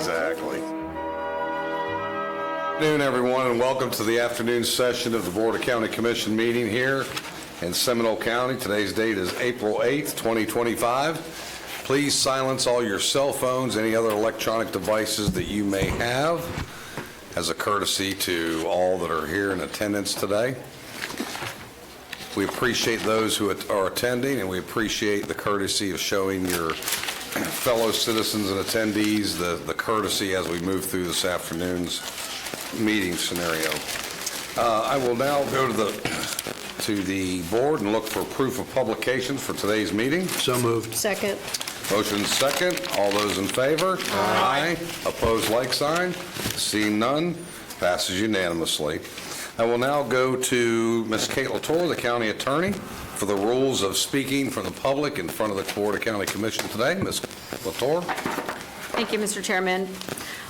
Exactly. Good afternoon, everyone, and welcome to the afternoon session of the Board of County Commission meeting here in Seminole County. Today's date is April 8th, 2025. Please silence all your cell phones, any other electronic devices that you may have, as a courtesy to all that are here in attendance today. We appreciate those who are attending, and we appreciate the courtesy of showing your fellow citizens and attendees the courtesy as we move through this afternoon's meeting scenario. I will now go to the board and look for proof of publications for today's meeting. So moved. Second. Motion second. All those in favor? Aye. Opposed, like sign. Seeing none, passes unanimously. I will now go to Ms. Kate Latour, the County Attorney, for the rules of speaking from the public in front of the Board of County Commission today. Ms. Latour. Thank you, Mr. Chairman.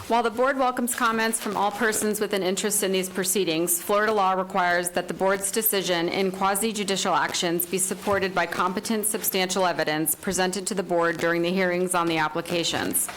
While the board welcomes comments from all persons with an interest in these proceedings, Florida law requires that the board's decision in quasi-judicial actions be supported by competent substantial evidence presented to the board during the hearings on the applications.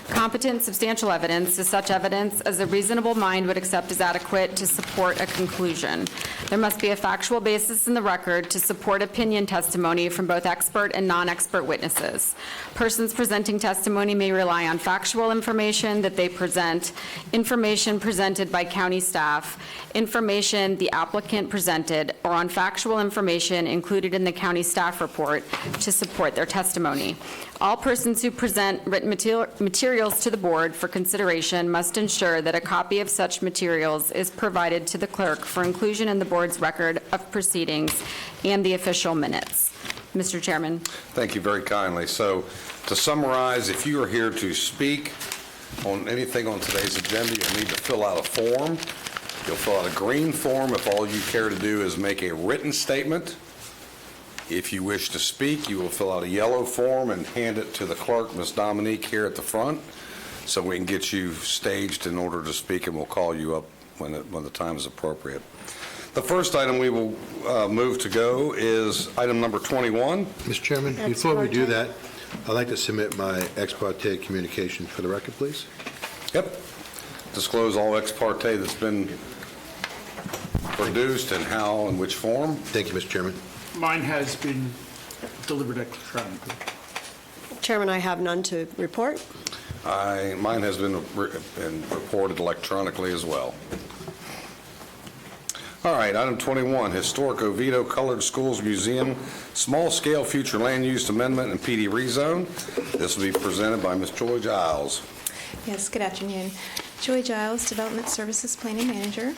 Competent substantial evidence is such evidence as a reasonable mind would accept as adequate to support a conclusion. There must be a factual basis in the record to support opinion testimony from both expert and non-expert witnesses. Persons presenting testimony may rely on factual information that they present, information presented by county staff, information the applicant presented, or on factual information included in the county staff report to support their testimony. All persons who present written materials to the board for consideration must ensure that a copy of such materials is provided to the clerk for inclusion in the board's record of proceedings and the official minutes. Mr. Chairman. Thank you very kindly. So, to summarize, if you are here to speak on anything on today's agenda, you'll need to fill out a form. You'll fill out a green form if all you care to do is make a written statement. If you wish to speak, you will fill out a yellow form and hand it to the clerk, Ms. Dominique, here at the front, so we can get you staged in order to speak, and we'll call you up when the time is appropriate. The first item we will move to go is item number 21. Mr. Chairman, before we do that, I'd like to submit my ex parte communication for the record, please. Yep. Disclose all ex parte that's been produced and how and which form. Thank you, Mr. Chairman. Mine has been delivered electronically. Chairman, I have none to report. Mine has been reported electronically as well. All right, item 21, Historic Oviedo Colored Schools Museum, Small-Scale Future Land Use Amendment and PD Rezone. This will be presented by Ms. Joy Giles. Yes, good afternoon. Joy Giles, Development Services Planning Manager.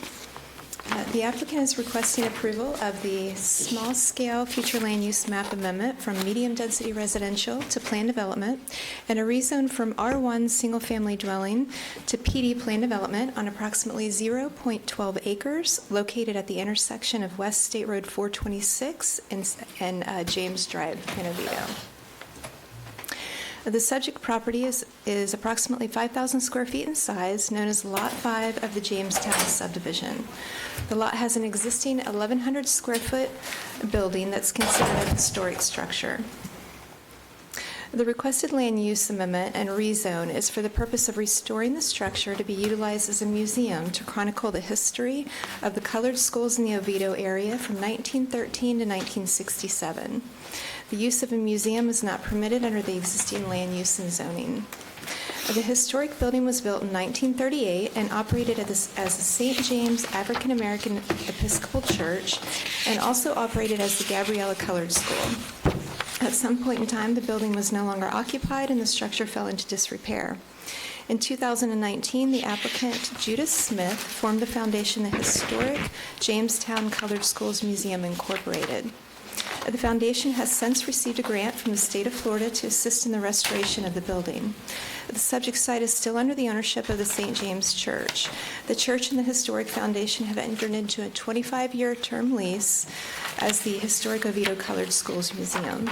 The applicant is requesting approval of the small-scale future land use map amendment from medium-density residential to planned development and a rezone from R1 single-family dwelling to PD planned development on approximately 0.12 acres located at the intersection of West State Road 426 and James Drive in Oviedo. The subject property is approximately 5,000 square feet in size, known as Lot 5 of the Jamestown subdivision. The lot has an existing 1,100 square foot building that's considered a historic structure. The requested land use amendment and rezone is for the purpose of restoring the structure to be utilized as a museum to chronicle the history of the colored schools in the Oviedo area from 1913 to 1967. The use of a museum is not permitted under the existing land use and zoning. The historic building was built in 1938 and operated as the St. James African American Episcopal Church and also operated as the Gabriella Colored School. At some point in time, the building was no longer occupied and the structure fell into disrepair. In 2019, the applicant, Judith Smith, formed the foundation, the Historic Jamestown Colored Schools Museum, Incorporated. The foundation has since received a grant from the state of Florida to assist in the restoration of the building. The subject site is still under the ownership of the St. James Church. The church and the Historic Foundation have entered into a 25-year term lease as the Historic Oviedo Colored Schools Museum.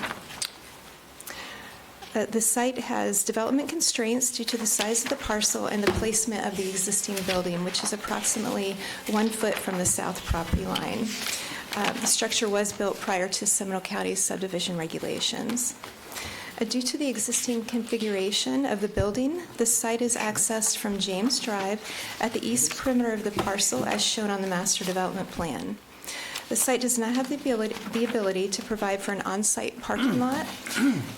The site has development constraints due to the size of the parcel and the placement of the existing building, which is approximately 1 foot from the south property line. The structure was built prior to Seminole County's subdivision regulations. Due to the existing configuration of the building, the site is accessed from James Drive at the east perimeter of the parcel as shown on the master development plan. The site does not have the ability to provide for an on-site parking lot.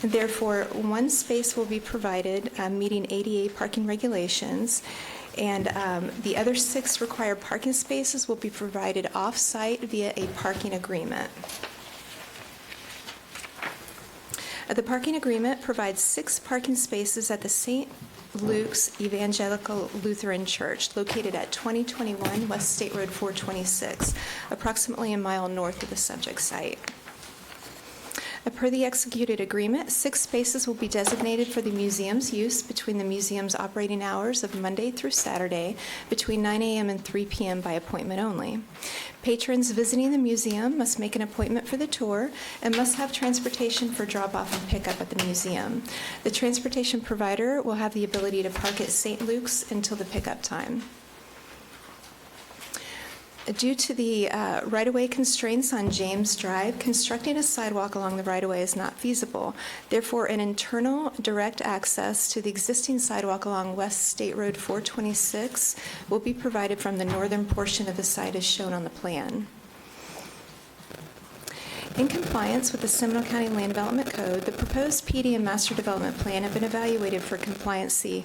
Therefore, one space will be provided meeting ADA parking regulations, and the other 6 required parking spaces will be provided off-site via a parking agreement. The parking agreement provides 6 parking spaces at the St. Luke's Evangelical Lutheran Church, located at 2021 West State Road 426, approximately a mile north of the subject site. Per the executed agreement, 6 spaces will be designated for the museum's use between the museum's operating hours of Monday through Saturday between 9 a.m. and 3 p.m. by appointment only. Patrons visiting the museum must make an appointment for the tour and must have transportation for drop-off and pickup at the museum. The transportation provider will have the ability to park at St. Luke's until the pickup time. Due to the right-of-way constraints on James Drive, constructing a sidewalk along the right-of-way is not feasible. Therefore, an internal direct access to the existing sidewalk along West State Road 426 will be provided from the northern portion of the site as shown on the plan. In compliance with the Seminole County Land Development Code, the proposed PD and Master Development Plan have been evaluated for compliancy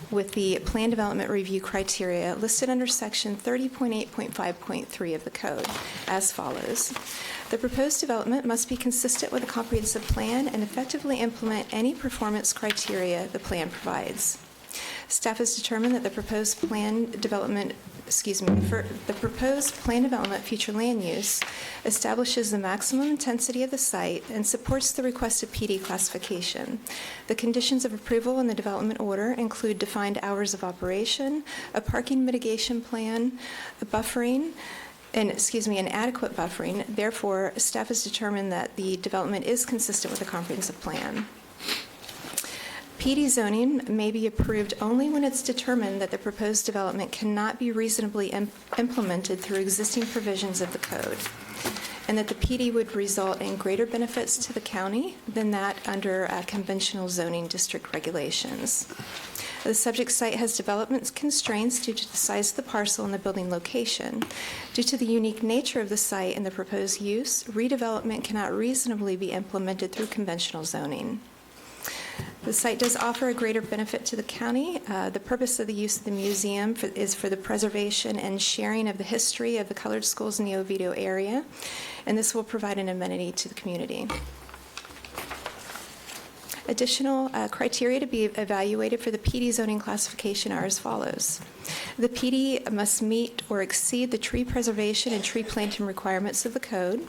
with the Plan Development Review criteria listed under Section 30.8.5.3 of the Code as follows. The proposed development must be consistent with a comprehensive plan and effectively implement any performance criteria the plan provides. Staff has determined that the proposed plan development future land use establishes the maximum intensity of the site and supports the requested PD classification. The conditions of approval in the development order include defined hours of operation, a parking mitigation plan, an adequate buffering. Therefore, staff has determined that the development is consistent with the comprehensive plan. PD zoning may be approved only when it's determined that the proposed development cannot be reasonably implemented through existing provisions of the code, and that the PD would result in greater benefits to the county than that under conventional zoning district regulations. The subject site has development constraints due to the size of the parcel and the building location. Due to the unique nature of the site and the proposed use, redevelopment cannot reasonably be implemented through conventional zoning. The site does offer a greater benefit to the county. The purpose of the use of the museum is for the preservation and sharing of the history of the colored schools in the Oviedo area, and this will provide an amenity to the community. Additional criteria to be evaluated for the PD zoning classification are as follows. The PD must meet or exceed the tree preservation and tree planting requirements of the code.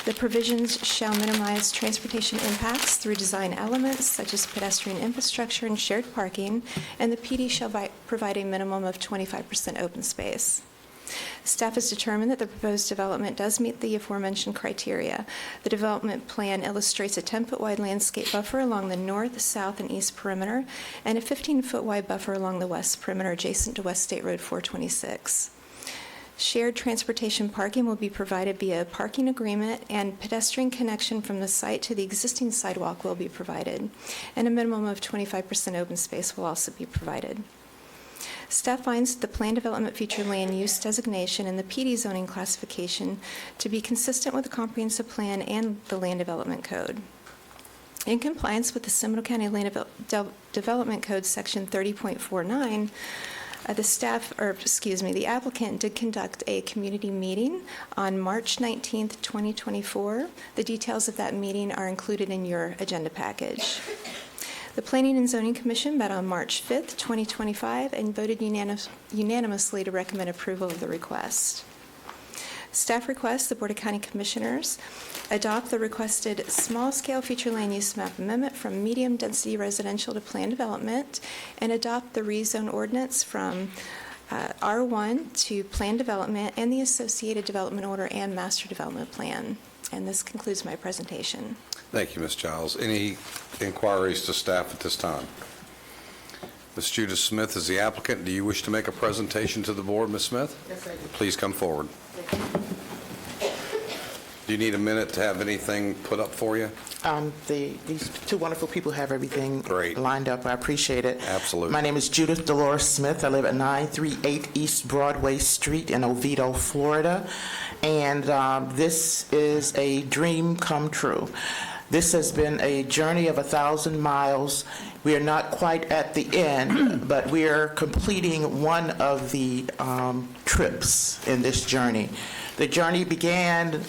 The provisions shall minimize transportation impacts through design elements such as pedestrian infrastructure and shared parking, and the PD shall provide a minimum of 25% open space. Staff has determined that the proposed development does meet the aforementioned criteria. The development plan illustrates a 10-foot wide landscape buffer along the north, south, and east perimeter, and a 15-foot wide buffer along the west perimeter adjacent to West State Road 426. Shared transportation parking will be provided via a parking agreement, and pedestrian connection from the site to the existing sidewalk will be provided, and a minimum of 25% open space will also be provided. Staff finds the Plan Development Future Land Use designation and the PD zoning classification to be consistent with the Comprehensive Plan and the Land Development Code. In compliance with the Seminole County Land Development Code, Section 30.49, the applicant did conduct a community meeting on March 19th, 2024. The details of that meeting are included in your agenda package. The Planning and Zoning Commission met on March 5th, 2025, and voted unanimously to recommend approval of the request. Staff requests the Board of County Commissioners adopt the requested small-scale future land use map amendment from medium-density residential to plan development, and adopt the rezone ordinance from R1 to plan development and the associated development order and master development plan. And this concludes my presentation. Thank you, Ms. Giles. Any inquiries to staff at this time? Ms. Judith Smith is the applicant. Do you wish to make a presentation to the board, Ms. Smith? Yes, I do. Please come forward. Do you need a minute to have anything put up for you? These two wonderful people have everything Great. lined up. I appreciate it. Absolutely. My name is Judith Dolores Smith. I live at 938 East Broadway Street in Oviedo, Florida. And this is a dream come true. This has been a journey of 1,000 miles. We are not quite at the end, but we are completing one of the trips in this journey. The journey began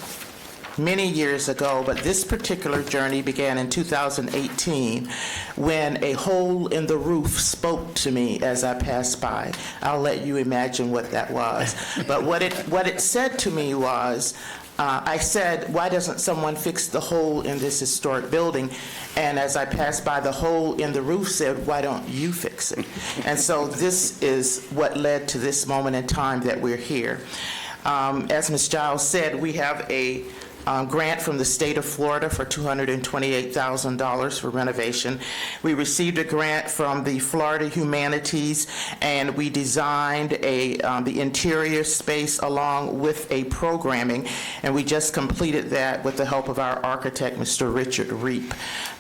many years ago, but this particular journey began in 2018 when a hole in the roof spoke to me as I passed by. I'll let you imagine what that was. But what it said to me was, I said, why doesn't someone fix the hole in this historic building? And as I passed by, the hole in the roof said, why don't you fix it? And so this is what led to this moment in time that we're here. As Ms. Giles said, we have a grant from the state of Florida for $228,000 for renovation. We received a grant from the Florida Humanities, and we designed the interior space along with a programming, and we just completed that with the help of our architect, Mr. Richard Reep.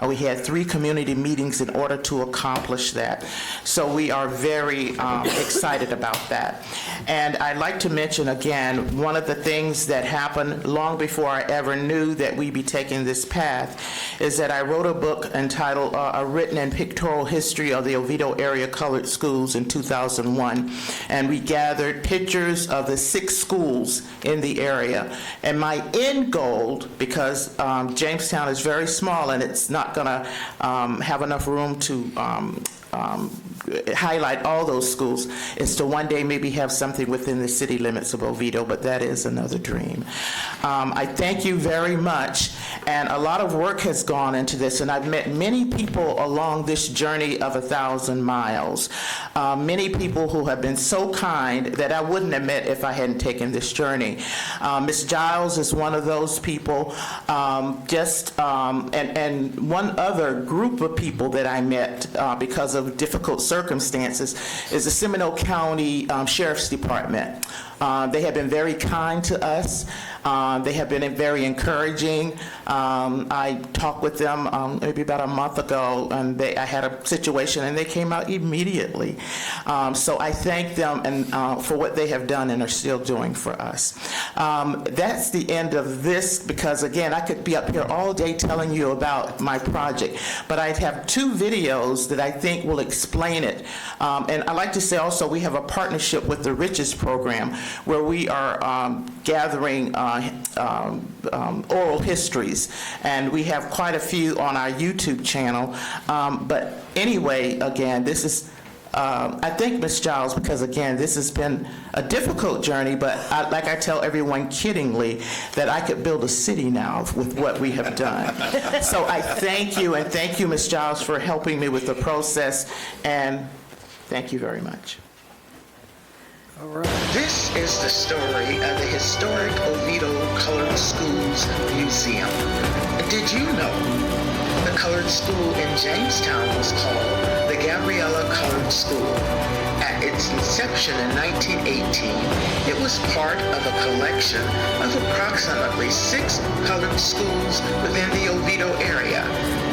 We had 3 community meetings in order to accomplish that. So we are very excited about that. And I'd like to mention again, one of the things that happened long before I ever knew that we'd be taking this path is that I wrote a book entitled A Written and Pictorial History of the Oviedo Area Colored Schools in 2001. And we gathered pictures of the 6 schools in the area. And my end goal, because Jamestown is very small and it's not going to have enough room to highlight all those schools, is to one day maybe have something within the city limits of Oviedo, but that is another dream. I thank you very much, and a lot of work has gone into this, and I've met many people along this journey of 1,000 miles, many people who have been so kind that I wouldn't have met if I hadn't taken this journey. Ms. Giles is one of those people, and one other group of people that I met because of difficult circumstances is the Seminole County Sheriff's Department. They have been very kind to us. They have been very encouraging. I talked with them maybe about a month ago, and I had a situation, and they came out immediately. So I thank them for what they have done and are still doing for us. That's the end of this, because again, I could be up here all day telling you about my project, but I have 2 videos that I think will explain it. And I'd like to say also, we have a partnership with the Riches Program, where we are gathering oral histories, and we have quite a few on our YouTube channel. But anyway, again, this is, I thank Ms. Giles, because again, this has been a difficult journey, but like I tell everyone kiddingly, that I could build a city now with what we have done. So I thank you, and thank you, Ms. Giles, for helping me with the process, and thank you very much. This is the story of the historic Oviedo Colored Schools Museum. Did you know the colored school in Jamestown was called the Gabriella Colored School? At its inception in 1918, it was part of a collection of approximately 6 colored schools within the Oviedo area: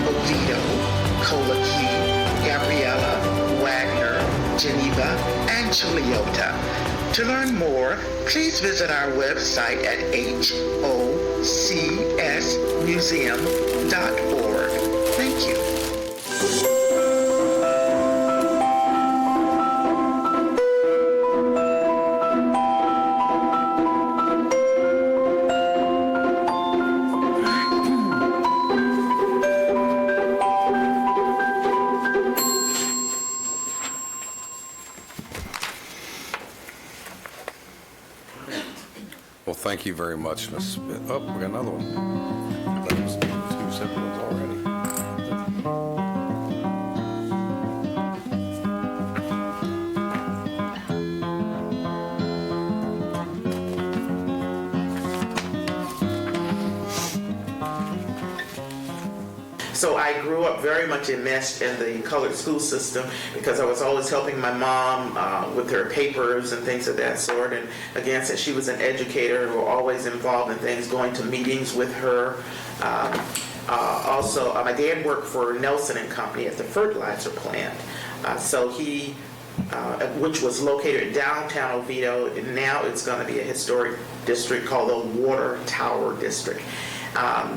Oviedo, Colaquí, Gabriella, Wagner, Geneva, and Chiliota. To learn more, please visit our website at hocsmuseum.org. Thank you. Well, thank you very much, Ms. Smith. Oh, we got another one. That was 2 separate ones already. So I grew up very much enmeshed in the colored school system because I was always helping my mom with her papers and things of that sort. And again, since she was an educator, we were always involved in things, going to meetings with her. Also, my dad worked for Nelson and Company at the fertilizer plant. So he, which was located in downtown Oviedo, and now it's going to be a historic district called the Water Tower District.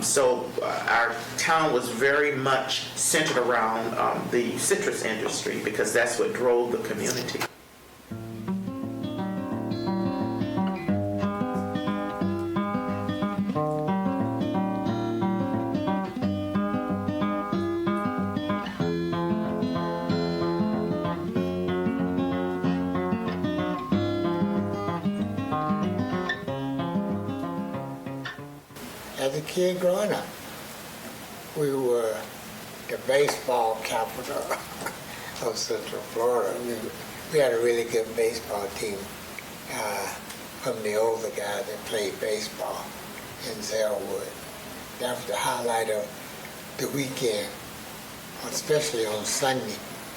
So our town was very much centered around the citrus industry because that's what drove the community. As a kid growing up, we were the baseball capital of Central Florida. We had a really good baseball team from the older guys that played baseball in Zellwood. That was the highlight of the weekend, especially on Sunday,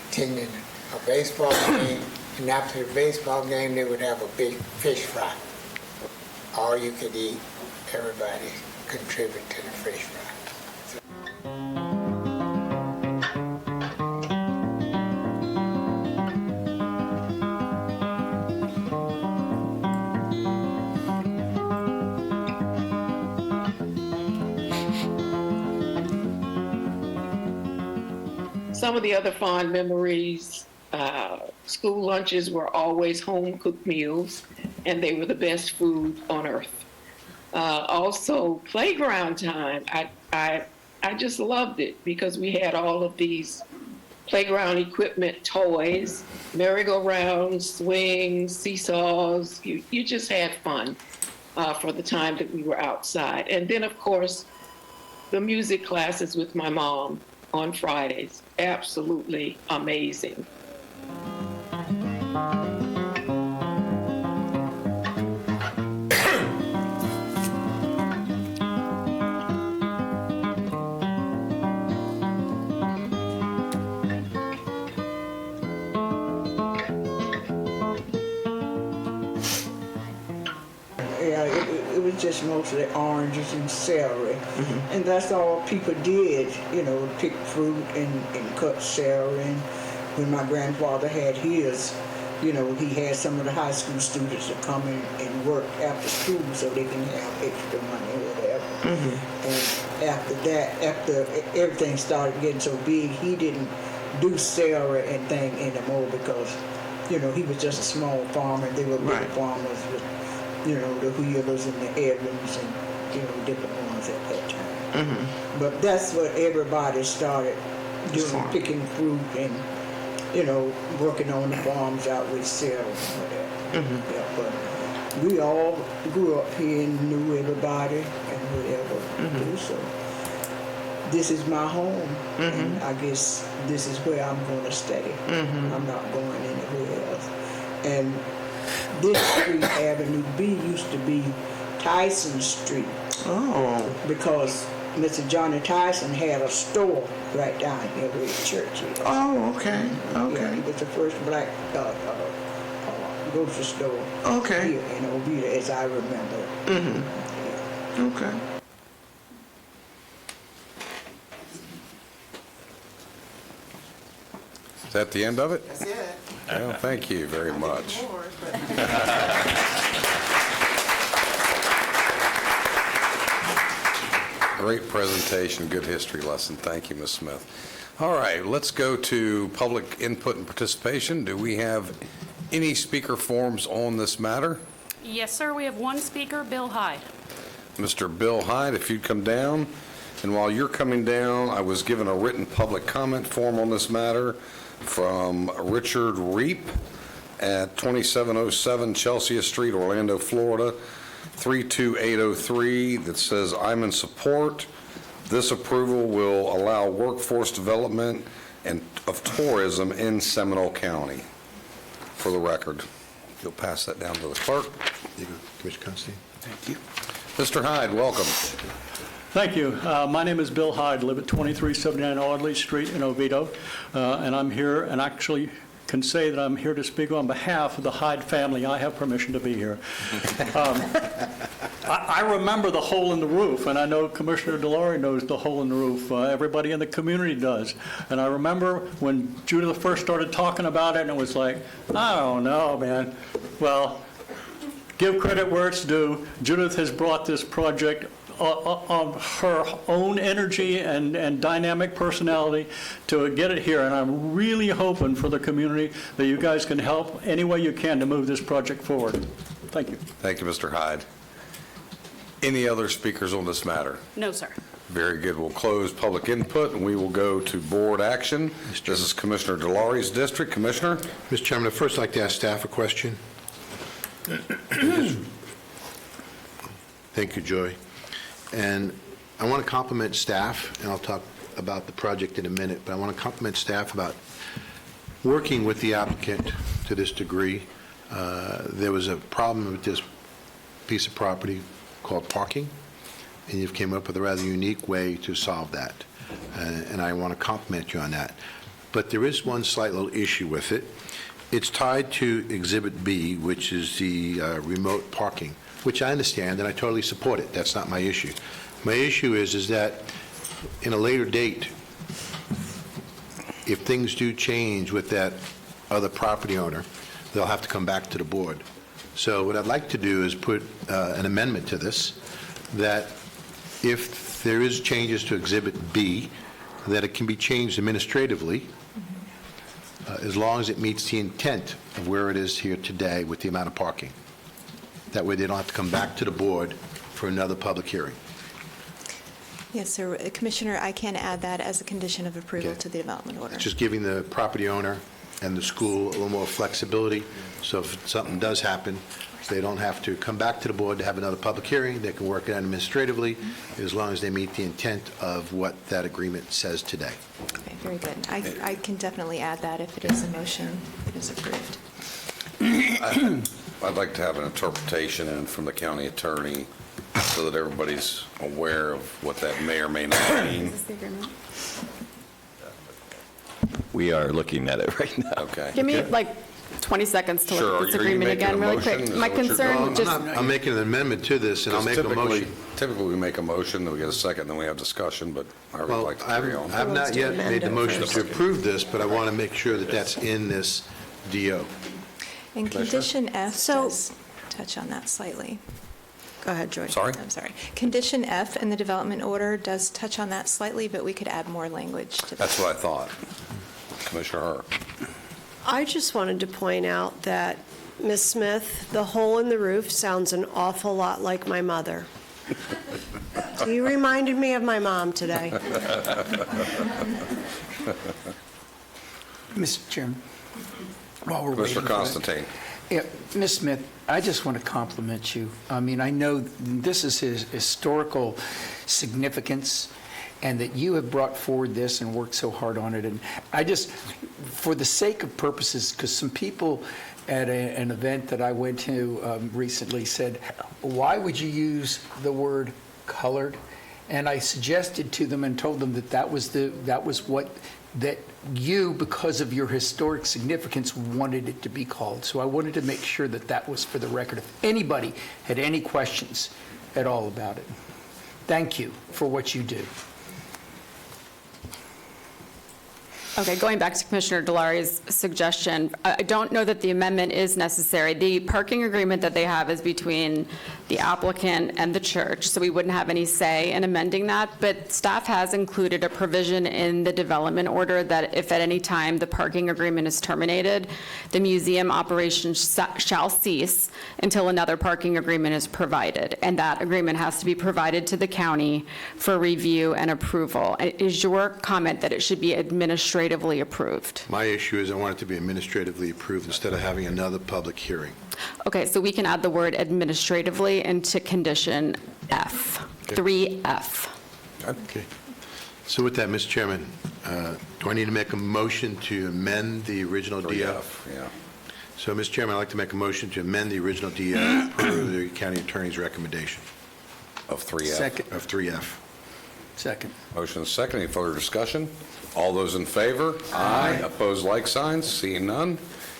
attending a baseball game, and after the baseball game, they would have a big fish fry. All you could eat, everybody contribute to the fish fry. Some of the other fond memories, school lunches were always home-cooked meals, and they were the best food on earth. Also, playground time, I just loved it because we had all of these playground equipment, toys, merry-go-rounds, swings, seesaws. You just had fun for the time that we were outside. And then, of course, the music classes with my mom on Fridays, absolutely amazing. Yeah, it was just mostly oranges and celery. And that's all people did, pick fruit and cut celery. And when my grandfather had his, he had some of the high school students to come in and work after school so they can have extra money or whatever. And after that, after everything started getting so big, he didn't do celery and thing anymore because, he was just a small farmer and they were big farmers with the Wheelers and the Evans and, different ones at that time. But that's what everybody started doing, picking fruit and, working on the farms out with celery and whatever. Yeah, but we all grew up here and knew everybody and whatever. So this is my home, and I guess this is where I'm going to stay. I'm not going anywhere else. And this street, Avenue B, used to be Tyson Street. Oh. Because Mr. Johnny Tyson had a store right down here where the church is. Oh, okay. Okay. Yeah, he was the first black grocery store here in Oviedo, as I remember. Yeah. Okay. Is that the end of it? That's it. Well, thank you very much. Great presentation, good history lesson. Thank you, Ms. Smith. All right, let's go to public input and participation. Do we have any speaker forms on this matter? Yes, sir. We have one speaker, Bill Hyde. Mr. Bill Hyde, if you'd come down. And while you're coming down, I was given a written public comment form on this matter from Richard Reap at 2707 Chelsea Street, Orlando, Florida, 32803, that says, I'm in support. This approval will allow workforce development and of tourism in Seminole County. For the record, you'll pass that down to the clerk. Commissioner Constantine. Thank you. Mr. Hyde, welcome. Thank you. My name is Bill Hyde, live at 2379 Audley Street in Oviedo, and I'm here and actually can say that I'm here to speak on behalf of the Hyde family. I have permission to be here. I remember the hole in the roof, and I know Commissioner DeLaury knows the hole in the roof. Everybody in the community does. And I remember when Judith first started talking about it, and it was like, I don't know, man. Well, give credit where it's due. Judith has brought this project on her own energy and dynamic personality to get it here. And I'm really hoping for the community that you guys can help any way you can to move this project forward. Thank you. Thank you, Mr. Hyde. Any other speakers on this matter? No, sir. Very good. We'll close public input, and we will go to board action. This is Commissioner DeLaury's district. Commissioner? Mr. Chairman, I'd first like to ask staff a question. Thank you, Joy. And I want to compliment staff, and I'll talk about the project in a minute, but I want to compliment staff about working with the applicant to this degree. There was a problem with this piece of property called parking, and you've came up with a rather unique way to solve that, and I want to compliment you on that. But there is one slight little issue with it. It's tied to Exhibit B, which is the remote parking, which I understand, and I totally support it. That's not my issue. My issue is that in a later date, if things do change with that other property owner, they'll have to come back to the board. So what I'd like to do is put an amendment to this, that if there is changes to Exhibit B, that it can be changed administratively, as long as it meets the intent of where it is here today with the amount of parking. That way they don't have to come back to the board for another public hearing. Yes, sir. Commissioner, I can add that as a condition of approval Okay. to the development order. It's just giving the property owner and the school a little more flexibility, so if something does happen, they don't have to come back to the board to have another public hearing. They can work it out administratively, as long as they meet the intent of what that agreement says today. Okay, very good. I can definitely add that if it is a motion that is approved. I'd like to have an interpretation in from the county attorney so that everybody's aware of what that may or may not mean. Is this the agreement? We are looking at it right now. Okay. Give me like 20 seconds to Sure. look at this Are you agreement making again a really motion? quick. Is My that what you're concern doing? just, I'm making an amendment to this, and I'll make a motion. Typically, we make a motion, then we get a second, then we have discussion, but I would Well, like to I've carry on. I've not yet made the motion to approve this, but I want to make sure that that's in this DO. And condition F does touch on that slightly. Go ahead, Joy. Sorry? I'm sorry. Condition F in the development order does touch on that slightly, but we could add more language to that. That's what I thought. Commissioner Herr. I just wanted to point out that, Ms. Smith, the hole in the roof sounds an awful lot like my mother. So you reminded me of my mom today. Mr. Chairman, while we're waiting Mr. for that- Constantine. Yeah, Ms. Smith, I just want to compliment you. I mean, I know this is his historical significance, and that you have brought forward this and worked so hard on it. And I just, for the sake of purposes, because some people at an event that I went to recently said, why would you use the word colored? And I suggested to them and told them that that was what you, because of your historic significance, wanted it to be called. So I wanted to make sure that that was for the record. If anybody had any questions at all about it, thank you for what you do. okay, going back to Commissioner DeLaury's suggestion, I don't know that the amendment is necessary. The parking agreement that they have is between the applicant and the church, so we wouldn't have any say in amending that, but staff has included a provision in the development order that if at any time the parking agreement is terminated, the museum operation shall cease until another parking agreement is provided, and that agreement has to be provided to the county for review and approval. Is your comment that it should be administratively approved? My issue is I want it to be administratively approved instead of having another public hearing. Okay, so we can add the word administratively into condition F, 3F. Okay. So with that, Mr. Chairman, do I need to make a motion to amend the original DO? Yeah. So, Mr. Chairman, I'd like to make a motion to amend the original DO per the county attorney's recommendation. Of 3F. Second. Of 3F. Second. Motion is second. Any further discussion? All those in favor? Aye. Opposed, like signs. Seeing none,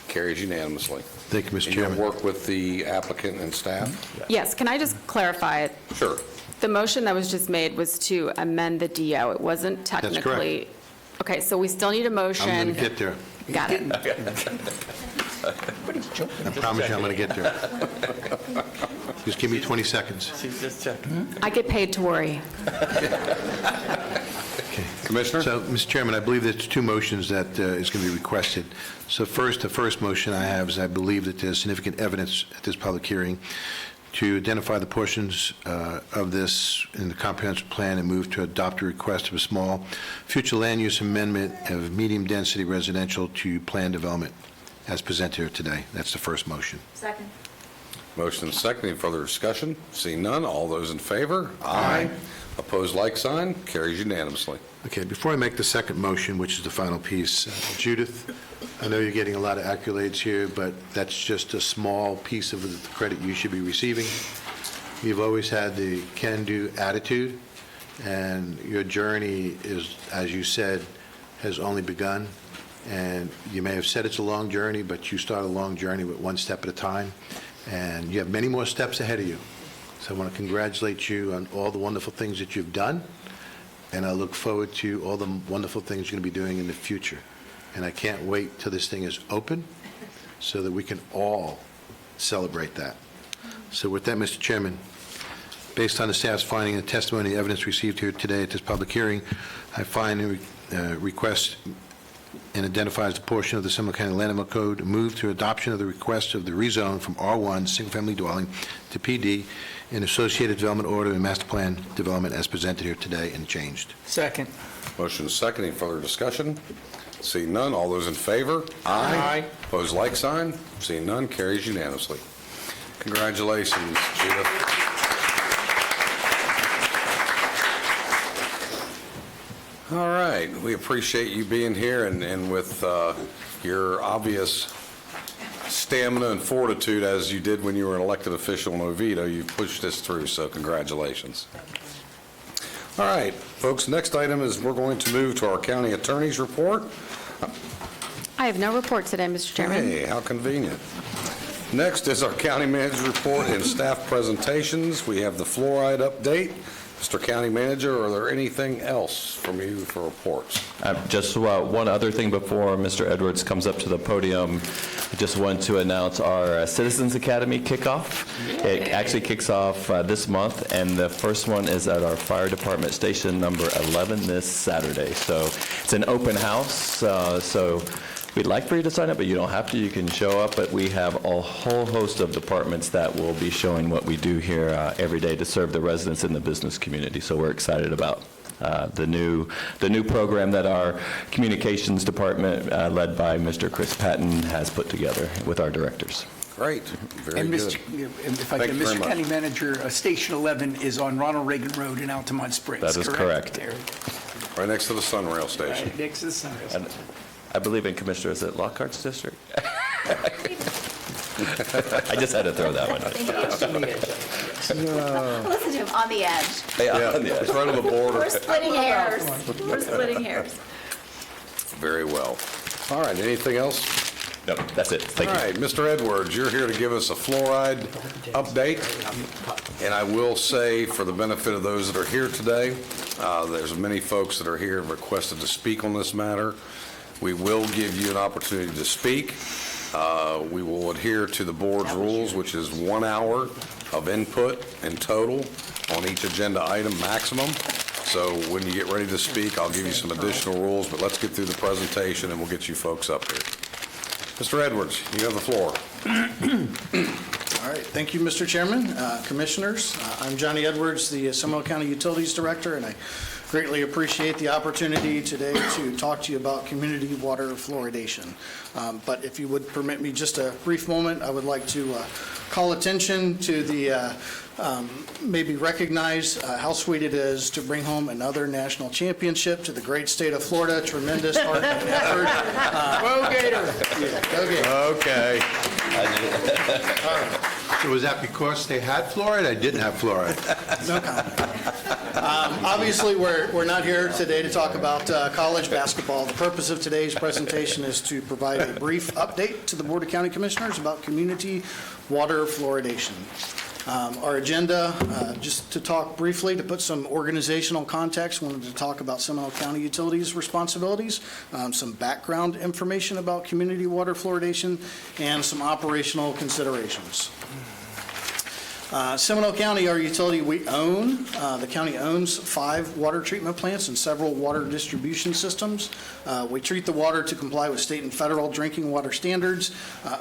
carries unanimously. Thank you, Mr. And you'll Chairman. work with the applicant and staff? Yes, can I just clarify it? Sure. The motion that was just made was to amend the DO. It wasn't technically. Okay, so we still need a motion. I'm going to get there. Got it. I promise you I'm going to get there. Just give me 20 seconds. I get paid to worry. Okay. Commissioner? So, Mr. Chairman, I believe there's two motions that is going to be requested. So first, the first motion I have is I believe that there's significant evidence at this public hearing to identify the portions of this in the comprehensive plan and move to adopt a request of a small future land use amendment of medium-density residential to plan development as presented here today. That's the first motion. Second. Motion is second. Any further discussion? Seeing none, all those in favor? Aye. Opposed, like sign. Carries unanimously. Okay, before I make the second motion, which is the final piece, Judith, I know you're getting a lot of accolades here, but that's just a small piece of the credit you should be receiving. You've always had the can-do attitude, and your journey is, as you said, has only begun. And you may have said it's a long journey, but you start a long journey with one step at a time, and you have many more steps ahead of you. So I want to congratulate you on all the wonderful things that you've done, and I look forward to all the wonderful things you're going to be doing in the future. And I can't wait till this thing is open so that we can all celebrate that. So with that, Mr. Chairman, based on the staff's finding and testimony and evidence received here today at this public hearing, I find a request and identifies the portion of the Seminole County Land Development Code move to adoption of the request of the rezone from R1 single-family dwelling to PD in associated development order and master plan development as presented here today and changed. Second. Motion is second. Any further discussion? Seeing none, all those in favor? Aye. Opposed, like sign. Seeing none, carries unanimously. Congratulations, Judith. All right, we appreciate you being here, and with your obvious stamina and fortitude, as you did when you were an elected official in Oviedo, you pushed this through, so congratulations. All right, folks, next item is we're going to move to our county attorney's report. I have no report today, Mr. Chairman. Hey, how convenient. Next is our county manager report and staff presentations. We have the fluoride update. Mr. County Manager, are there anything else from you for reports? Just one other thing before Mr. Edwards comes up to the podium. I just want to announce our Citizens Academy kickoff. It actually kicks off this month, and the first one is at our fire department station number 11 this Saturday. So it's an open house, so we'd like for you to sign up, but you don't have to. You can show up, but we have a whole host of departments that will be showing what we do here every day to serve the residents in the business community. So we're excited about the new program that our communications department, led by Mr. Chris Patton, has put together with our directors. Great, very And good. if I Thank can, you very Mr. much. County Manager, Station 11 is on Ronald Reagan Road in Altamont Springs. That is correct. There, Right next to the Sunrail station. right next to the sun. And I believe in Commissioner, is it Lockhart's district? I just had to throw that one out. Listen to him on the edge. Yeah, it's right on the border. We're splitting hairs. We're splitting hairs. Very well. All right, anything else? No, that's it. Thank you. All right, Mr. Edwards, you're here to give us a fluoride update. And I will say, for the benefit of those that are here today, there's many folks that are here requested to speak on this matter. We will give you an opportunity to speak. We will adhere to the board's rules, which is 1 hour of input in total on each agenda item maximum. So when you get ready to speak, I'll give you some additional rules, but let's get through the presentation and we'll get you folks up here. Mr. Edwards, you have the floor. All right, thank you, Mr. Chairman, Commissioners. I'm Johnny Edwards, the Seminole County Utilities Director, and I greatly appreciate the opportunity today to talk to you about community water fluoridation. But if you would permit me just a brief moment, I would like to call attention to the, maybe recognize how sweet it is to bring home another national championship to the great state of Florida. Tremendous heart and effort. Go Gator! Yeah, go Gator. Okay. All right. So was that because they had fluoride? I didn't have fluoride. No comment. Obviously, we're not here today to talk about college basketball. The purpose of today's presentation is to provide a brief update to the Board of County Commissioners about community water fluoridation. Our agenda, just to talk briefly, to put some organizational context, wanted to talk about Seminole County Utilities' responsibilities, some background information about community water fluoridation, and some operational considerations. Seminole County, our utility, we own. The county owns 5 water treatment plants and several water distribution systems. We treat the water to comply with state and federal drinking water standards,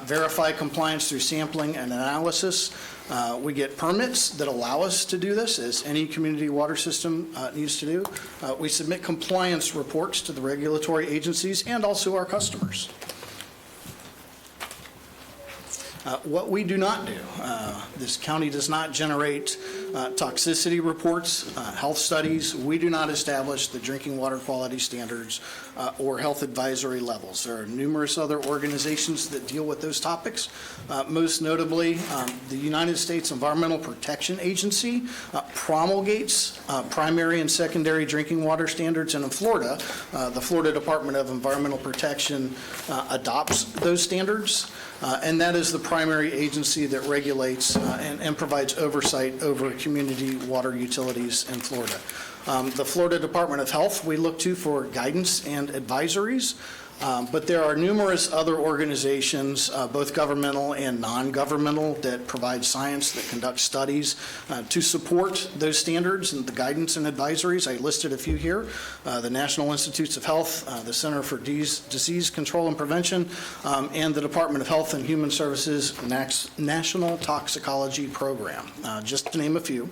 verify compliance through sampling and analysis. We get permits that allow us to do this, as any community water system needs to do. We submit compliance reports to the regulatory agencies and also our customers. What we do not do, this county does not generate toxicity reports, health studies. We do not establish the drinking water quality standards or health advisory levels. There are numerous other organizations that deal with those topics. Most notably, the United States Environmental Protection Agency promulgates primary and secondary drinking water standards, and in Florida, the Florida Department of Environmental Protection adopts those standards. And that is the primary agency that regulates and provides oversight over community water utilities in Florida. The Florida Department of Health we look to for guidance and advisories. But there are numerous other organizations, both governmental and non-governmental, that provide science, that conduct studies to support those standards and the guidance and advisories. I listed a few here. The National Institutes of Health, the Center for Disease Control and Prevention, and the Department of Health and Human Services National Toxicology Program, just to name a few.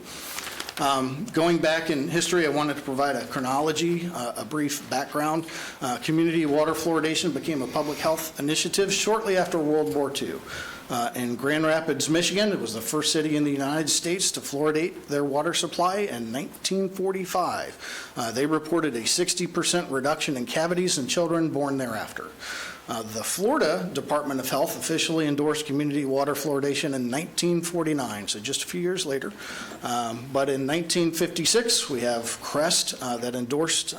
Going back in history, I wanted to provide a chronology, a brief background. Community water fluoridation became a public health initiative shortly after World War II. In Grand Rapids, Michigan, it was the first city in the United States to fluoridate their water supply in 1945. They reported a 60% reduction in cavities in children born thereafter. The Florida Department of Health officially endorsed community water fluoridation in 1949, so just a few years later. But in 1956, we have Crest that endorsed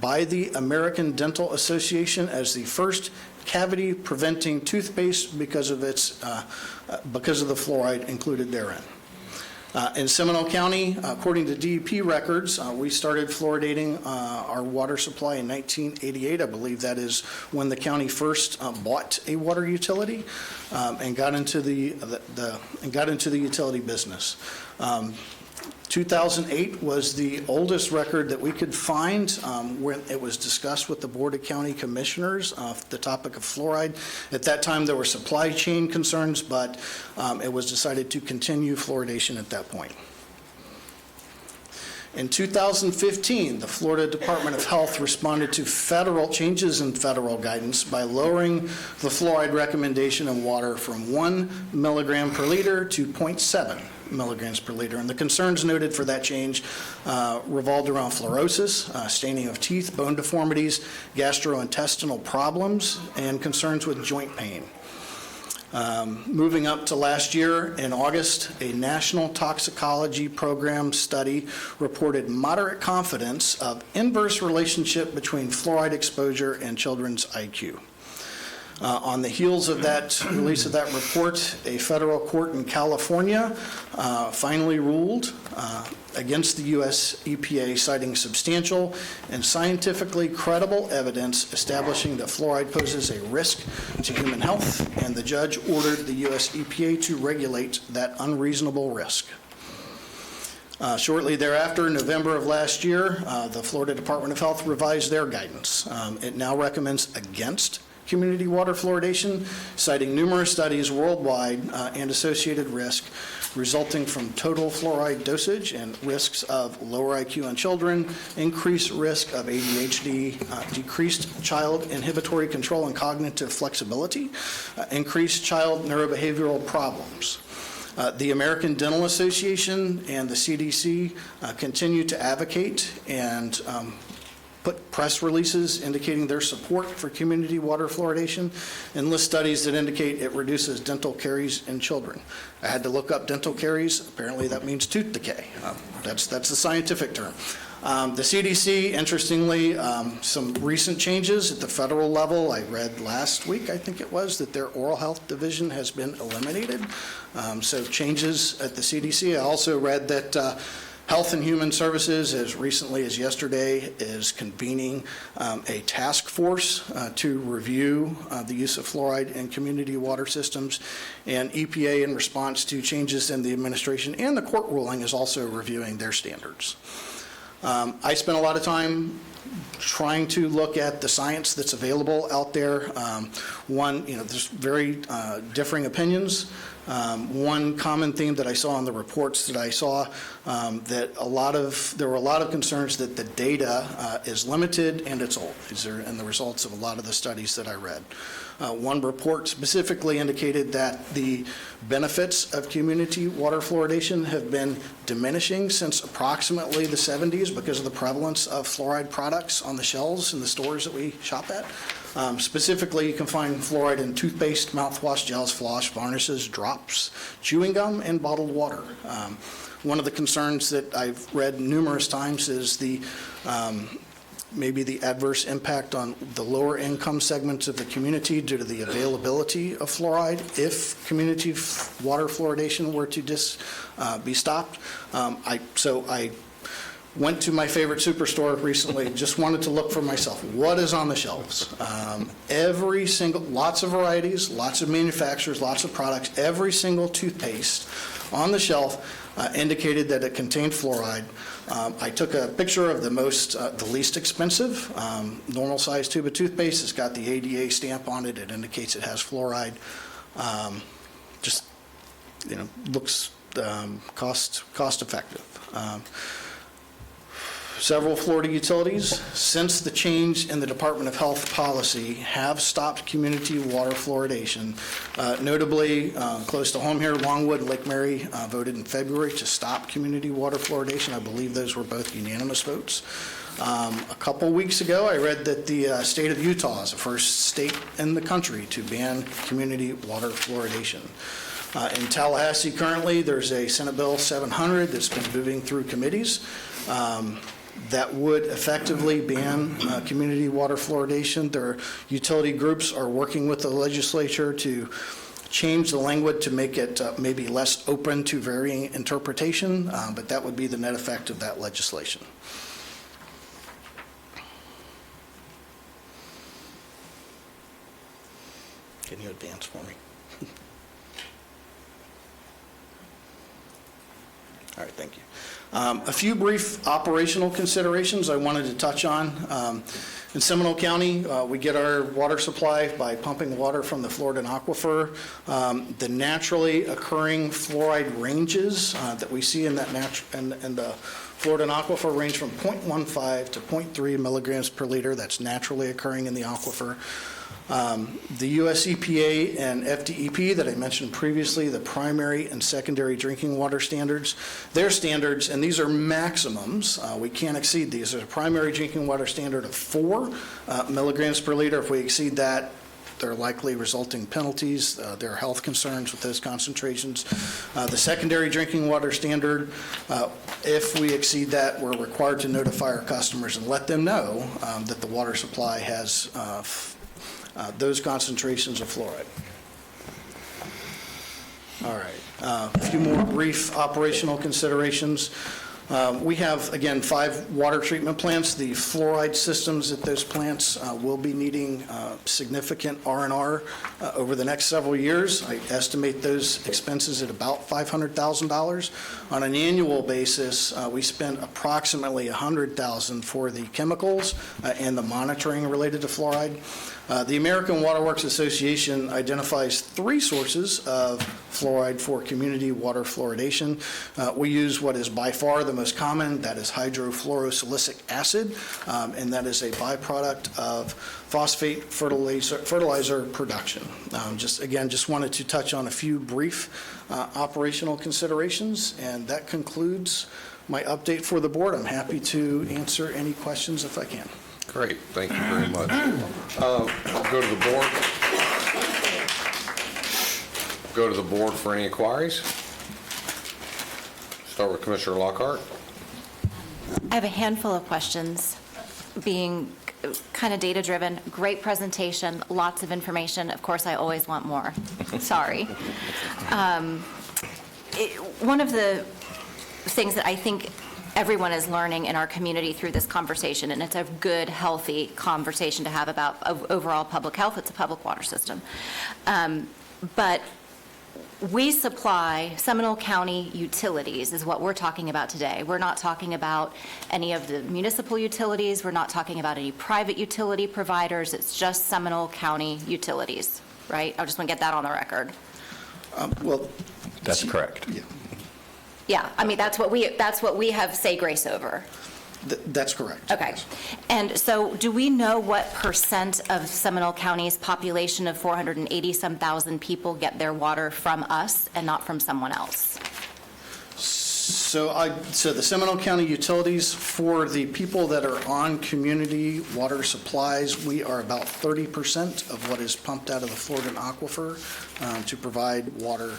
by the American Dental Association as the first cavity-preventing toothpaste because of the fluoride included therein. In Seminole County, according to DEP records, we started fluoridating our water supply in 1988. I believe that is when the county first bought a water utility and got into the utility business. 2008 was the oldest record that we could find when it was discussed with the Board of County Commissioners, the topic of fluoride. At that time, there were supply chain concerns, but it was decided to continue fluoridation at that point. In 2015, the Florida Department of Health responded to federal changes in federal guidance by lowering the fluoride recommendation in water from 1 milligram per liter to 0.7 milligrams per liter. And the concerns noted for that change revolved around fluorosis, staining of teeth, bone deformities, gastrointestinal problems, and concerns with joint pain. Moving up to last year, in August, a national toxicology program study reported moderate confidence of inverse relationship between fluoride exposure and children's IQ. On the heels of that release of that report, a federal court in California finally ruled against the U.S. EPA, citing substantial and scientifically credible evidence establishing that fluoride poses a risk to human health, and the judge ordered the U.S. EPA to regulate that unreasonable risk. Shortly thereafter, in November of last year, the Florida Department of Health revised their guidance. It now recommends against community water fluoridation, citing numerous studies worldwide and associated risk resulting from total fluoride dosage and risks of lower IQ in children, increased risk of ADHD, decreased child inhibitory control and cognitive flexibility, increased child neurobehavioral problems. The American Dental Association and the CDC continue to advocate and put press releases indicating their support for community water fluoridation and list studies that indicate it reduces dental caries in children. I had to look up dental caries. Apparently that means tooth decay. That's the scientific term. The CDC, interestingly, some recent changes at the federal level. I read last week, I think it was, that their oral health division has been eliminated. So changes at the CDC. I also read that Health and Human Services, as recently as yesterday, is convening a task force to review the use of fluoride in community water systems. And EPA, in response to changes in the administration and the court ruling, is also reviewing their standards. I spent a lot of time trying to look at the science that's available out there. There's very differing opinions. One common theme that I saw in the reports that I saw, there were a lot of concerns that the data is limited and it's old. These are in the results of a lot of the studies that I read. One report specifically indicated that the benefits of community water fluoridation have been diminishing since approximately the 70s because of the prevalence of fluoride products on the shelves in the stores that we shop at. Specifically, you can find fluoride in toothpaste, mouthwash, gels, floss, varnishes, drops, chewing gum, and bottled water. One of the concerns that I've read numerous times is maybe the adverse impact on the lower income segments of the community due to the availability of fluoride if community water fluoridation were to be stopped. I went to my favorite superstore recently, just wanted to look for myself. What is on the shelves? Lots of varieties, lots of manufacturers, lots of products. Every single toothpaste on the shelf indicated that it contained fluoride. I took a picture of the least expensive, normal size tube of toothpaste. It's got the ADA stamp on it. It indicates it has fluoride. Looks cost effective. Several Florida utilities, since the change in the Department of Health policy, have stopped community water fluoridation. Notably, close to home here, Longwood and Lake Mary voted in February to stop community water fluoridation. I believe those were both unanimous votes. A couple weeks ago, I read that the state of Utah is the first state in the country to ban community water fluoridation. In Tallahassee currently, there's a Senate Bill 700 that's been moving through committees that would effectively ban community water fluoridation. Their utility groups are working with the legislature to change the language to make it maybe less open to varying interpretation, but that would be the net effect of that legislation. Can you advance for me? All right, thank you. A few brief operational considerations I wanted to touch on. In Seminole County, we get our water supply by pumping water from the Floridan aquifer. The naturally occurring fluoride ranges that we see in the Floridan aquifer range from 0.15 to 0.3 milligrams per liter. That's naturally occurring in the aquifer. The US EPA and FDEP that I mentioned previously, the primary and secondary drinking water standards, their standards, and these are maximums, we can't exceed these. There's a primary drinking water standard of 4 milligrams per liter. If we exceed that, there are likely resulting penalties. There are health concerns with those concentrations. The secondary drinking water standard, if we exceed that, we're required to notify our customers and let them know that the water supply has those concentrations of fluoride. All right, a few more brief operational considerations. We have, again, 5 water treatment plants. The fluoride systems at those plants will be needing significant R&R over the next several years. I estimate those expenses at about $500,000. On an annual basis, we spend approximately $100,000 for the chemicals and the monitoring related to fluoride. The American Water Works Association identifies 3 sources of fluoride for community water fluoridation. We use what is by far the most common, that is hydrofluorosilicic acid, and that is a byproduct of phosphate fertilizer production. Just wanted to touch on a few brief operational considerations, and that concludes my update for the board. I'm happy to answer any questions if I can. Great, thank you very much. I'll go to the board. Go to the board for any inquiries. Start with Commissioner Lockhart. I have a handful of questions, being kind of data-driven. Great presentation, lots of information. Of course, I always want more. Sorry. One of the things that I think everyone is learning in our community through this conversation, and it's a good, healthy conversation to have about overall public health. It's a public water system. But we supply Seminole County utilities is what we're talking about today. We're not talking about any of the municipal utilities. We're not talking about any private utility providers. It's just Seminole County utilities, right? I just want to get that on the record. Well, That's correct. Yeah, I mean, that's what we have say grace over. That's correct. Okay. And so do we know what percent of Seminole County's population of 480-some thousand people get their water from us and not from someone else? So the Seminole County utilities, for the people that are on community water supplies, we are about 30% of what is pumped out of the Florida aquifer to provide water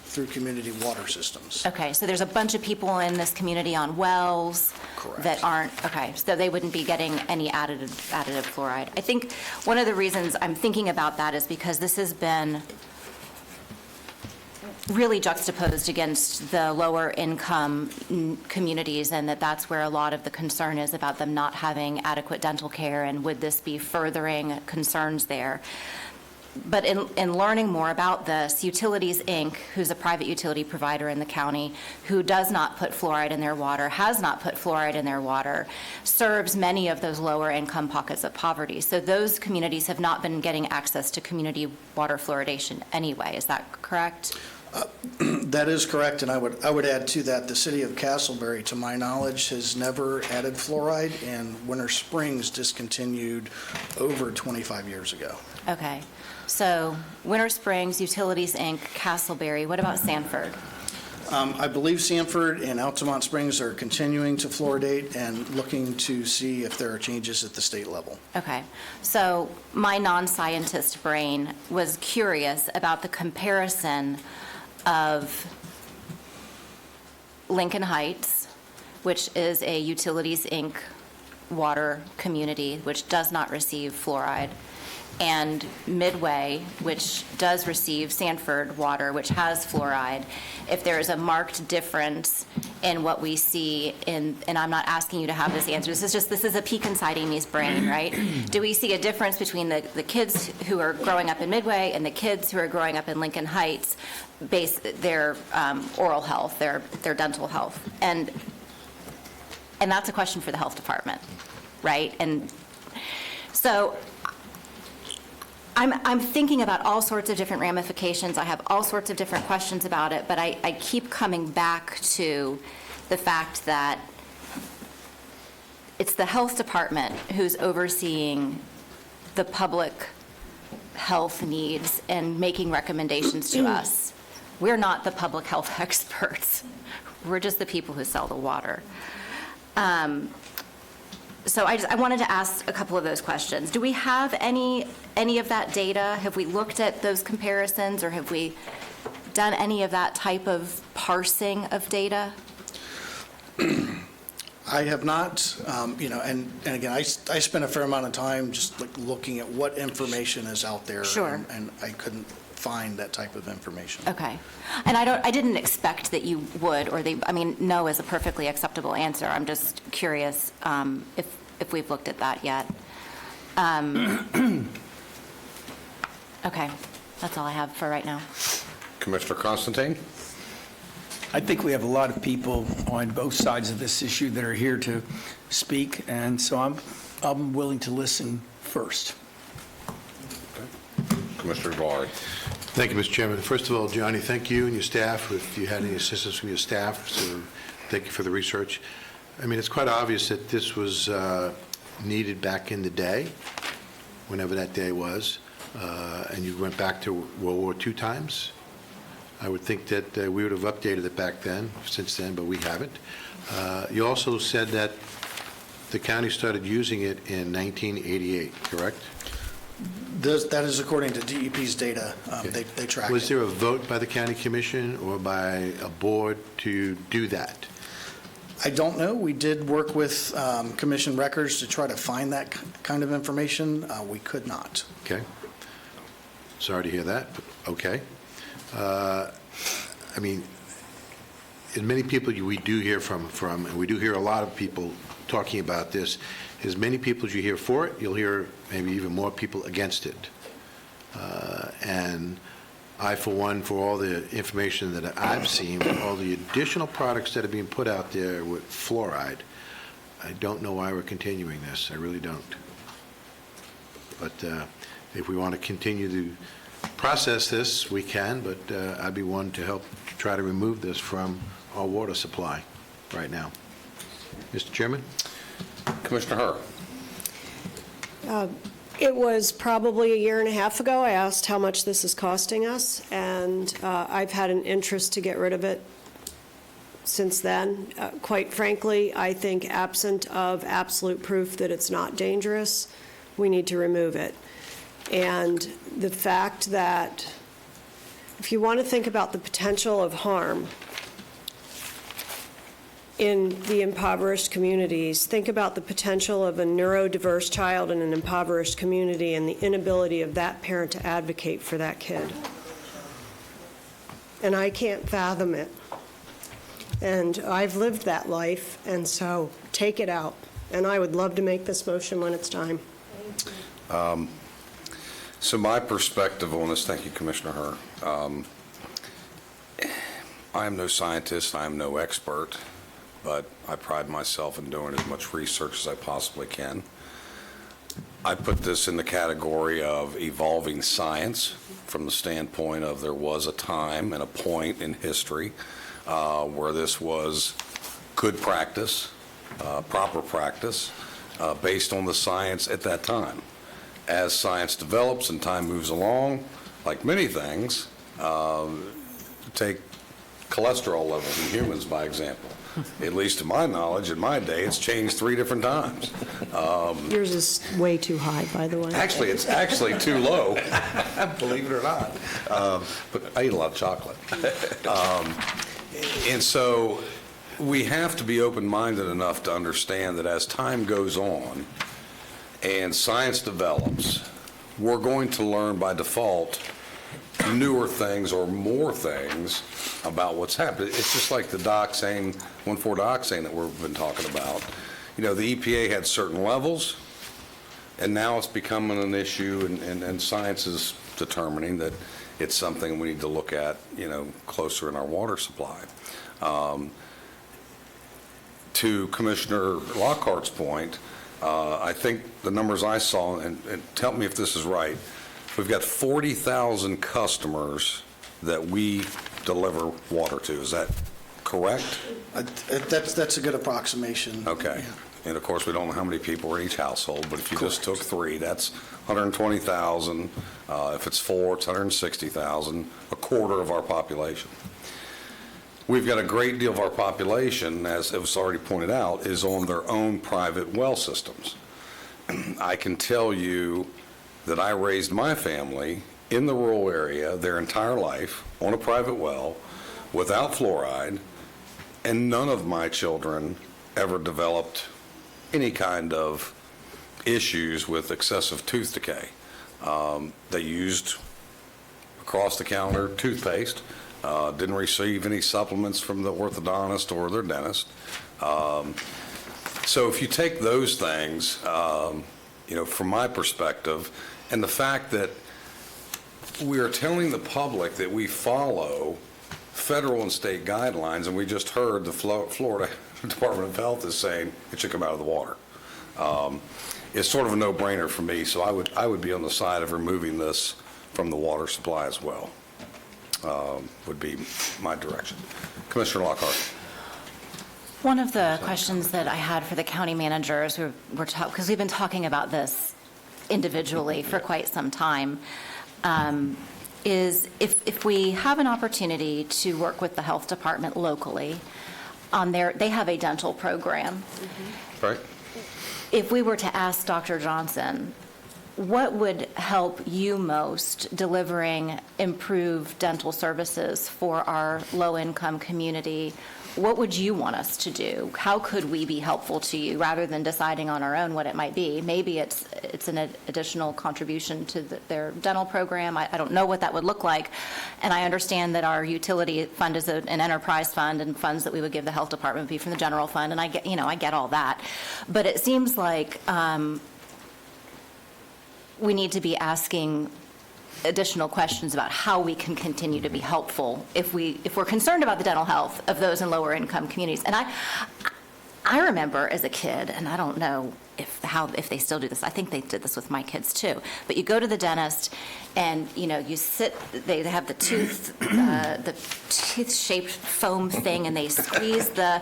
through community water systems. Okay, so there's a bunch of people in this community on wells that aren't, okay, so they wouldn't be getting any additive fluoride. I think one of the reasons I'm thinking about that is because this has been really juxtaposed against the lower income communities, and that's where a lot of the concern is about them not having adequate dental care, and would this be furthering concerns there? But in learning more about this, Utilities, Inc., who's a private utility provider in the county, who does not put fluoride in their water, has not put fluoride in their water, serves many of those lower income pockets of poverty. So those communities have not been getting access to community water fluoridation anyway. Is that correct? That is correct, and I would add to that, the city of Castleberry, to my knowledge, has never added fluoride, and Winter Springs discontinued over 25 years ago. Okay. So Winter Springs, Utilities, Inc., Castleberry. What about Sanford? I believe Sanford and Altamont Springs are continuing to fluoridate and looking to see if there are changes at the state level. Okay. So my non-scientist brain was curious about the comparison of Lincoln Heights, which is a Utilities, Inc. water community, which does not receive fluoride, and Midway, which does receive Sanford water, which has fluoride. If there is a marked difference in what we see in, and I'm not asking you to have this answer, this is a peek inside Amy's brain, right? Do we see a difference between the kids who are growing up in Midway and the kids who are growing up in Lincoln Heights, their oral health, their dental health? And that's a question for the health department, right? And so I'm thinking about all sorts of different ramifications. I have all sorts of different questions about it, but I keep coming back to the fact that it's the health department who's overseeing the public health needs and making recommendations to us. We're not the public health experts. We're just the people who sell the water. So I wanted to ask a couple of those questions. Do we have any of that data? Have we looked at those comparisons, or have we done any of that type of parsing of data? I have not, and again, I spent a fair amount of time just looking at what information is out there. Sure. And I couldn't find that type of information. Okay. And I didn't expect that you would, no is a perfectly acceptable answer. I'm just curious if we've looked at that yet. Okay, that's all I have for right now. Commissioner Constantine? I think we have a lot of people on both sides of this issue that are here to speak, and so I'm willing to listen first. Commissioner Valari. Thank you, Mr. Chairman. First of all, Johnny, thank you and your staff, if you had any assistance from your staff, so thank you for the research. I mean, it's quite obvious that this was needed back in the day, whenever that day was, and you went back to World War II times. I would think that we would have updated it back then, since then, but we haven't. You also said that the county started using it in 1988, correct? That is according to DEP's data. They track Was it. there a vote by the county commission or by a board to do that? I don't know. We did work with commission records to try to find that kind of information. We could not. Okay. Sorry to hear that, but okay. I mean, as many people we do hear from, and we do hear a lot of people talking about this, as many people as you hear for it, you'll hear maybe even more people against it. And I, for one, for all the information that I've seen, all the additional products that are being put out there with fluoride, I don't know why we're continuing this. I really don't. But if we want to continue to process this, we can, but I'd be one to help try to remove this from our water supply right now. Mr. Chairman? Commissioner Herr. It was probably a year and a half ago, I asked how much this is costing us, and I've had an interest to get rid of it since then. Quite frankly, I think absent of absolute proof that it's not dangerous, we need to remove it. And the fact that if you want to think about the potential of harm in the impoverished communities, think about the potential of a neurodiverse child in an impoverished community and the inability of that parent to advocate for that kid. And I can't fathom it. And I've lived that life, and so take it out. And I would love to make this motion when it's time. So my perspective on this, thank you, Commissioner Herr. I am no scientist, I am no expert, but I pride myself in doing as much research as I possibly can. I put this in the category of evolving science from the standpoint of there was a time and a point in history where this was good practice, proper practice, based on the science at that time. As science develops and time moves along, like many things, take cholesterol levels in humans, by example. At least to my knowledge, in my day, it's changed 3 different times. Yours is way too high, by the way. Actually, it's actually too low, believe it or not. But I eat a lot of chocolate. And so we have to be open-minded enough to understand that as time goes on and science develops, we're going to learn by default newer things or more things about what's happened. It's just like the dioxane, 1,4-dioxane that we've been talking about. You know, the EPA had certain levels, and now it's becoming an issue, and science is determining that it's something we need to look at, you know, closer in our water supply. To Commissioner Lockhart's point, I think the numbers I saw, and tell me if this is right, we've got 40,000 customers that we deliver water to. Is that correct? That's a good approximation. Okay. Yeah. And of course, we don't know how many people are in each household, but if you just took 3, that's 120,000. If it's 4, it's 160,000, a quarter of our population. We've got a great deal of our population, as it was already pointed out, is on their own private well systems. I can tell you that I raised my family in the rural area their entire life on a private well without fluoride, and none of my children ever developed any kind of issues with excessive tooth decay. They used across-the-counter toothpaste, didn't receive any supplements from the orthodontist or their dentist. So if you take those things, you know, from my perspective, and the fact that we are telling the public that we follow federal and state guidelines, and we just heard the Florida Department of Health is saying it should come out of the water. It's sort of a no-brainer for me, so I would be on the side of removing this from the water supply as well, would be my direction. Commissioner Lockhart. One of the questions that I had for the county managers, because we've been talking about this individually for quite some time, is if we have an opportunity to work with the health department locally on they have a dental program. Right. if we were to ask Dr. Johnson, what would help you most delivering improved dental services for our low-income community? What would you want us to do? How could we be helpful to you rather than deciding on our own what it might be? Maybe it's an additional contribution to their dental program. I don't know what that would look like. And I understand that our utility fund is an enterprise fund, and funds that we would give the health department would be from the general fund. And I get all that. But it seems like we need to be asking additional questions about how we can continue to be helpful if we're concerned about the dental health of those in lower income communities. And I remember as a kid, and I don't know if they still do this. I think they did this with my kids too. But you go to the dentist, and you sit. They have the tooth-shaped foam thing, and they squeeze the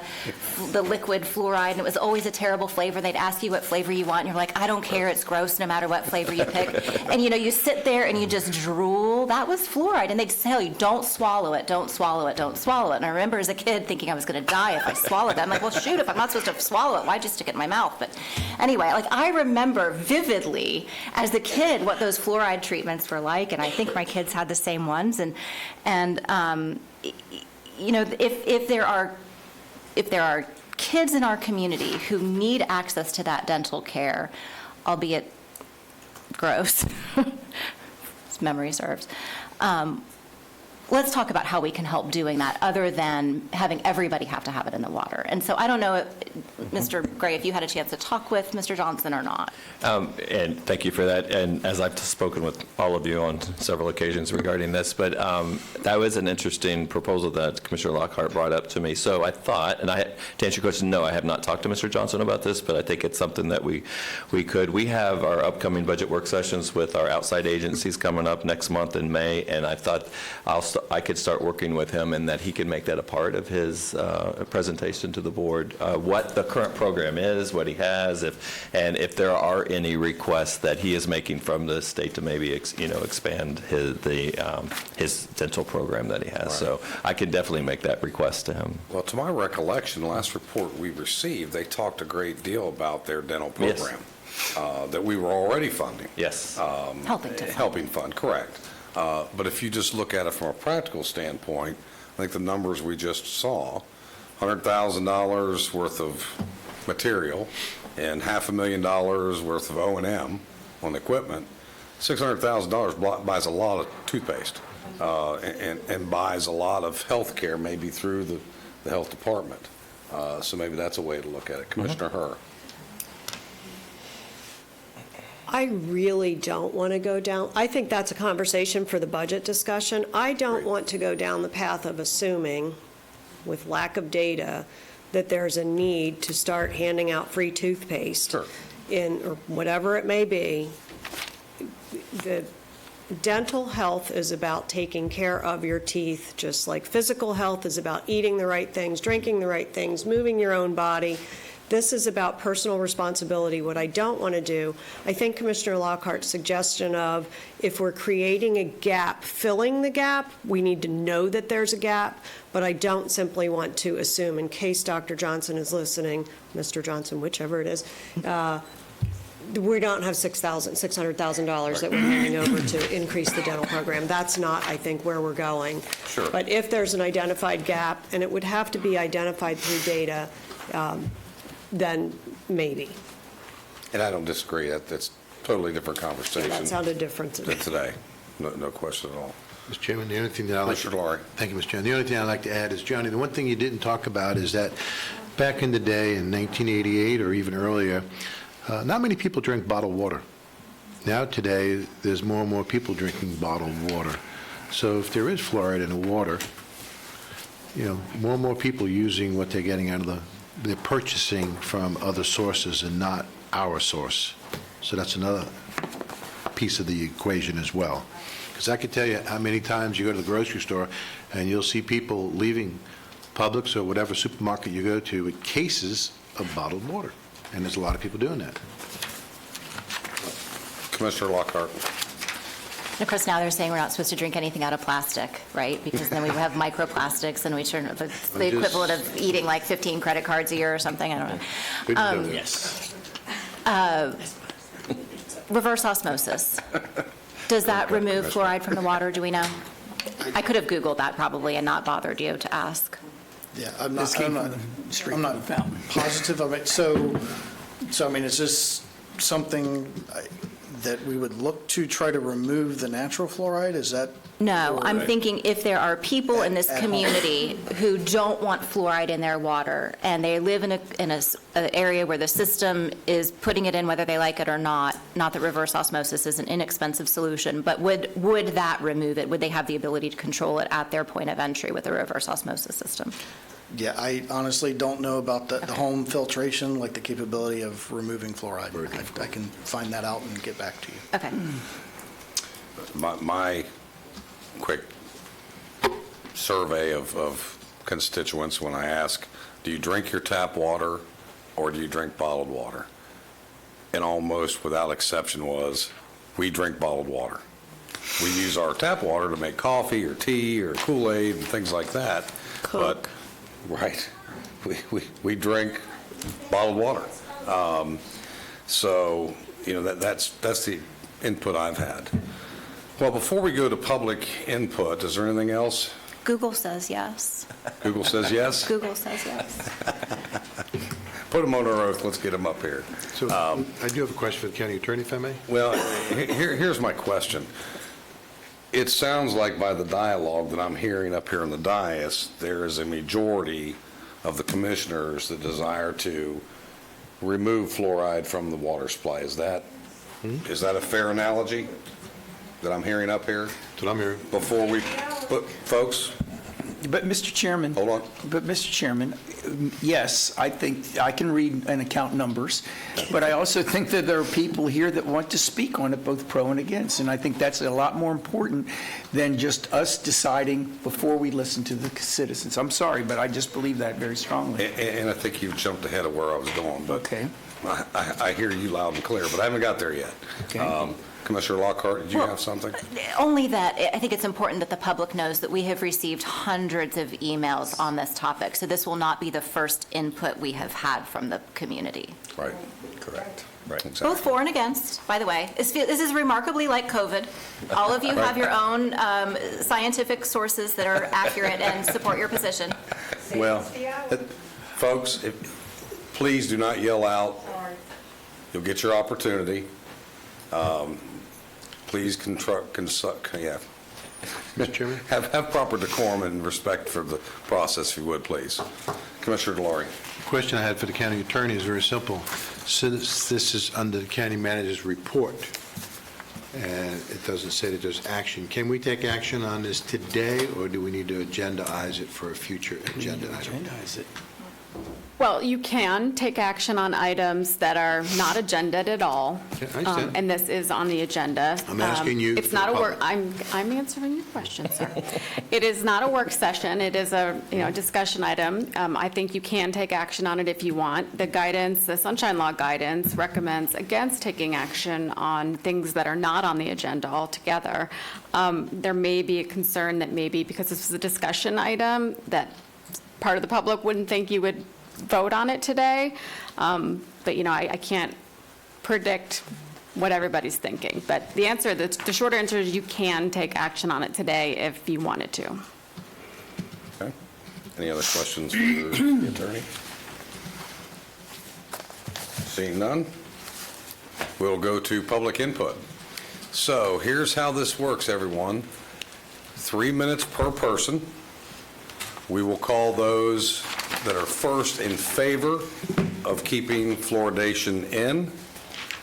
liquid fluoride, and it was always a terrible flavor. They'd ask you what flavor you want, and you're like, I don't care. It's gross no matter what flavor you pick. And you sit there and you just drool. That was fluoride, and they'd tell you, don't swallow it, don't swallow it, don't swallow it. And I remember as a kid thinking I was going to die if I swallowed that. I'm like, well, shoot, if I'm not supposed to swallow it, why'd you stick it in my mouth? But anyway, I remember vividly as a kid what those fluoride treatments were like, and I think my kids had the same ones. And if there are kids in our community who need access to that dental care, albeit gross, as memory serves, let's talk about how we can help doing that other than having everybody have to have it in the water. And so I don't know, Mr. Gray, if you had a chance to talk with Mr. Johnson or not. And thank you for that. And as I've spoken with all of you on several occasions regarding this, but that was an interesting proposal that Commissioner Lockhart brought up to me. So I thought, and to answer your question, no, I have not talked to Mr. Johnson about this, but I think it's something that we could. We have our upcoming budget work sessions with our outside agencies coming up next month in May, and I thought I could start working with him and that he could make that a part of his presentation to the board, what the current program is, what he has, and if there are any requests that he is making from the state to maybe expand his dental program that he has. Right. So I could definitely make that request to him. Well, to my recollection, the last report we received, they talked a great deal about their dental program. Yes. That we were already funding. Yes. Helping fund, correct. But if you just look at it from a practical standpoint, I think the numbers we just saw, $100,000 worth of material and $500,000 worth of O&M on equipment, $600,000 buys a lot of toothpaste and buys a lot of health care maybe through the health department. So maybe that's a way to look at it. Commissioner Herr. I really don't want to go down, I think that's a conversation for the budget discussion. I don't want to go down the path of assuming, with lack of data, that there's a need to start handing out free toothpaste. Sure. Or whatever it may be. The dental health is about taking care of your teeth, just like physical health is about eating the right things, drinking the right things, moving your own body. This is about personal responsibility. What I don't want to do, I think Commissioner Lockhart's suggestion of if we're creating a gap, filling the gap, we need to know that there's a gap, but I don't simply want to assume, in case Dr. Johnson is listening, Mr. Johnson, whichever it is, we don't have $600,000 that we're handing over to increase the dental program. That's not, I think, where we're going. Sure. But if there's an identified gap, and it would have to be identified through data, then maybe. And I don't disagree. That's a totally different conversation. That sounded different to me. Than today. No question at all. Mr. Chairman, the only thing that I like... Mr. Laurie. Thank you, Mr. Chairman. The only thing I'd like to add is, Johnny, the one thing you didn't talk about is that back in the day, in 1988 or even earlier, not many people drank bottled water. Now today, there's more and more people drinking bottled water. So if there is fluoride in the water, more and more people using what they're getting out of they're purchasing from other sources and not our source. So that's another piece of the equation as well. Because I can tell you how many times you go to the grocery store and you'll see people leaving Publix or whatever supermarket you go to with cases of bottled water. And there's a lot of people doing that. Commissioner Lockhart. And of course, now they're saying we're not supposed to drink anything out of plastic, right? Because then we have microplastics, and it's the equivalent of eating like 15 credit cards a year or something. I don't know. Yes. Reverse osmosis. Does that remove fluoride from the water, do we know? I could have Googled that probably and not bothered you to ask. Yeah, This came from the street I'm not from the fountain. positive of it. So I mean, is this something that we would look to try to remove the natural fluoride? Is that? No, I'm thinking if there are people in this At home. community who don't want fluoride in their water, and they live in an area where the system is putting it in whether they like it or not that reverse osmosis is an inexpensive solution, but would that remove it? Would they have the ability to control it at their point of entry with a reverse osmosis system? Yeah, I honestly don't know about the home filtration, like the capability of removing fluoride. I can find that out and get back to you. Okay. My quick survey of constituents when I ask, do you drink your tap water or do you drink bottled water? And almost without exception was, we drink bottled water. We use our tap water to make coffee or tea or Kool-Aid and things like that. But, right, we drink bottled water. So, that's the input I've had. Well, before we go to public input, is there anything else? Google says yes. Google says yes? Google says yes. Put them on our oath, let's get them up here. So I do have a question for the county attorney, if I may. Well, here's my question. It sounds like by the dialogue that I'm hearing up here in the dais, there is a majority of the commissioners that desire to remove fluoride from the water supply. Is that a fair analogy that I'm hearing up here? That's what I'm hearing. Before we, folks? But, Mr. Chairman. Hold on. But, Mr. Chairman, yes, I think I can read and account numbers, but I also think that there are people here that want to speak on it, both pro and against, and I think that's a lot more important than just us deciding before we listen to the citizens. I'm sorry, but I just believe that very strongly. And I think you've jumped ahead of where I was going, but Okay. I hear you loud and clear, but I haven't got there yet. Okay. Commissioner Lockhart, did you have something? Only that I think it's important that the public knows that we have received hundreds of emails on this topic, so this will not be the first input we have had from the community. Right, correct. Right, exactly. Both for and against, by the way. This is remarkably like COVID. All of you have your own scientific sources that are accurate and support your position. Well, folks, please do not yell out. You'll get your opportunity. Please Mr. Chairman? have proper decorum and respect for the process, if you would, please. Commissioner DeLaurie. The question I had for the county attorney is very simple. Since this is under the county manager's report, and it doesn't say that there's action, can we take action on this today, or do we need to agendaize it for a future agenda item? Agendize it. Well, you can take action on items that are not agended at all. Yeah, I understand. And this is on the agenda. I'm asking you It's for not the a work, public. I'm answering your question, sir. It is not a work session. It is a, discussion item. I think you can take action on it if you want. The guidance, the Sunshine Law guidance recommends against taking action on things that are not on the agenda altogether. There may be a concern that maybe because this is a discussion item, that part of the public wouldn't think you would vote on it today, but I can't predict what everybody's thinking. But the short answer is you can take action on it today if you wanted to. Okay. Any other questions for the attorney? Seeing none, we'll go to public input. So here's how this works, everyone. 3 minutes per person. We will call those that are first in favor of keeping fluoridation in.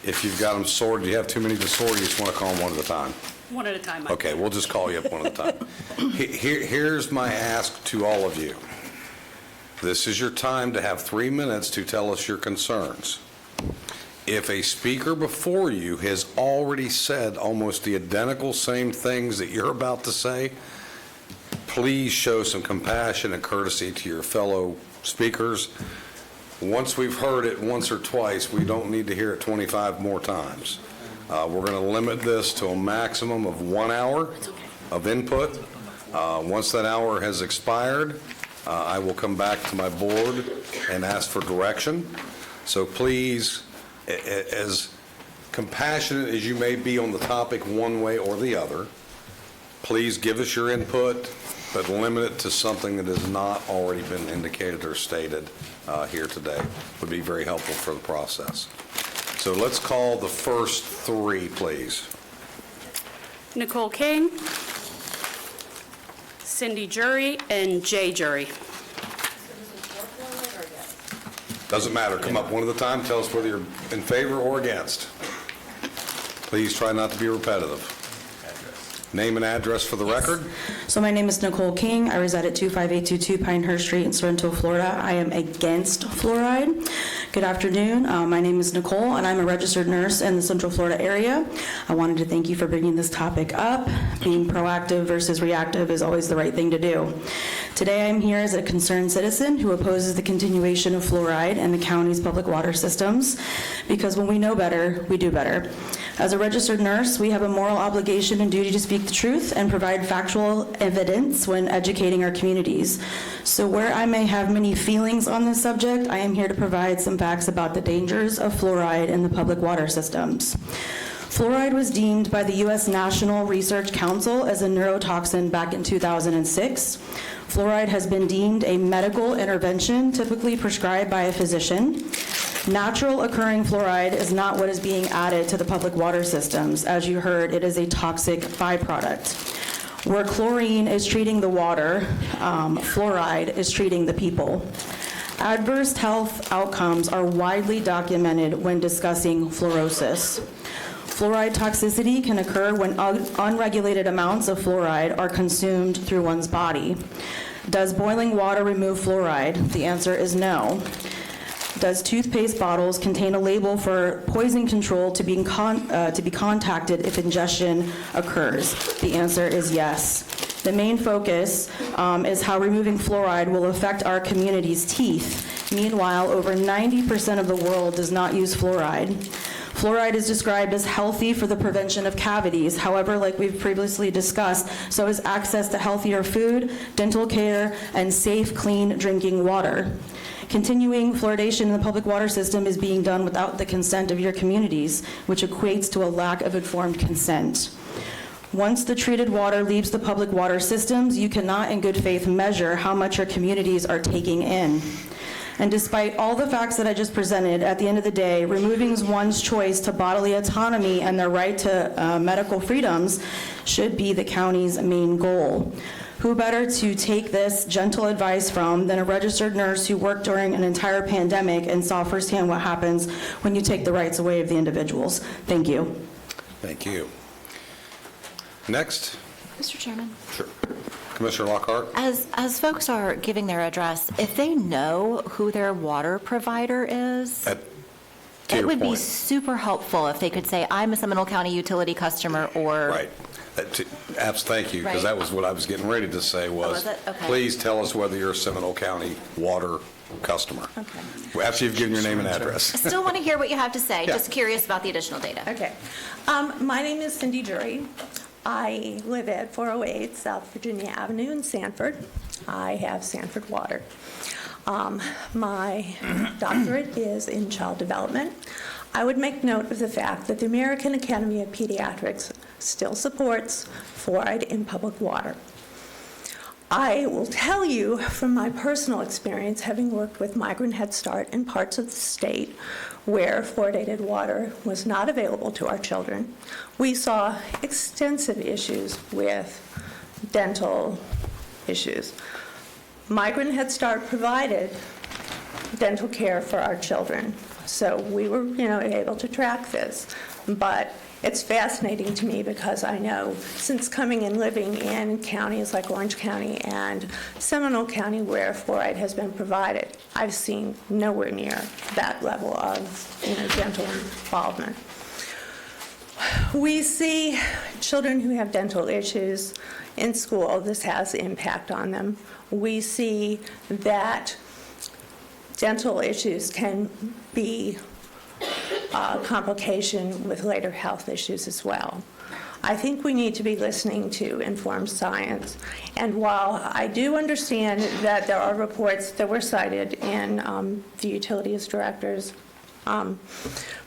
If you've got them sorted, you have too many to sort, you just want to call them one at a time. One at a time. Okay, we'll just call you up one at a time. Here's my ask to all of you. This is your time to have 3 minutes to tell us your concerns. If a speaker before you has already said almost the identical same things that you're about to say, please show some compassion and courtesy to your fellow speakers. Once we've heard it once or twice, we don't need to hear it 25 more times. We're going to limit this to a maximum of 1 hour of input. Once that hour has expired, I will come back to my board and ask for direction. So please as compassionate as you may be on the topic one way or the other, please give us your input, but limit it to something that has not already been indicated or stated here today. Would be very helpful for the process. So let's call the first three, please. Nicole King, Cindy Jury, and Jay Jury. Doesn't matter. Come up one at a time. Tell us whether you're in favor or against. Please try not to be repetitive. Name and address for the record. So my name is Nicole King. I reside at 25822 Pinehurst Street in Sorrento, Florida. I am against fluoride. Good afternoon. My name is Nicole, and I'm a registered nurse in the Central Florida area. I wanted to thank you for bringing this topic up. Being proactive versus reactive is always the right thing to do. Today I'm here as a concerned citizen who opposes the continuation of fluoride in the county's public water systems, because when we know better, we do better. As a registered nurse, we have a moral obligation and duty to speak the truth and provide factual evidence when educating our communities. So where I may have many feelings on this subject, I am here to provide some facts about the dangers of fluoride in the public water systems. Fluoride was deemed by the U.S. National Research Council as a neurotoxin back in 2006. Fluoride has been deemed a medical intervention typically prescribed by a physician. Natural occurring fluoride is not what is being added to the public water systems. As you heard, it is a toxic byproduct. Where chlorine is treating the water, fluoride is treating the people. Adverse health outcomes are widely documented when discussing fluorosis. Fluoride toxicity can occur when unregulated amounts of fluoride are consumed through one's body. Does boiling water remove fluoride? The answer is no. Does toothpaste bottles contain a label for poison control to be contacted if ingestion occurs? The answer is yes. The main focus is how removing fluoride will affect our community's teeth. Meanwhile, over 90% of the world does not use fluoride. Fluoride is described as healthy for the prevention of cavities. However, like we've previously discussed, so is access to healthier food, dental care, and safe, clean drinking water. Continuing fluoridation in the public water system is being done without the consent of your communities, which equates to a lack of informed consent. Once the treated water leaves the public water systems, you cannot in good faith measure how much your communities are taking in. And despite all the facts that I just presented, at the end of the day, removing one's choice to bodily autonomy and their right to medical freedoms should be the county's main goal. Who better to take this gentle advice from than a registered nurse who worked during an entire pandemic and saw firsthand what happens when you take the rights away of the individuals. Thank you. Thank you. Next. Mr. Chairman. Sure. Commissioner Lockhart. As folks are giving their address, if they know who their water provider is, it would be super helpful if they could say, I'm a Seminole County utility customer, or... Right. Thank you, because that was what I was getting ready to say was, Okay. Please tell us whether you're a Seminole County water customer. Okay. After you've given your name and address. I still want to hear what you have to say. Yeah. Just curious about the additional data. Okay. My name is Cindy Jury. I live at 408 South Virginia Avenue in Sanford. I have Sanford Water. My doctorate is in child development. I would make note of the fact that the American Academy of Pediatrics still supports fluoride in public water. I will tell you from my personal experience, having worked with Migrant Head Start in parts of the state where fluoridated water was not available to our children, we saw extensive issues with dental issues. Migrant Head Start provided dental care for our children, so we were, able to track this. But it's fascinating to me because I know since coming and living in counties like Orange County and Seminole County where fluoride has been provided, I've seen nowhere near that level of dental involvement. We see children who have dental issues in school. This has impact on them. We see that dental issues can be a complication with later health issues as well. I think we need to be listening to informed science. And while I do understand that there are reports that were cited in the utilities director's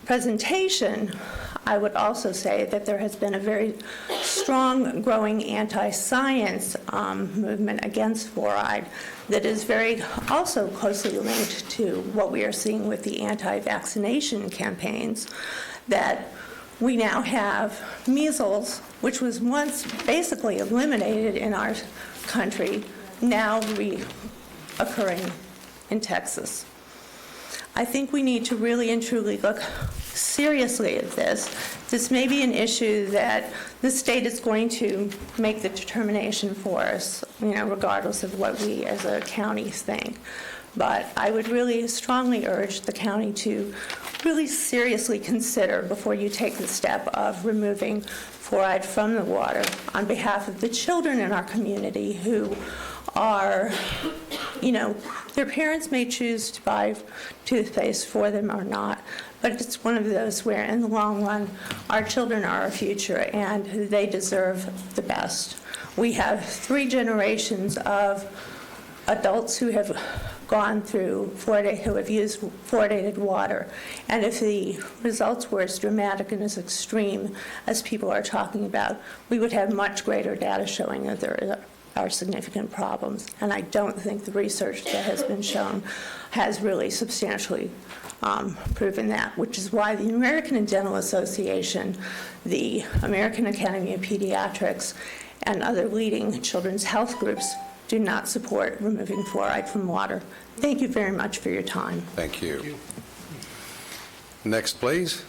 presentation, I would also say that there has been a very strong growing anti-science movement against fluoride that is very also closely linked to what we are seeing with the anti-vaccination campaigns, that we now have measles, which was once basically eliminated in our country, now reoccurring in Texas. I think we need to really and truly look seriously at this. This may be an issue that the state is going to make the determination for us, regardless of what we as a county think. But I would really strongly urge the county to really seriously consider before you take the step of removing fluoride from the water on behalf of the children in our community who are, their parents may choose to buy toothpaste for them or not, but it's one of those where in the long run, our children are our future and they deserve the best. We have 3 generations of adults who have gone through who have used fluoridated water, and if the results were as dramatic and as extreme as people are talking about, we would have much greater data showing that there are significant problems. And I don't think the research that has been shown has really substantially proven that, which is why the American Dental Association, the American Academy of Pediatrics, and other leading children's health groups do not support removing fluoride from water. Thank you very much for your time. Thank you. Next, please.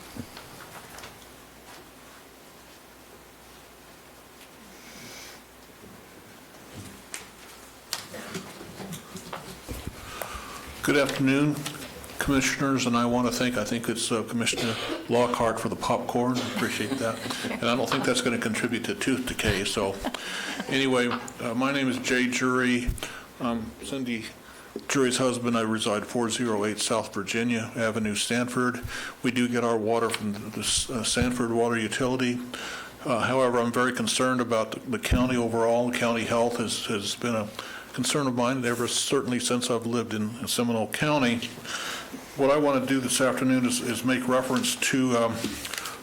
Good afternoon, Commissioners, and I want to I think it's Commissioner Lockhart for the popcorn. I appreciate that. And I don't think that's going to contribute to tooth decay. So anyway, my name is Jay Jury. Cindy Jury's husband. I reside 408 South Virginia Avenue, Sanford. We do get our water from the Sanford Water Utility. However, I'm very concerned about the county overall. County health has been a concern of mine ever certainly since I've lived in Seminole County. What I want to do this afternoon is make reference to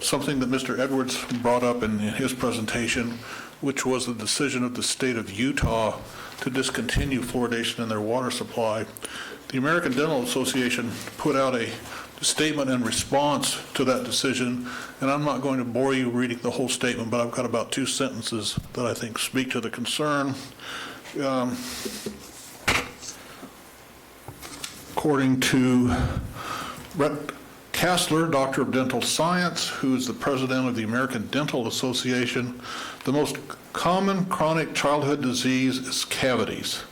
something that Mr. Edwards brought up in his presentation, which was the decision of the state of Utah to discontinue fluoridation in their water supply. The American Dental Association put out a statement in response to that decision, and I'm not going to bore you reading the whole statement, but I've got about 2 sentences that I think speak to the concern. According to Brett Kassler, Doctor of Dental Science, who is the president of the American Dental Association, the most common chronic childhood disease is cavities.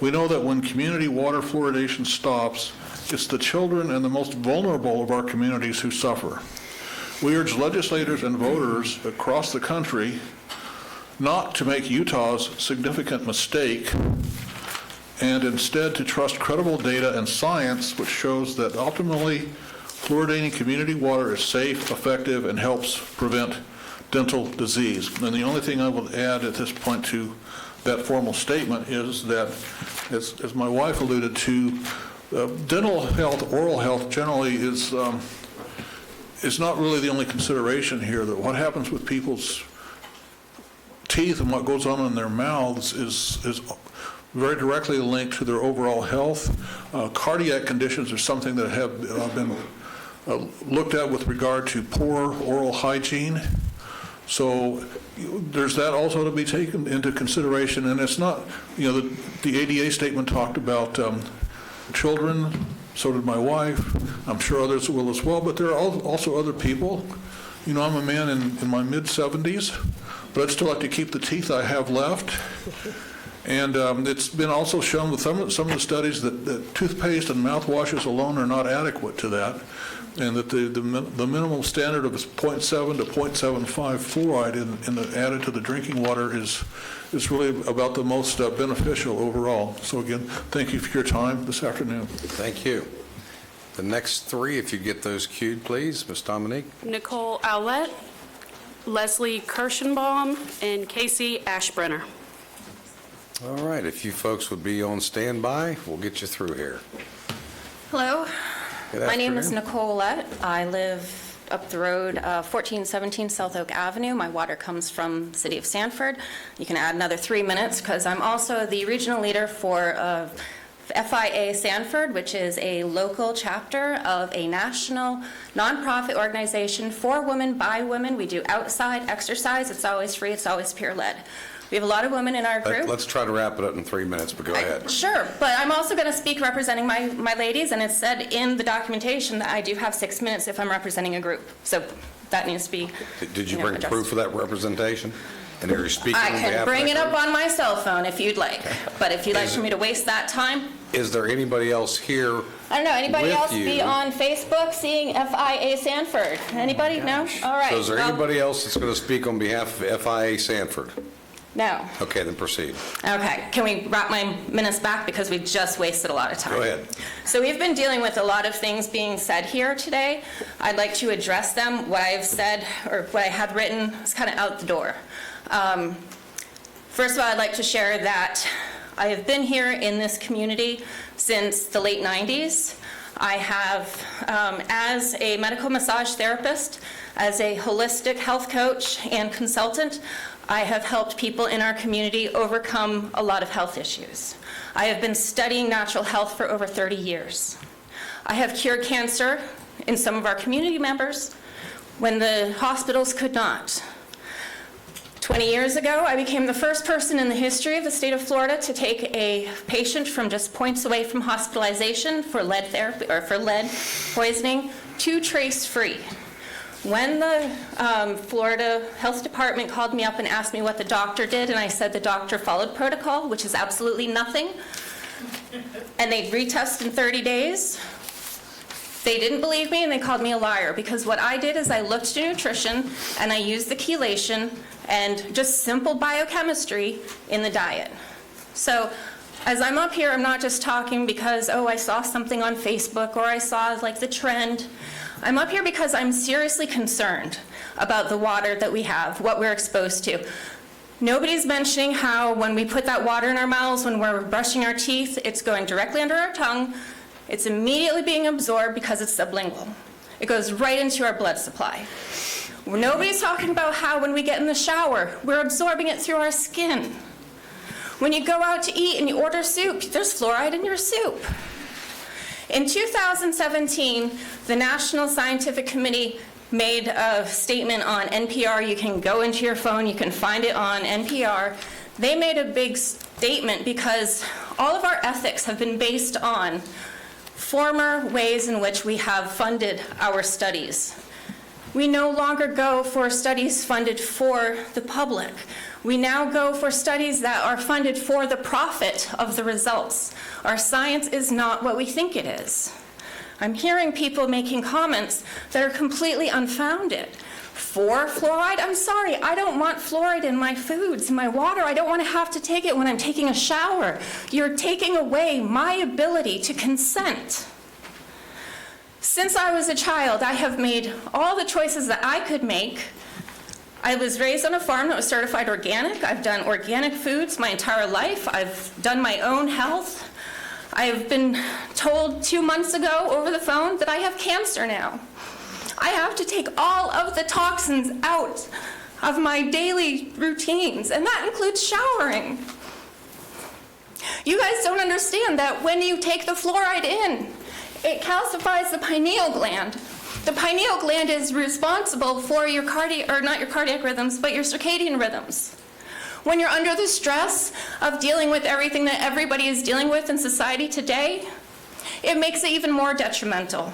We know that when community water fluoridation stops, it's the children and the most vulnerable of our communities who suffer. We urge legislators and voters across the country not to make Utah's significant mistake and instead to trust credible data and science, which shows that ultimately fluoridating community water is safe, effective, and helps prevent dental disease. And the only thing I will add at this point to that formal statement is that, as my wife alluded to, dental health, oral health generally is not really the only consideration here. That what happens with people's teeth and what goes on in their mouths is very directly linked to their overall health. Cardiac conditions are something that have been looked at with regard to poor oral hygiene. So there's that also to be taken into consideration. And it's not, the ADA statement talked about children, so did my wife. I'm sure others will as well, but there are also other people. I'm a man in my mid-70s, but I'd still like to keep the teeth I have left. And it's been also shown with some of the studies that toothpaste and mouthwashes alone are not adequate to that, and that the minimum standard of 0.7 to 0.75 fluoride added to the drinking water is really about the most beneficial overall. So again, thank you for your time this afternoon. Thank you. The next 3, if you get those queued, please. Ms. Dominique. Nicole Owlett, Leslie Kirschenbaum, and Casey Ashbrenner. All right, if you folks would be on standby, we'll get you through here. Hello, Good My name is afternoon. Nicole Lett. I live up the road, 1417 South Oak Avenue. My water comes from the city of Sanford. You can add another 3 minutes because I'm also the regional leader for FIA Sanford, which is a local chapter of a national nonprofit organization for women, by women. We do outside exercise. It's always free. It's always peer-led. We have a lot of women in our group. Let's try to wrap it up in 3 minutes, but go ahead. Sure, but I'm also going to speak representing my ladies, and it's said in the documentation that I do have 6 minutes if I'm representing a group. So that needs to be, Did you bring addressed. proof of that representation? And are you speaking I on behalf can of bring that it up group? on my cell phone if you'd like, but if you'd like for me to waste that time, Is there anybody else here? I don't know, anybody with else be you? on Facebook seeing FIA Sanford? Anybody? No? All right. So is there well, anybody else that's going to speak on behalf of FIA Sanford? No. Okay, then proceed. Okay, can we wrap my minutes back because we've just wasted a lot of time? Go ahead. So we've been dealing with a lot of things being said here today. I'd like to address them. What I've said, or what I had written, is kind of out the door. First of all, I'd like to share that I have been here in this community since the late 90s. I have, as a medical massage therapist, as a holistic health coach and consultant, I have helped people in our community overcome a lot of health issues. I have been studying natural health for over 30 years. I have cured cancer in some of our community members when the hospitals could not. 20 years ago, I became the first person in the history of the state of Florida to take a patient from just points away from hospitalization for lead therapy or for lead poisoning to trace-free. When the Florida Health Department called me up and asked me what the doctor did, and I said the doctor followed protocol, which is absolutely nothing, and they'd retest in 30 days, they didn't believe me and they called me a liar, because what I did is I looked to nutrition and I used the chelation and just simple biochemistry in the diet. So as I'm up here, I'm not just talking because, oh, I saw something on Facebook or I saw like the trend. I'm up here because I'm seriously concerned about the water that we have, what we're exposed to. Nobody's mentioning how when we put that water in our mouths, when we're brushing our teeth, it's going directly under our tongue. It's immediately being absorbed because it's sublingual. It goes right into our blood supply. Nobody's talking about how when we get in the shower, we're absorbing it through our skin. When you go out to eat and you order soup, there's fluoride in your soup. In 2017, the National Scientific Committee made a statement on NPR. You can go into your phone, you can find it on NPR. They made a big statement because all of our ethics have been based on former ways in which we have funded our studies. We no longer go for studies funded for the public. We now go for studies that are funded for the profit of the results. Our science is not what we think it is. I'm hearing people making comments that are completely unfounded. For fluoride? I'm sorry, I don't want fluoride in my foods, in my water. I don't want to have to take it when I'm taking a shower. You're taking away my ability to consent. Since I was a child, I have made all the choices that I could make. I was raised on a farm that was certified organic. I've done organic foods my entire life. I've done my own health. I've been told 2 months ago over the phone that I have cancer now. I have to take all of the toxins out of my daily routines, and that includes showering. You guys don't understand that when you take the fluoride in, it calcifies the pineal gland. The pineal gland is responsible for your not your cardiac rhythms, but your circadian rhythms. When you're under the stress of dealing with everything that everybody is dealing with in society today, it makes it even more detrimental.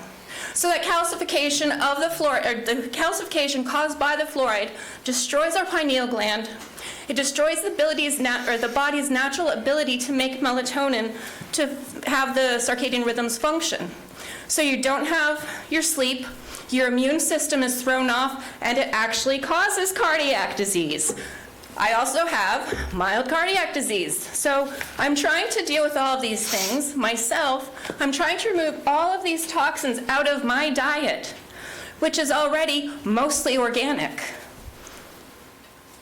So that calcification of the fluoride, the calcification caused by the fluoride, destroys our pineal gland. It destroys the body's natural ability to make melatonin to have the circadian rhythms function. So you don't have your sleep, your immune system is thrown off, and it actually causes cardiac disease. I also have mild cardiac disease. So I'm trying to deal with all of these things myself. I'm trying to remove all of these toxins out of my diet, which is already mostly organic.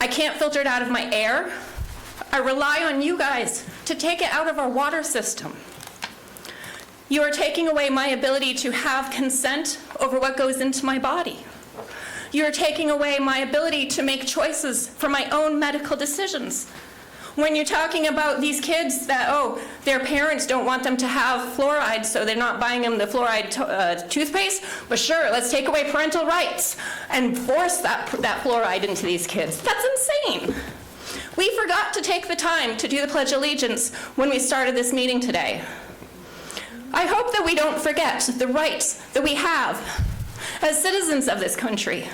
I can't filter it out of my air. I rely on you guys to take it out of our water system. You are taking away my ability to have consent over what goes into my body. You are taking away my ability to make choices for my own medical decisions. When you're talking about these kids that, oh, their parents don't want them to have fluoride, so they're not buying them the fluoride toothpaste, but sure, let's take away parental rights and force that fluoride into these kids. That's insane. We forgot to take the time to do the Pledge of Allegiance when we started this meeting today. I hope that we don't forget the rights that we have as citizens of this country.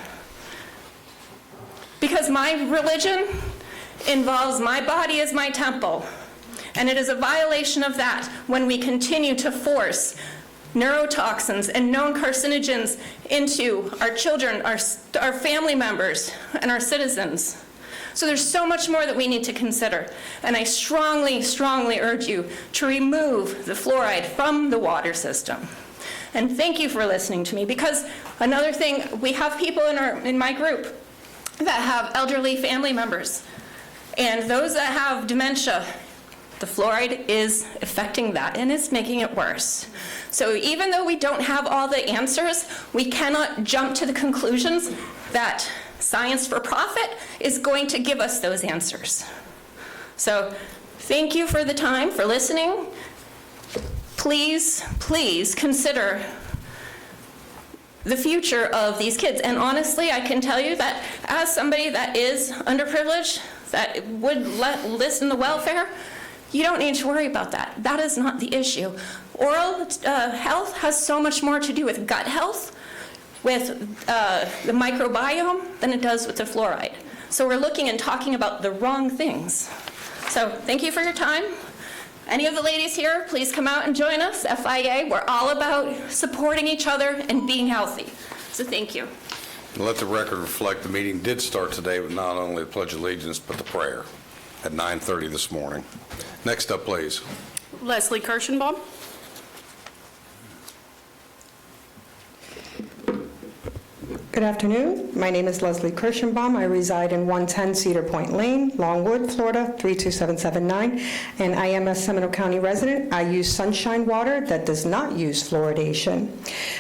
Because my religion involves my body as my temple, and it is a violation of that when we continue to force neurotoxins and known carcinogens into our children, our family members, and our citizens. So there's so much more that we need to consider, and I strongly, strongly urge you to remove the fluoride from the water system. And thank you for listening to me, because another thing, we have people in my group that have elderly family members, and those that have dementia, the fluoride is affecting that, and it's making it worse. So even though we don't have all the answers, we cannot jump to the conclusions that science for profit is going to give us those answers. So thank you for the time, for listening. Please, please consider the future of these kids. And honestly, I can tell you that as somebody that is underprivileged, that would list in the welfare, you don't need to worry about that. That is not the issue. Oral health has so much more to do with gut health, with the microbiome, than it does with the fluoride. So we're looking and talking about the wrong things. So thank you for your time. Any of the ladies here, please come out and join us. FIA, we're all about supporting each other and being healthy. So thank you. Let the record reflect the meeting did start today with not only the Pledge of Allegiance, but the prayer at 9:30 this morning. Next up, please. Leslie Kirschenbaum. Good afternoon. My name is Leslie Kirschenbaum. I reside in 110 Cedar Point Lane, Longwood, Florida, 32779, and I am a Seminole County resident. I use sunshine water that does not use fluoridation.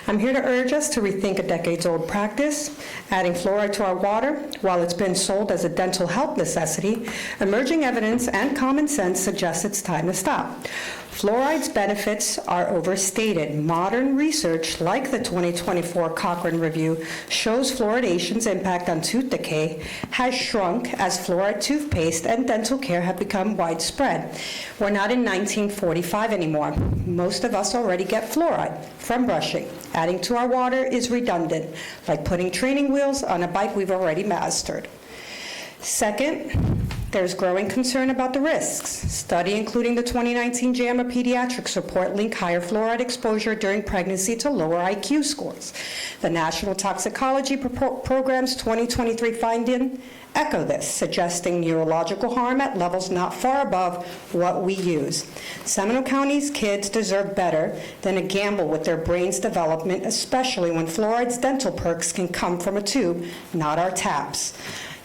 I'm here to urge us to rethink a decades-old practice, adding fluoride to our water. While it's been sold as a dental health necessity, emerging evidence and common sense suggests it's time to stop. Fluoride's benefits are overstated. Modern research, like the 2024 Cochrane Review, shows fluoridation's impact on tooth decay has shrunk as fluoride toothpaste and dental care have become widespread. We're not in 1945 anymore. Most of us already get fluoride from brushing. Adding to our water is redundant, like putting training wheels on a bike we've already mastered. Second, there's growing concern about the risks. Study including the 2019 JAMA Pediatrics report link higher fluoride exposure during pregnancy to lower IQ scores. The National Toxicology Program's 2023 finding echo this, suggesting neurological harm at levels not far above what we use. Seminole County's kids deserve better than a gamble with their brain's development, especially when fluoride's dental perks can come from a tube, not our taps.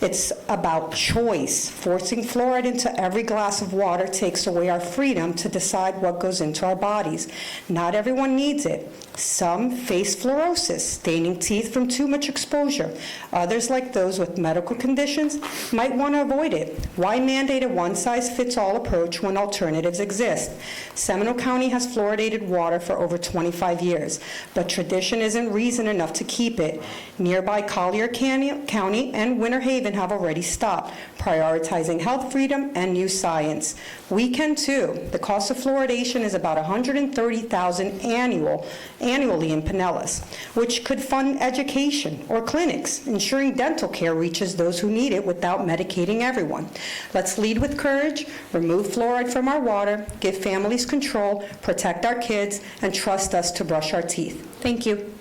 It's about choice. Forcing fluoride into every glass of water takes away our freedom to decide what goes into our bodies. Not everyone needs it. Some face fluorosis, staining teeth from too much exposure. Others, like those with medical conditions, might want to avoid it. Why mandate a one-size-fits-all approach when alternatives exist? Seminole County has fluoridated water for over 25 years, but tradition isn't reason enough to keep it. Nearby Collier County and Winter Haven have already stopped, prioritizing health freedom and new science. We can too. The cost of fluoridation is about $130,000 annually in Pinellas, which could fund education or clinics, ensuring dental care reaches those who need it without medicating everyone. Let's lead with courage, remove fluoride from our water, give families control, protect our kids, and trust us to brush our teeth. Thank you.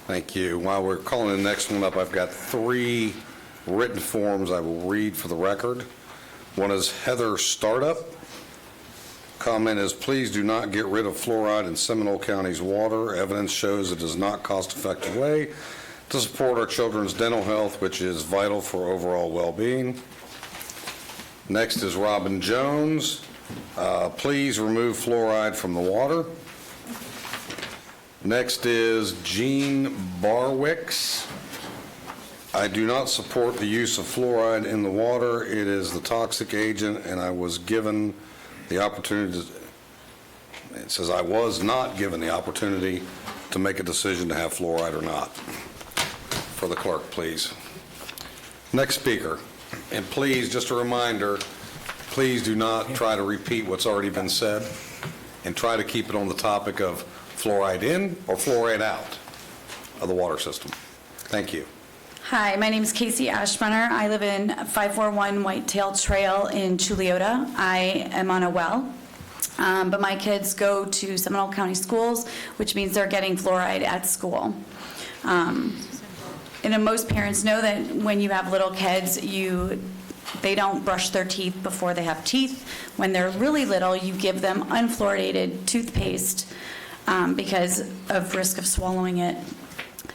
Thank you. While we're calling the next one up, I've got 3 written forms I will read for the record. One is Heather Startup. Comment is, please do not get rid of fluoride in Seminole County's water. Evidence shows it is not cost-effective way to support our children's dental health, which is vital for overall well-being. Next is Robin Jones. Please remove fluoride from the water. Next is Jean Barwicks. I do not support the use of fluoride in the water. It is the toxic agent, and I was given the opportunity to, it says I was not given the opportunity to make a decision to have fluoride or not. For the clerk, please. Next speaker. And please, just a reminder, please do not try to repeat what's already been said, and try to keep it on the topic of fluoride in or fluoride out of the water system. Thank you. Hi, my name is Casey Ashbrenner. I live in 541 Whitetail Trail in Chuliota. I am on a well, but my kids go to Seminole County schools, which means they're getting fluoride at school. And most parents know that when you have little kids, they don't brush their teeth before they have teeth. When they're really little, you give them unfluoridated toothpaste because of risk of swallowing it.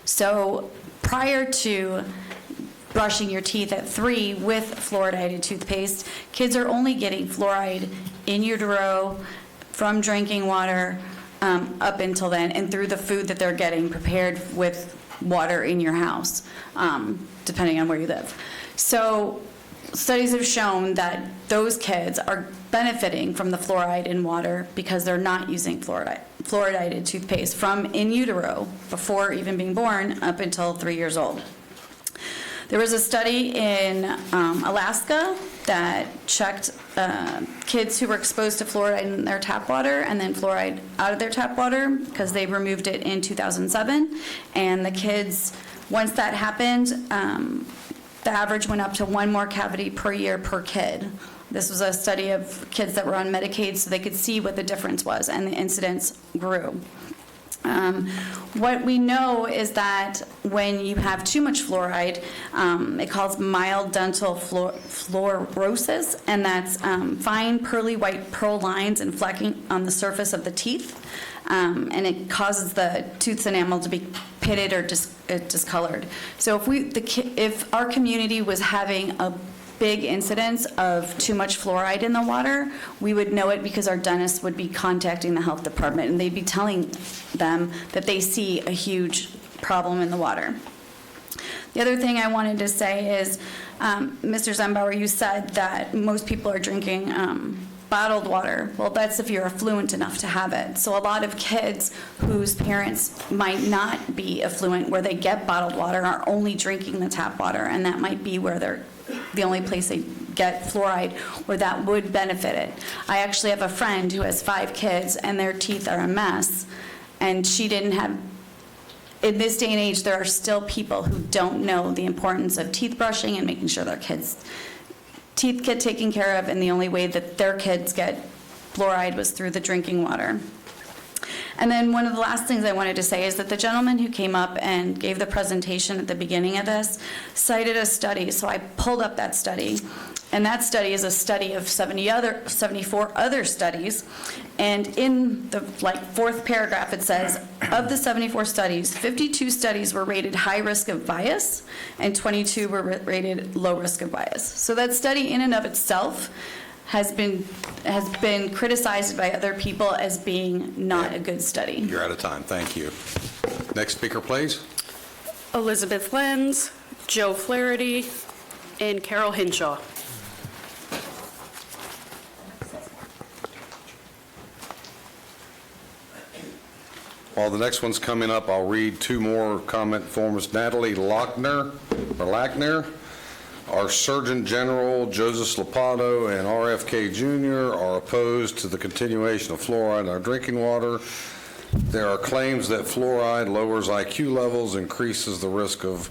So prior to brushing your teeth at 3 with fluoridated toothpaste, kids are only getting fluoride in utero, from drinking water, up until then, and through the food that they're getting prepared with water in your house, depending on where you live. So studies have shown that those kids are benefiting from the fluoride in water because they're not using fluoridated toothpaste from in utero, before even being born, up until 3 years old. There was a study in Alaska that checked kids who were exposed to fluoride in their tap water and then fluoride out of their tap water, because they removed it in 2007. And the kids, once that happened, the average went up to 1 more cavity per year per kid. This was a study of kids that were on Medicaid, so they could see what the difference was, and the incidence grew. What we know is that when you have too much fluoride, it causes mild dental fluorosis, and that's fine pearly white pearl lines and flecking on the surface of the teeth, and it causes the tooth enamel to be pitted or discolored. So if our community was having a big incidence of too much fluoride in the water, we would know it because our dentists would be contacting the health department, and they'd be telling them that they see a huge problem in the water. The other thing I wanted to say is, Mr. Zembauer, you said that most people are drinking bottled water. Well, that's if you're affluent enough to have it. So a lot of kids whose parents might not be affluent, where they get bottled water, are only drinking the tap water, and that might be where they're the only place they get fluoride where that would benefit it. I actually have a friend who has 5 kids and their teeth are a mess, and she didn't have, in this day and age, there are still people who don't know the importance of teeth brushing and making sure their kids' teeth get taken care of, and the only way that their kids get fluoride was through the drinking water. And then one of the last things I wanted to say is that the gentleman who came up and gave the presentation at the beginning of this cited a study, so I pulled up that study. And that study is a study of 74 other studies. And in the 4th paragraph, it says, of the 74 studies, 52 studies were rated high risk of bias, and 22 were rated low risk of bias. So that study in and of itself has been criticized by other people as being not a good study. You're out of time. Thank you. Next speaker, please. Elizabeth Lenz, Joe Flaherty, and Carol Hinshaw. While the next one's coming up, I'll read 2 more comment forms. Natalie Lackner, our Surgeon General, Joseph Lopato, and RFK Jr. are opposed to the continuation of fluoride in our drinking water. There are claims that fluoride lowers IQ levels, increases the risk of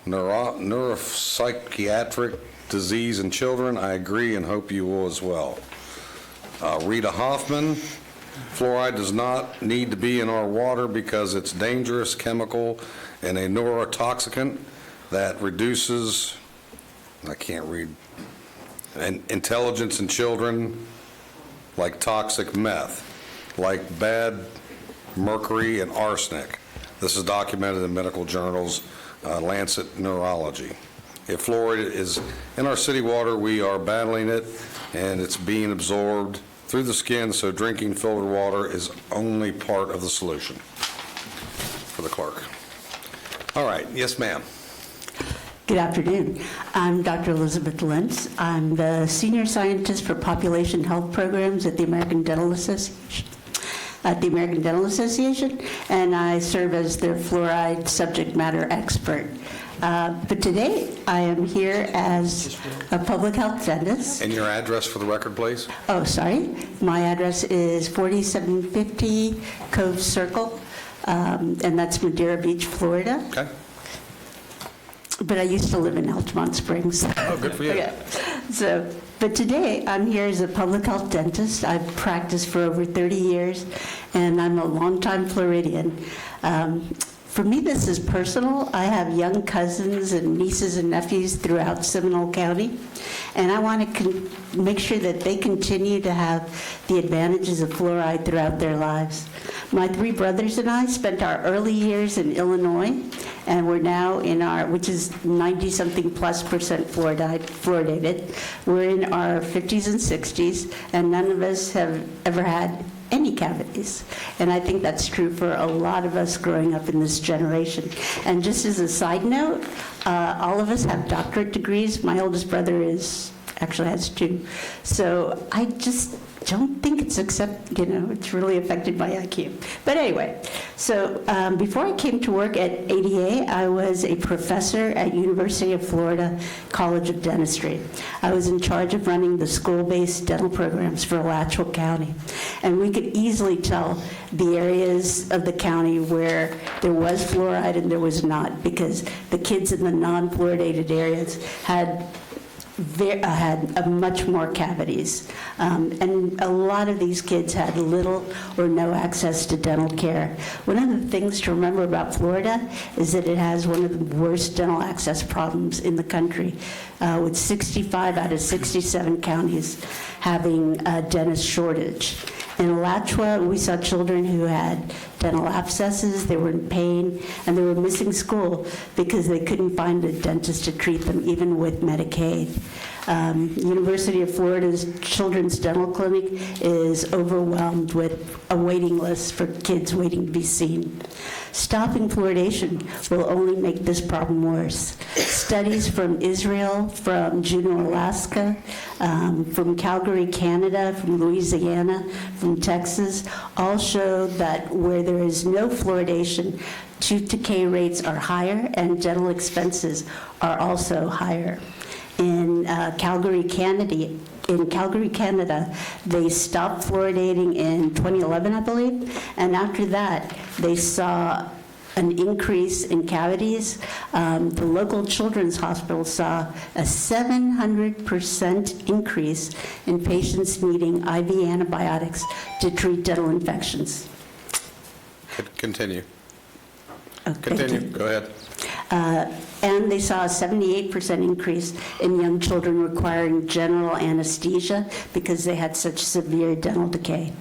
neuropsychiatric disease in children. I agree and hope you will as well. Rita Hoffman, fluoride does not need to be in our water because it's dangerous chemical and a neurotoxicant that reduces, I can't read, intelligence in children, like toxic meth, like bad mercury and arsenic. This is documented in medical journals, Lancet Neurology. If fluoride is in our city water, we are battling it, and it's being absorbed through the skin, so drinking filtered water is only part of the solution. the clerk. All right, yes, ma'am. Good afternoon. I'm Dr. Elizabeth Lentz. I'm the Senior Scientist for Population Health Programs at the American Dental Association, and I serve as their fluoride subject matter expert. But today, I am here as a public health dentist. And your address for the record, please? Oh, sorry. My address is 4750 Cove Circle, and that's Madeira Beach, Florida. Okay. But I used to live in Altamont Springs. Oh, good for you. Yeah. But today, I'm here as a public health dentist. I've practiced for over 30 years, and I'm a longtime Floridian. For me, this is personal. I have young cousins and nieces and nephews throughout Seminole County, and I want to make sure that they continue to have the advantages of fluoride throughout their lives. My 3 brothers and I spent our early years in Illinois, and we're now in our, which is 90-something plus percent fluoridated. We're in our 50s and 60s, and none of us have ever had any cavities. And I think that's true for a lot of us growing up in this generation. And just as a side note, all of us have doctorate degrees. My oldest brother actually has 2. So I just don't think it's it's really affected by IQ. But anyway, so before I came to work at ADA, I was a professor at University of Florida College of Dentistry. I was in charge of running the school-based dental programs for Alachua County. And we could easily tell the areas of the county where there was fluoride and there was not, because the kids in the non-fluoridated areas had much more cavities. And a lot of these kids had little or no access to dental care. One of the things to remember about Florida is that it has one of the worst dental access problems in the country, with 65 out of 67 counties having a dentist shortage. In Alachua, we saw children who had dental abscesses, they were in pain, and they were missing school because they couldn't find a dentist to treat them, even with Medicaid. University of Florida's Children's Dental Clinic is overwhelmed with a waiting list for kids waiting to be seen. Stopping fluoridation will only make this problem worse. Studies from Israel, from Juneau, Alaska, from Calgary, Canada, from Louisiana, from Texas, all show that where there is no fluoridation, tooth decay rates are higher and dental expenses are also higher. In Calgary, Canada, they stopped fluoridating in 2011, I believe, and after that, they saw an increase in cavities. The local children's hospital saw a 700% increase in patients needing IV antibiotics to treat dental infections. Continue. Okay. Continue. Go ahead. And they saw a 78% increase in young children requiring general anesthesia because they had such severe dental decay.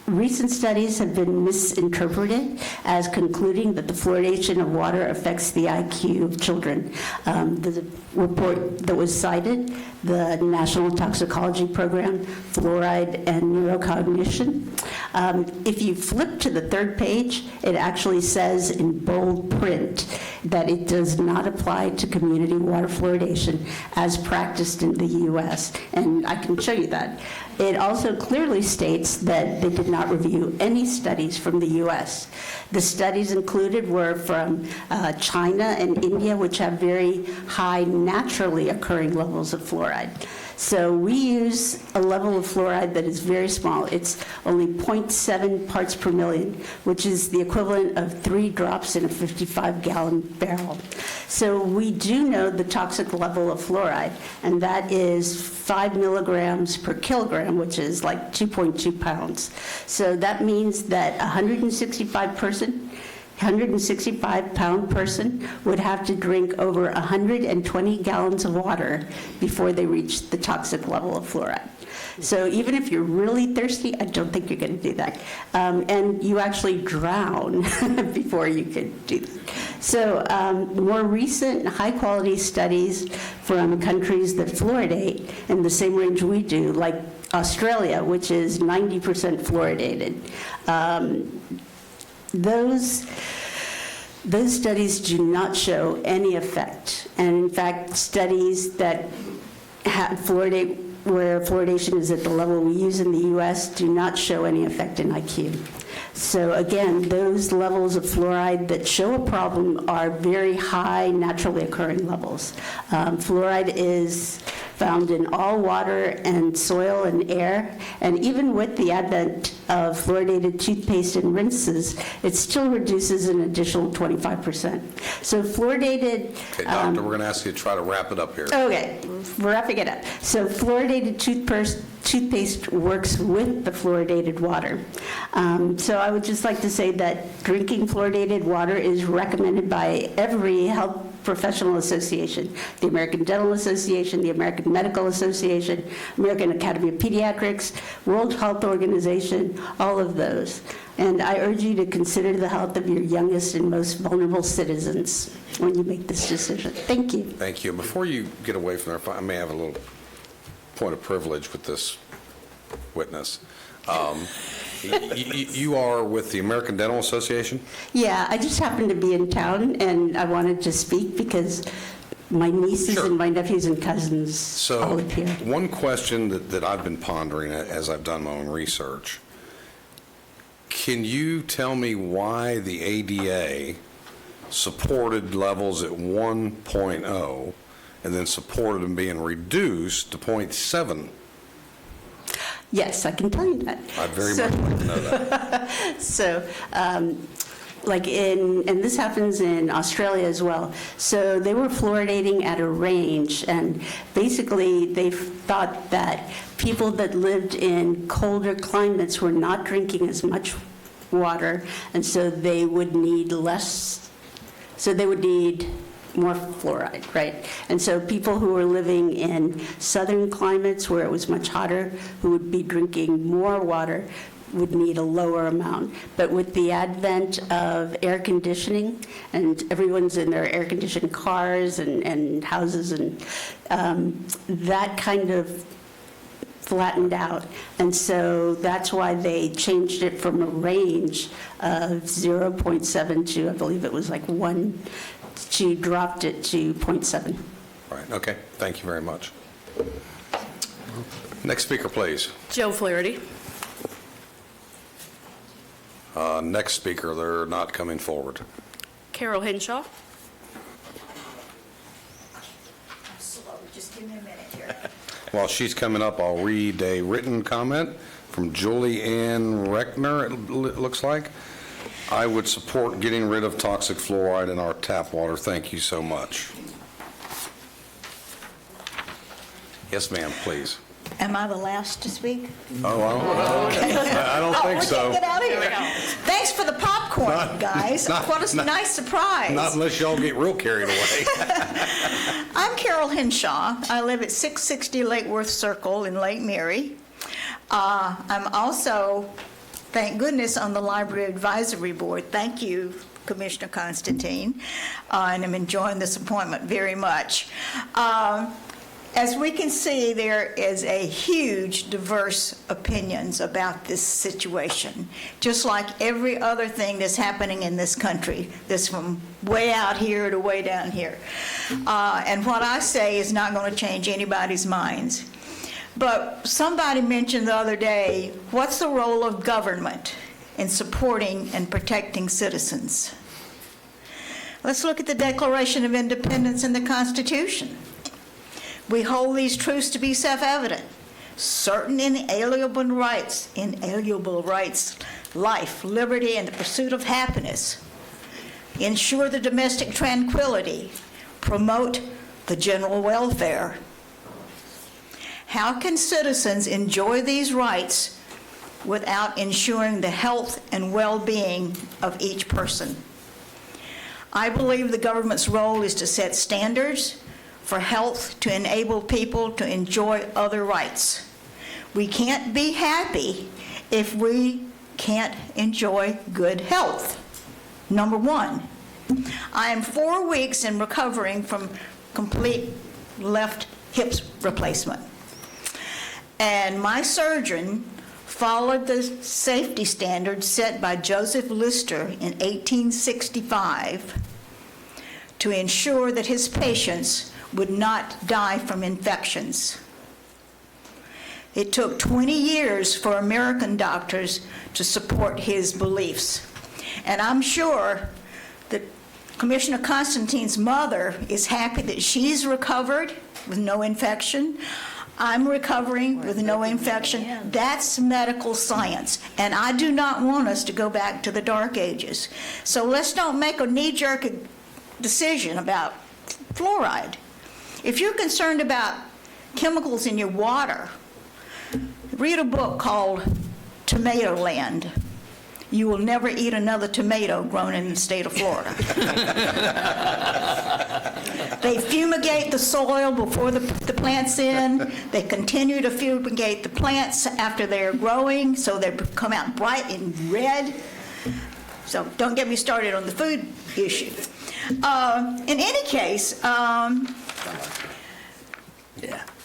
Recent studies have been misinterpreted as concluding that the fluoridation of water affects the IQ of children. The report that was cited, the National Toxicology Program, Fluoride and Neurocognition. If you flip to the 3rd page, it actually says in bold print that it does not apply to community water fluoridation as practiced in the U.S., and I can show you that. It also clearly states that they did not review any studies from the U.S. The studies included were from China and India, which have very high naturally occurring levels of fluoride. So we use a level of fluoride that is very small. It's only 0.7 parts per million, which is the equivalent of 3 drops in a 55-gallon barrel. So we do know the toxic level of fluoride, and that is 5 milligrams per kilogram, which is like 2.2 pounds. So that means that a 165-pound person would have to drink over 120 gallons of water before they reach the toxic level of fluoride. So even if you're really thirsty, I don't think you're going to do that. And you actually drown before you can do that. So more recent high-quality studies from countries that fluoridate in the same range we do, like Australia, which is 90% fluoridated. Those studies do not show any effect. And in fact, studies that fluoridate, where fluoridation is at the level we use in the U.S., do not show any effect in IQ. So again, those levels of fluoride that show a problem are very high naturally occurring levels. Fluoride is found in all water and soil and air, and even with the advent of fluoridated toothpaste and rinses, it still reduces an additional 25%. So fluoridated... Okay, Doctor, we're going to ask you to try to wrap it up here. Okay, we're wrapping it up. So fluoridated toothpaste works with the fluoridated water. So I would just like to say that drinking fluoridated water is recommended by every health professional association, the American Dental Association, the American Medical Association, American Academy of Pediatrics, World Health Organization, all of those. And I urge you to consider the health of your youngest and most vulnerable citizens when you make this decision. Thank you. Thank you. Before you get away from there, I may have a little point of privilege with this witness. You are with the American Dental Association? Yeah, I just happened to be in town, and I wanted to speak because my nieces and my nephews and cousins all live here. One question that I've been pondering as I've done my own research, can you tell me why the ADA supported levels at 1.0 and then supported them being reduced to 0.7? Yes, I can tell you that. I'd very much like to know that. So, like and this happens in Australia as well. So they were fluoridating at a range, and basically they thought that people that lived in colder climates were not drinking as much water, and so they would need less, so they would need more fluoride, right? And so people who were living in southern climates where it was much hotter, who would be drinking more water, would need a lower amount. But with the advent of air conditioning, and everyone's in their air-conditioned cars and houses, and that kind of flattened out. And so that's why they changed it from a range of 0.7 to, I believe it was like 1, she dropped it to 0.7. Right, okay, thank you very much. Next speaker, please. Joe Flaherty. Next speaker, they're not coming forward. Carol Henshaw. Just give me a minute here. While she's coming up, I'll read a written comment from Julie Ann Reckner, it looks like. I would support getting rid of toxic fluoride in our tap water. Thank you so much. Yes, ma'am, please. Am I the last to speak? Oh, I don't think so. Get out of here. Thanks for the popcorn, guys. What a nice surprise. Not unless y'all get real carried away. I'm Carol Henshaw. I live at 660 Lake Worth Circle in Lake Mary. I'm also, thank goodness, on the Library Advisory Board. Thank you, Commissioner Constantine. And I'm enjoying this appointment very much. As we can see, there is a huge diverse opinions about this situation, just like every other thing that's happening in this country, that's from way out here to way down here. And what I say is not going to change anybody's minds. But somebody mentioned the other day, what's the role of government in supporting and protecting citizens? Let's look at the Declaration of Independence and the Constitution. We hold these truths to be self-evident. Certain inalienable rights, life, liberty, and the pursuit of happiness, ensure the domestic tranquility, promote the general welfare. How can citizens enjoy these rights without ensuring the health and well-being of each person? I believe the government's role is to set standards for health to enable people to enjoy other rights. We can't be happy if we can't enjoy good health. Number one, I am 4 weeks in recovering from complete left hip replacement. And my surgeon followed the safety standards set by Joseph Lister in 1865 to ensure that his patients would not die from infections. It took 20 years for American doctors to support his beliefs. And I'm sure that Commissioner Constantine's mother is happy that she's recovered with no infection. I'm recovering with no infection. That's medical science. And I do not want us to go back to the dark ages. So let's not make a knee-jerk decision about fluoride. If you're concerned about chemicals in your water, read a book called Tomato Land. You will never eat another tomato grown in the state of Florida. They fumigate the soil before the plant's in. They continue to fumigate the plants after they're growing, so they come out bright and red. So don't get me started on the food issue. In any case,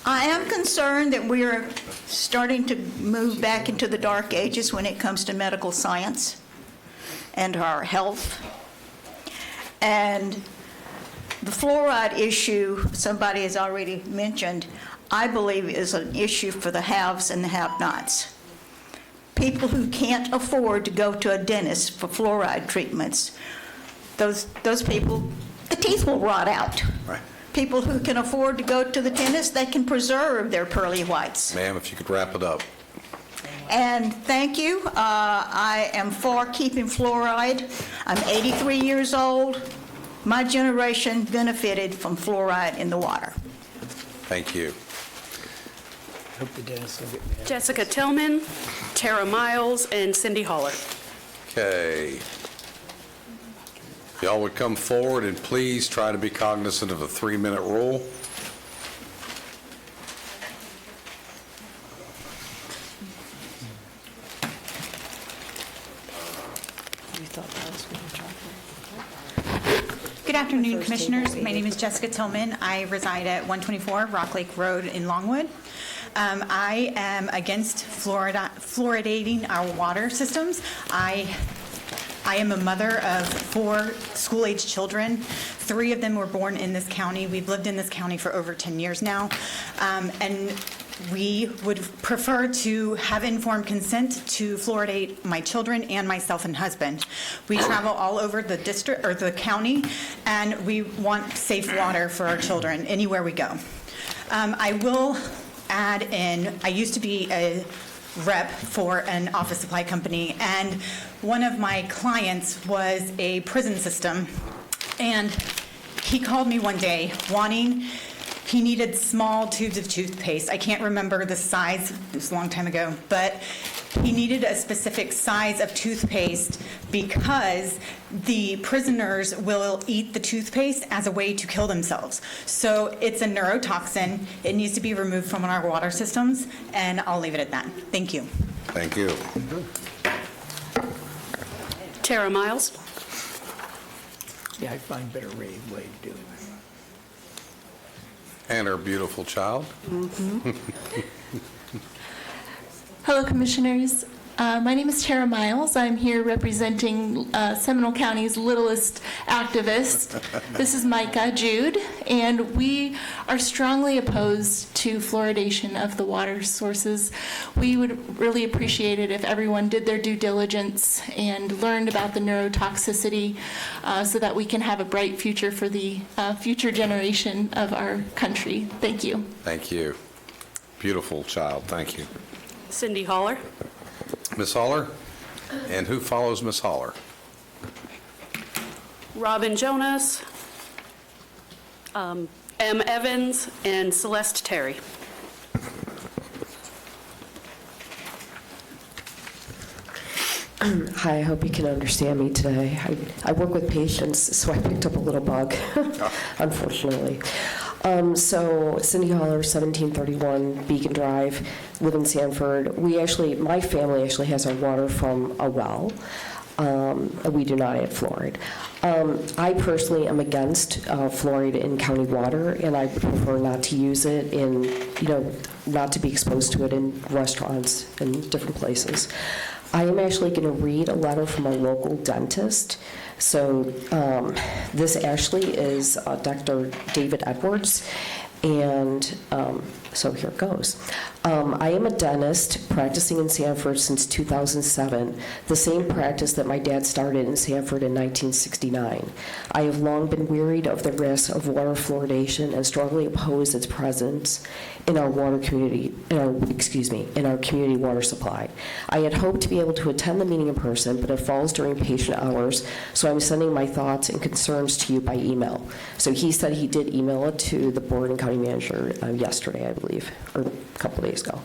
I am concerned that we are starting to move back into the dark ages when it comes to medical science and our health. And the fluoride issue, somebody has already mentioned, I believe is an issue for the haves and the have-nots. People who can't afford to go to a dentist for fluoride treatments, those people, the teeth will rot out. Right. People who can afford to go to the dentist, they can preserve their pearly whites. Ma'am, if you could wrap it up. And thank you. I am for keeping fluoride. I'm 83 years old. My generation benefited from fluoride in the water. Thank you. Hope the dentist will get mad. Jessica Tillman, Tara Miles, and Cindy Holler. Okay. If y'all would come forward and please try to be cognizant of the 3-minute rule. Good afternoon, Commissioners. My name is Jessica Tillman. I reside at 124 Rock Lake Road in Longwood. I am against fluoridating our water systems. I am a mother of 4 school-age children. 3 of them were born in this county. We've lived in this county for over 10 years now. And we would prefer to have informed consent to fluoridate my children and myself and husband. We travel all over the district or the county, and we want safe water for our children anywhere we go. I will add in, I used to be a rep for an office supply company, and one of my clients was a prison system, and he called me one day he needed small tubes of toothpaste. I can't remember the size, it was a long time ago, but he needed a specific size of toothpaste because the prisoners will eat the toothpaste as a way to kill themselves. So it's a neurotoxin. It needs to be removed from our water systems, and I'll leave it at that. Thank you. Thank you. Tara Miles. Yeah, I find better way to do it. And our beautiful child. Hello, Commissioners. My name is Tara Miles. I'm here representing Seminole County's littlest activist. This is Micah Jude, and we are strongly opposed to fluoridation of the water sources. We would really appreciate it if everyone did their due diligence and learned about the neurotoxicity so that we can have a bright future for the future generation of our country. Thank you. Thank you. Beautiful child. Thank you. Cindy Holler. Ms. Holler? And who follows Ms. Holler? Robin Jonas, M. Evans, and Celeste Terry. Hi, I hope you can understand me today. I work with patients, so I picked up a little bug, unfortunately. So Cindy Holler, 1731 Beacon Drive, live in Sanford. My family actually has our water from a well. We do not add fluoride. I personally am against fluoride in county water, and I would prefer not to use it in, not to be exposed to it in restaurants and different places. I am actually going to read a letter from a local dentist. So this actually is Dr. David Edwards, and so here it goes. I am a dentist practicing in Sanford since 2007, the same practice that my dad started in Sanford in 1969. I have long been wearied of the risk of water fluoridation and strongly oppose its presence in our water community, in our community water supply. I had hoped to be able to attend the meeting in person, but it falls during patient hours, so I'm sending my thoughts and concerns to you by email. So he said he did email it to the board and county manager yesterday, I believe, or a couple days ago.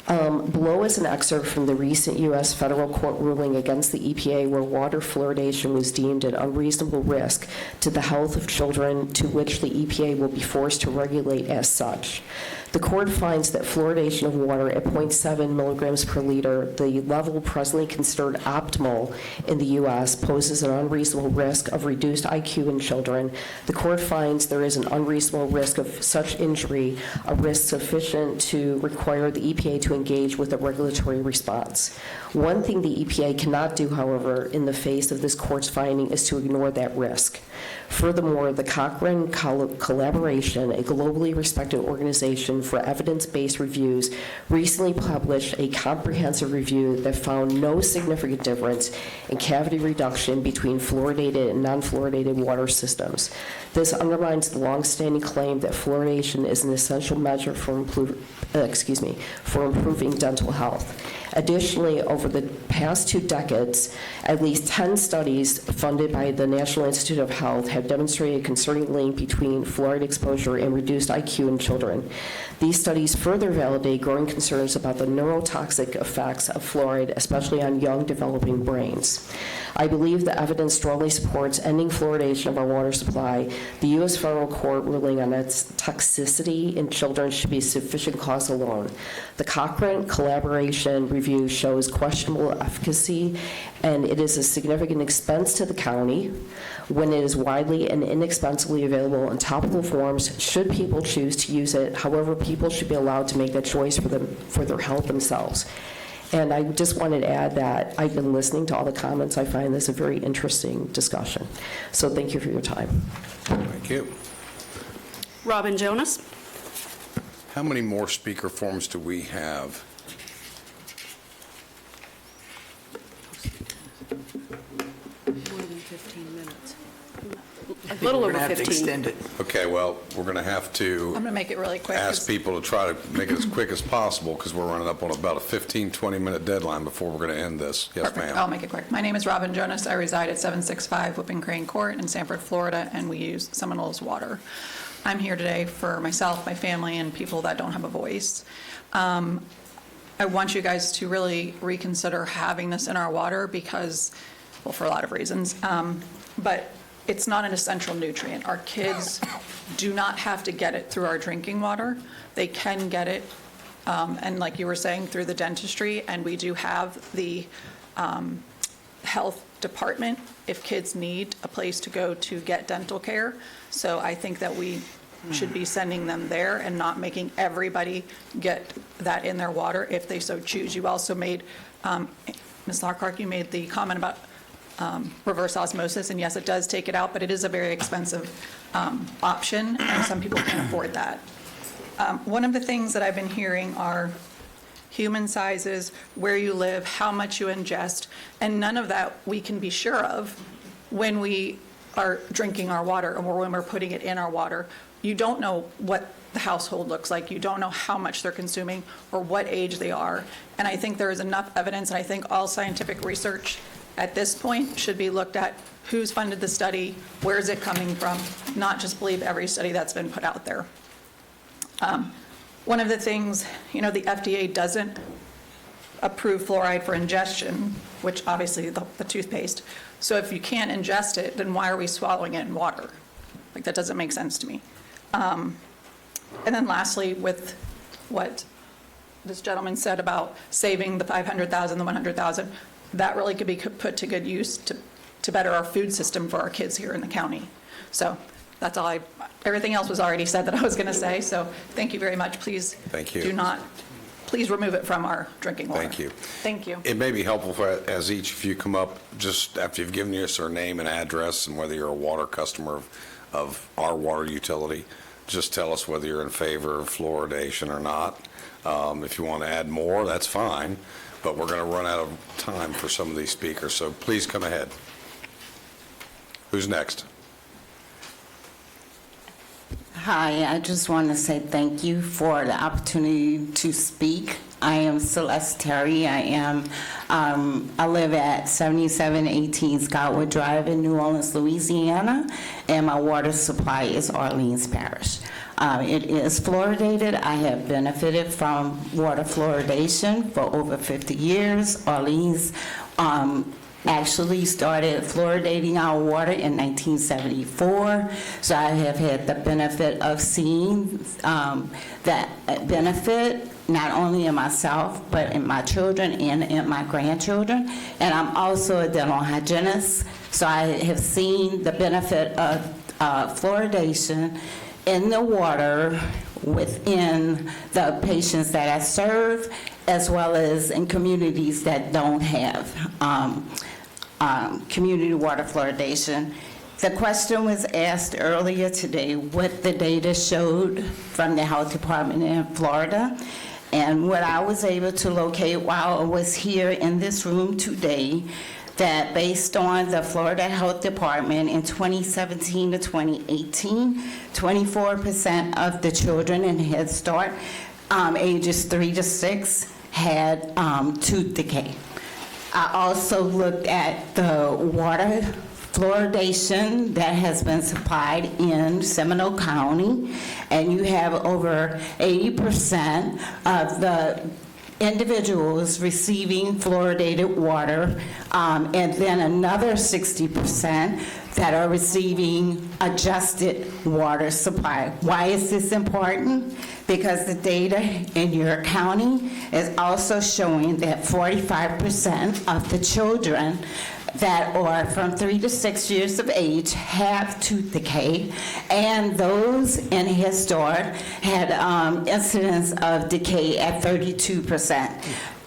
Below is an excerpt from the recent U.S. federal court ruling against the EPA where water fluoridation was deemed an unreasonable risk to the health of children, to which the EPA will be forced to regulate as such. The court finds that fluoridation of water at 0.7 milligrams per liter, the level presently considered optimal in the U.S., poses an unreasonable risk of reduced IQ in children. The court finds there is an unreasonable risk of such injury, a risk sufficient to require the EPA to engage with a regulatory response. One thing the EPA cannot do, however, in the face of this court's finding is to ignore that risk. Furthermore, the Cochrane Collaboration, a globally respected organization for evidence-based reviews, recently published a comprehensive review that found no significant difference in cavity reduction between fluoridated and non-fluoridated water systems. This undermines the longstanding claim that fluoridation is an essential measure for improving dental health. Additionally, over the past 2 decades, at least 10 studies funded by the National Institute of Health have demonstrated a concerning link between fluoride exposure and reduced IQ in children. These studies further validate growing concerns about the neurotoxic effects of fluoride, especially on young developing brains. I believe the evidence strongly supports ending fluoridation of our water supply. The U.S. federal court ruling on its toxicity in children should be sufficient cause alone. The Cochrane Collaboration review shows questionable efficacy, and it is a significant expense to the county when it is widely and inexpensively available in topical forms should people choose to use it. However, people should be allowed to make that choice for their health themselves. And I just wanted to add that I've been listening to all the comments. I find this a very interesting discussion. So thank you for your time. Thank you. Robin Jonas. How many more speaker forms do we have? More than 15 minutes. A think little we're over gonna have to 15. extend it. Okay, well, we're going to have to I'm going to make it really quick. ask people to try to make it as quick as possible because we're running up on about a 15, 20-minute deadline before we're going to end this. Yes, Perfect. ma'am. I'll make it quick. My name is Robin Jonas. I reside at 765 Whipping Crane Court in Sanford, Florida, and we use Seminoles water. I'm here today for myself, my family, and people that don't have a voice. I want you guys to really reconsider having this in our water because, well, for a lot of reasons, but it's not an essential nutrient. Our kids do not have to get it through our drinking water. They can get it, and like you were saying, through the dentistry, and we do have the health department if kids need a place to go to get dental care. So I think that we should be sending them there and not making everybody get that in their water if they so choose. You also made, Ms. Lockhart, you made the comment about reverse osmosis, and yes, it does take it out, but it is a very expensive option, and some people can't afford that. One of the things that I've been hearing are human sizes, where you live, how much you ingest, and none of that we can be sure of when we are drinking our water or when we're putting it in our water. You don't know what the household looks like. You don't know how much they're consuming or what age they are. And I think there is enough evidence, and I think all scientific research at this point should be looked at. Who's funded the study? Where is it coming from? Not just believe every study that's been put out there. One of the things, the FDA doesn't approve fluoride for ingestion, which obviously the toothpaste. So if you can't ingest it, then why are we swallowing it in water? Like, that doesn't make sense to me. And then lastly, with what this gentleman said about saving the 500,000, the 100,000, that really could be put to good use to better our food system for our kids here in the county. So that's all everything else was already said that I was going to say, so thank you very much. Please Thank you. Please remove it from our drinking water. Thank you. Thank you. It may be helpful as each of you come up, just after you've given us your name and address and whether you're a water customer of our water utility, just tell us whether you're in favor of fluoridation or not. If you want to add more, that's fine, but we're going to run out of time for some of these speakers, so please come ahead. Who's next? Hi, I just want to say thank you for the opportunity to speak. I am Celeste Terry. I live at 7718 Scottwood Drive in New Orleans, Louisiana, and my water supply is Orleans Parish. It is fluoridated. I have benefited from water fluoridation for over 50 years. Orleans actually started fluoridating our water in 1974, so I have had the benefit of seeing that benefit not only in myself but in my children and in my grandchildren. And I'm also a dental hygienist, so I have seen the benefit of fluoridation in the water within the patients that I serve, as well as in communities that don't have community water fluoridation. The question was asked earlier today what the data showed from the health department in Florida. And what I was able to locate while I was here in this room today, that based on the Florida Health Department in 2017 to 2018, 24% of the children in Head Start, ages 3 to 6, had tooth decay. I also looked at the water fluoridation that has been supplied in Seminole County, and you have over 80% of the individuals receiving fluoridated water, and then another 60% that are receiving adjusted water supply. Why is this important? Because the data in your county is also showing that 45% of the children that are from 3 to 6 years of age have tooth decay, and those in Head Start had incidence of decay at 32%.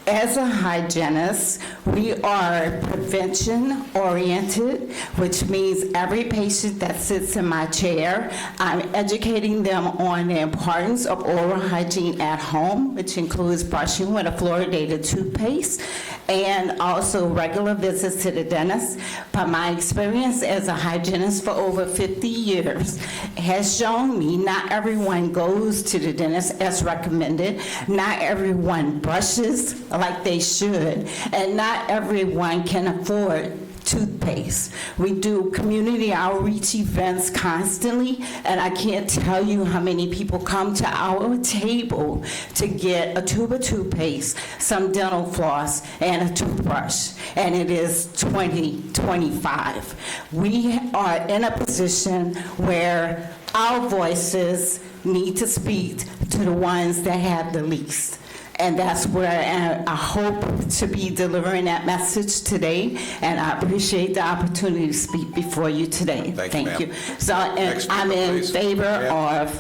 As a hygienist, we are prevention-oriented, which means every patient that sits in my chair, I'm educating them on the importance of oral hygiene at home, which includes brushing with a fluoridated toothpaste, and also regular visits to the dentist. But my experience as a hygienist for over 50 years has shown me not everyone goes to the dentist as recommended, not everyone brushes like they should, and not everyone can afford toothpaste. We do community outreach events constantly, and I can't tell you how many people come to our table to get a tube of toothpaste, some dental floss, and a toothbrush, and it is $20-25. We are in a position where our voices need to speak to the ones that have the least. And that's where I hope to be delivering that message today, and I appreciate the opportunity to speak before you today. Thank you. So, and I'm in favor of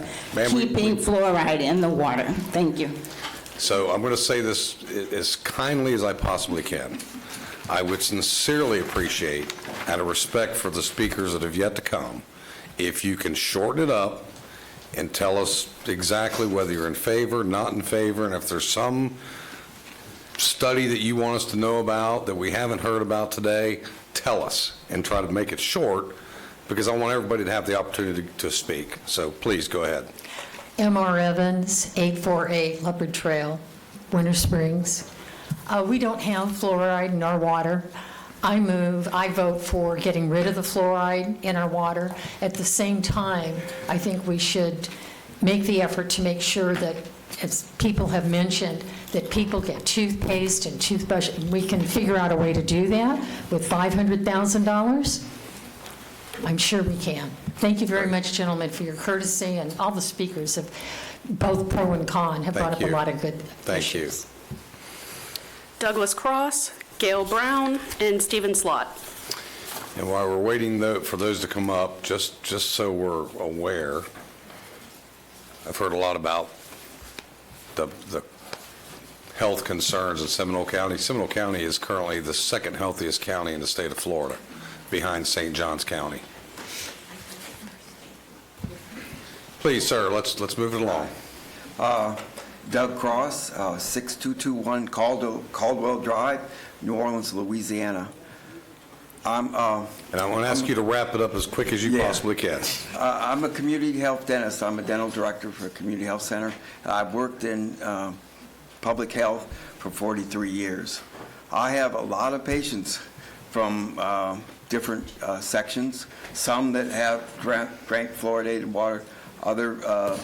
keeping fluoride in the water. Thank you. So I'm going to say this as kindly as I possibly can. I would sincerely appreciate, out of respect for the speakers that have yet to come, if you can shorten it up and tell us exactly whether you're in favor, not in favor, and if there's some study that you want us to know about that we haven't heard about today, tell us and try to make it short, because I want everybody to have the opportunity to speak. So please go ahead. M.R. Evans, 848 Leopard Trail, Winter Springs. We don't have fluoride in our water. I vote for getting rid of the fluoride in our water. At the same time, I think we should make the effort to make sure that, as people have mentioned, that people get toothpaste and toothbrush, and we can figure out a way to do that with $500,000. I'm sure we can. Thank you very much, gentlemen, for your courtesy, and all the speakers, have both pro and con, have brought up a lot of good issues. Douglas Cross, Gail Brown, and Stephen Slott. And while we're waiting for those to come up, just so we're aware, I've heard a lot about the health concerns in Seminole County. Seminole County is currently the second healthiest county in the state of Florida, behind St. Johns County. Please, sir, let's move it along. Doug Cross, 6221 Caldwell Drive, New Orleans, Louisiana. And I want to ask you to wrap it up as quick as you possibly can. I'm a community health dentist. I'm a dental director for a community health center. I've worked in public health for 43 years. I have a lot of patients from different sections, some that have drank fluoridated water, other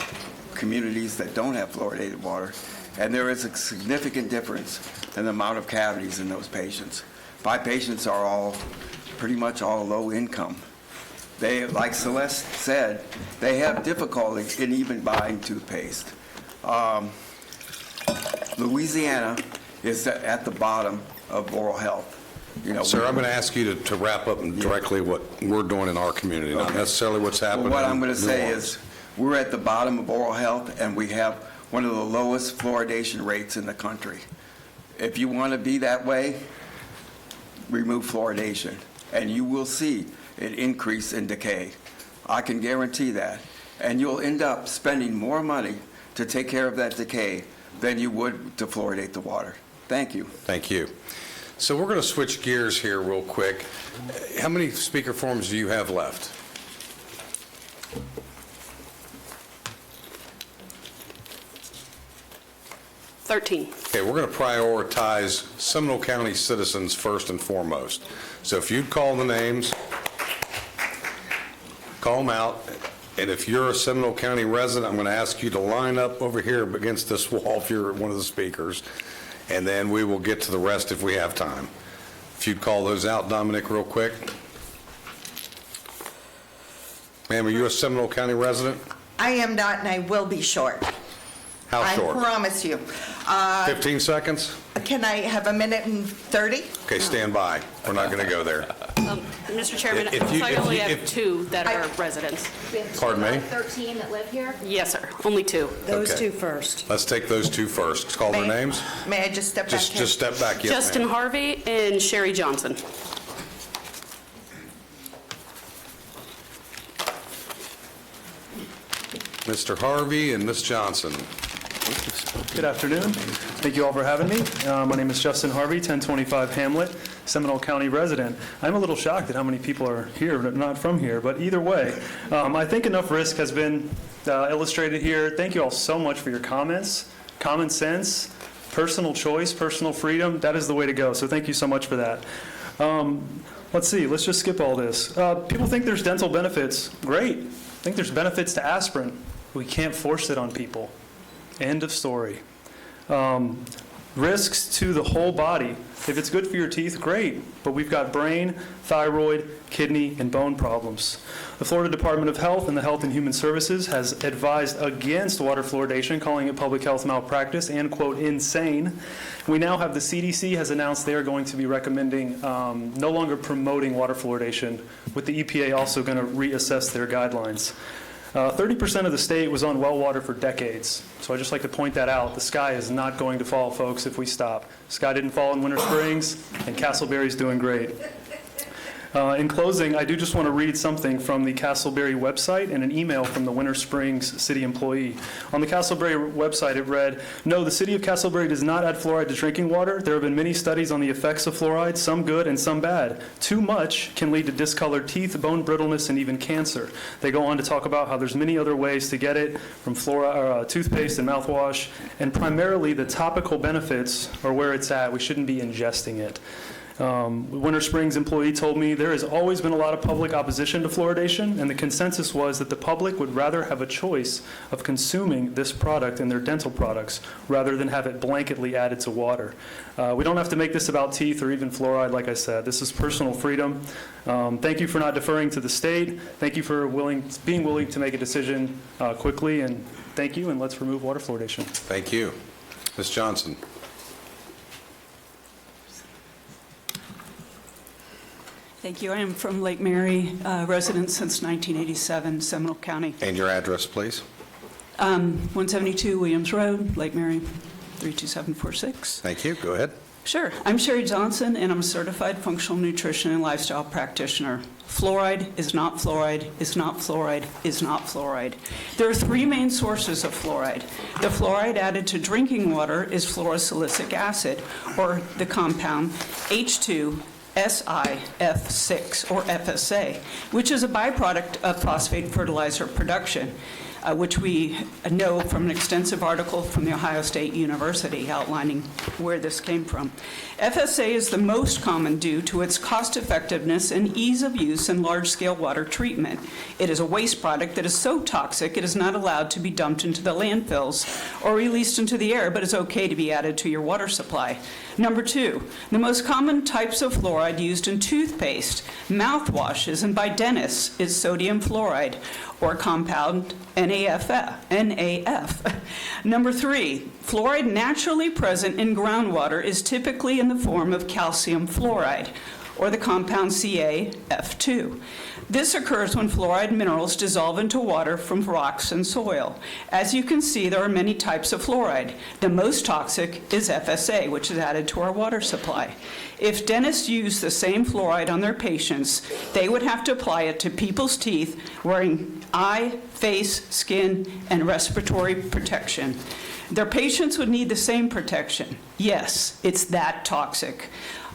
communities that don't have fluoridated water, and there is a significant difference in the amount of cavities in those patients. My patients are all pretty much all low income. They, like Celeste said, they have difficulty in even buying toothpaste. Louisiana is at the bottom of oral health. You know, sir, I'm going to ask you to wrap up directly what we're doing in our community, not necessarily what's happening. Well, what I'm going to in New say Orleans. is we're at the bottom of oral health, and we have one of the lowest fluoridation rates in the country. If you want to be that way, remove fluoridation, and you will see an increase in decay. I can guarantee that. And you'll end up spending more money to take care of that decay than you would to fluoridate the water. Thank you. Thank you. So we're going to switch gears here real quick. How many speaker forms do you have left? $13. Okay, we're going to prioritize Seminole County citizens first and foremost. So if you'd call the names, call them out. And if you're a Seminole County resident, I'm going to ask you to line up over here against this wall if you're one of the speakers. And then we will get to the rest if we have time. If you'd call those out, Dominic, real quick. Ma'am, are you a Seminole County resident? I am not, and I will be short. How short? I promise you. 15 seconds? Can I have a minute and 30? Okay, stand by. We're not going to go there. Mr. Chairman, If you- so I if only you- have if- 2 that are residents. Pardon me? 13 that live here? Yes, sir. Only 2. Those Okay. two first. Let's take those two first. Call their names. May I just step back? Just step back. Yes, Justin ma'am. Harvey and Sherry Johnson. Mr. Harvey and Ms. Johnson. Good afternoon. Thank you all for having me. My name is Justin Harvey, 1025 Hamlet, Seminole County resident. I'm a little shocked at how many people are here, not from here, but either way, I think enough risk has been illustrated here. Thank you all so much for your comments. Common sense, personal choice, personal freedom, that is the way to go. So thank you so much for that. Let's see, let's just skip all this. People think there's dental benefits. Great. I think there's benefits to aspirin. We can't force it on people. End of story. Risks to the whole body. If it's good for your teeth, great. But we've got brain, thyroid, kidney, and bone problems. The Florida Department of Health and the Health and Human Services has advised against water fluoridation, calling it public health malpractice and, quote, insane. We now have the CDC has announced they are going to be recommending no longer promoting water fluoridation, with the EPA also going to reassess their guidelines. 30% of the state was on well water for decades. So I'd just like to point that out. The sky is not going to fall, folks, if we stop. Sky didn't fall in Winter Springs, and Castleberry's doing great. In closing, I do just want to read something from the Castleberry website and an email from the Winter Springs city employee. On the Castleberry website, it read, "No, the city of Castleberry does not add fluoride to drinking water. There have been many studies on the effects of fluoride, some good and some bad. Too much can lead to discolored teeth, bone brittleness, and even cancer." They go on to talk about how there's many other ways to get it from toothpaste and mouthwash, and primarily the topical benefits are where it's at. We shouldn't be ingesting it. Winter Springs employee told me there has always been a lot of public opposition to fluoridation, and the consensus was that the public would rather have a choice of consuming this product in their dental products rather than have it blanketly added to water. We don't have to make this about teeth or even fluoride, like I said. This is personal freedom. Thank you for not deferring to the state. Thank you for being willing to make a decision quickly, and thank you, and let's remove water fluoridation. Thank you. Ms. Johnson. Thank you. I am from Lake Mary, resident since 1987, Seminole County. And your address, please? 172 Williams Road, Lake Mary, 32746. Thank you. Go ahead. Sure. I'm Sherry Johnson, and I'm a certified functional nutrition and lifestyle practitioner. Fluoride is not fluoride, is not fluoride, is not fluoride. There are three main sources of fluoride. The fluoride added to drinking water is fluorosilicic acid, or the compound H2SiF6, or FSA, which is a byproduct of phosphate fertilizer production, which we know from an extensive article from the Ohio State University outlining where this came from. FSA is the most common due to its cost effectiveness and ease of use in large-scale water treatment. It is a waste product that is so toxic it is not allowed to be dumped into the landfills or released into the air, but is okay to be added to your water supply. Number two, the most common types of fluoride used in toothpaste, mouthwashes, and by dentists is sodium fluoride, or compound NaF. Number three, fluoride naturally present in groundwater is typically in the form of calcium fluoride, or the compound CaF2. This occurs when fluoride minerals dissolve into water from rocks and soil. As you can see, there are many types of fluoride. The most toxic is FSA, which is added to our water supply. If dentists use the same fluoride on their patients, they would have to apply it to people's teeth wearing eye, face, skin, and respiratory protection. Their patients would need the same protection. Yes, it's that toxic.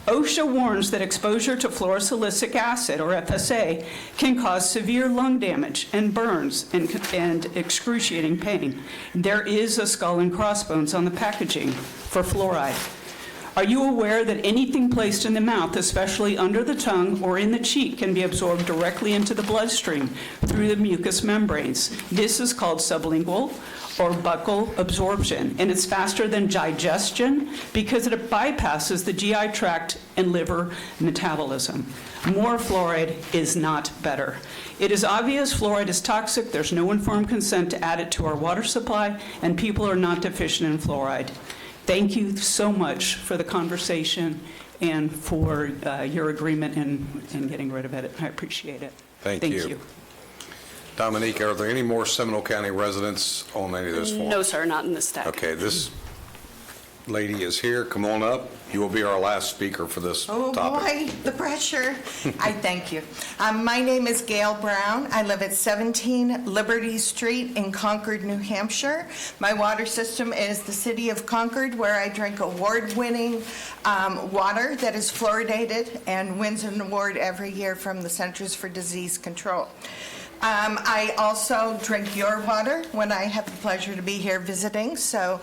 OSHA warns that exposure to fluorosilicic acid, or FSA, can cause severe lung damage and burns and excruciating pain. There is a skull and crossbones on the packaging for fluoride. Are you aware that anything placed in the mouth, especially under the tongue or in the cheek, can be absorbed directly into the bloodstream through the mucous membranes? This is called sublingual or buccal absorption, and it's faster than digestion because it bypasses the GI tract and liver metabolism. More fluoride is not better. It is obvious fluoride is toxic. There's no informed consent to add it to our water supply, and people are not deficient in fluoride. Thank you so much for the conversation and for your agreement in getting rid of it. I appreciate it. Thank you. Dominique, are there any more Seminole County residents on any of this form? No, sir, not in this stack. Okay, this lady is here. Come on up. You will be our last speaker for this topic. Oh, boy, the pressure. I thank you. My name is Gail Brown. I live at 17 Liberty Street in Concord, New Hampshire. My water system is the city of Concord, where I drink award-winning water that is fluoridated and wins an award every year from the Centers for Disease Control. I also drink your water when I have the pleasure to be here visiting. So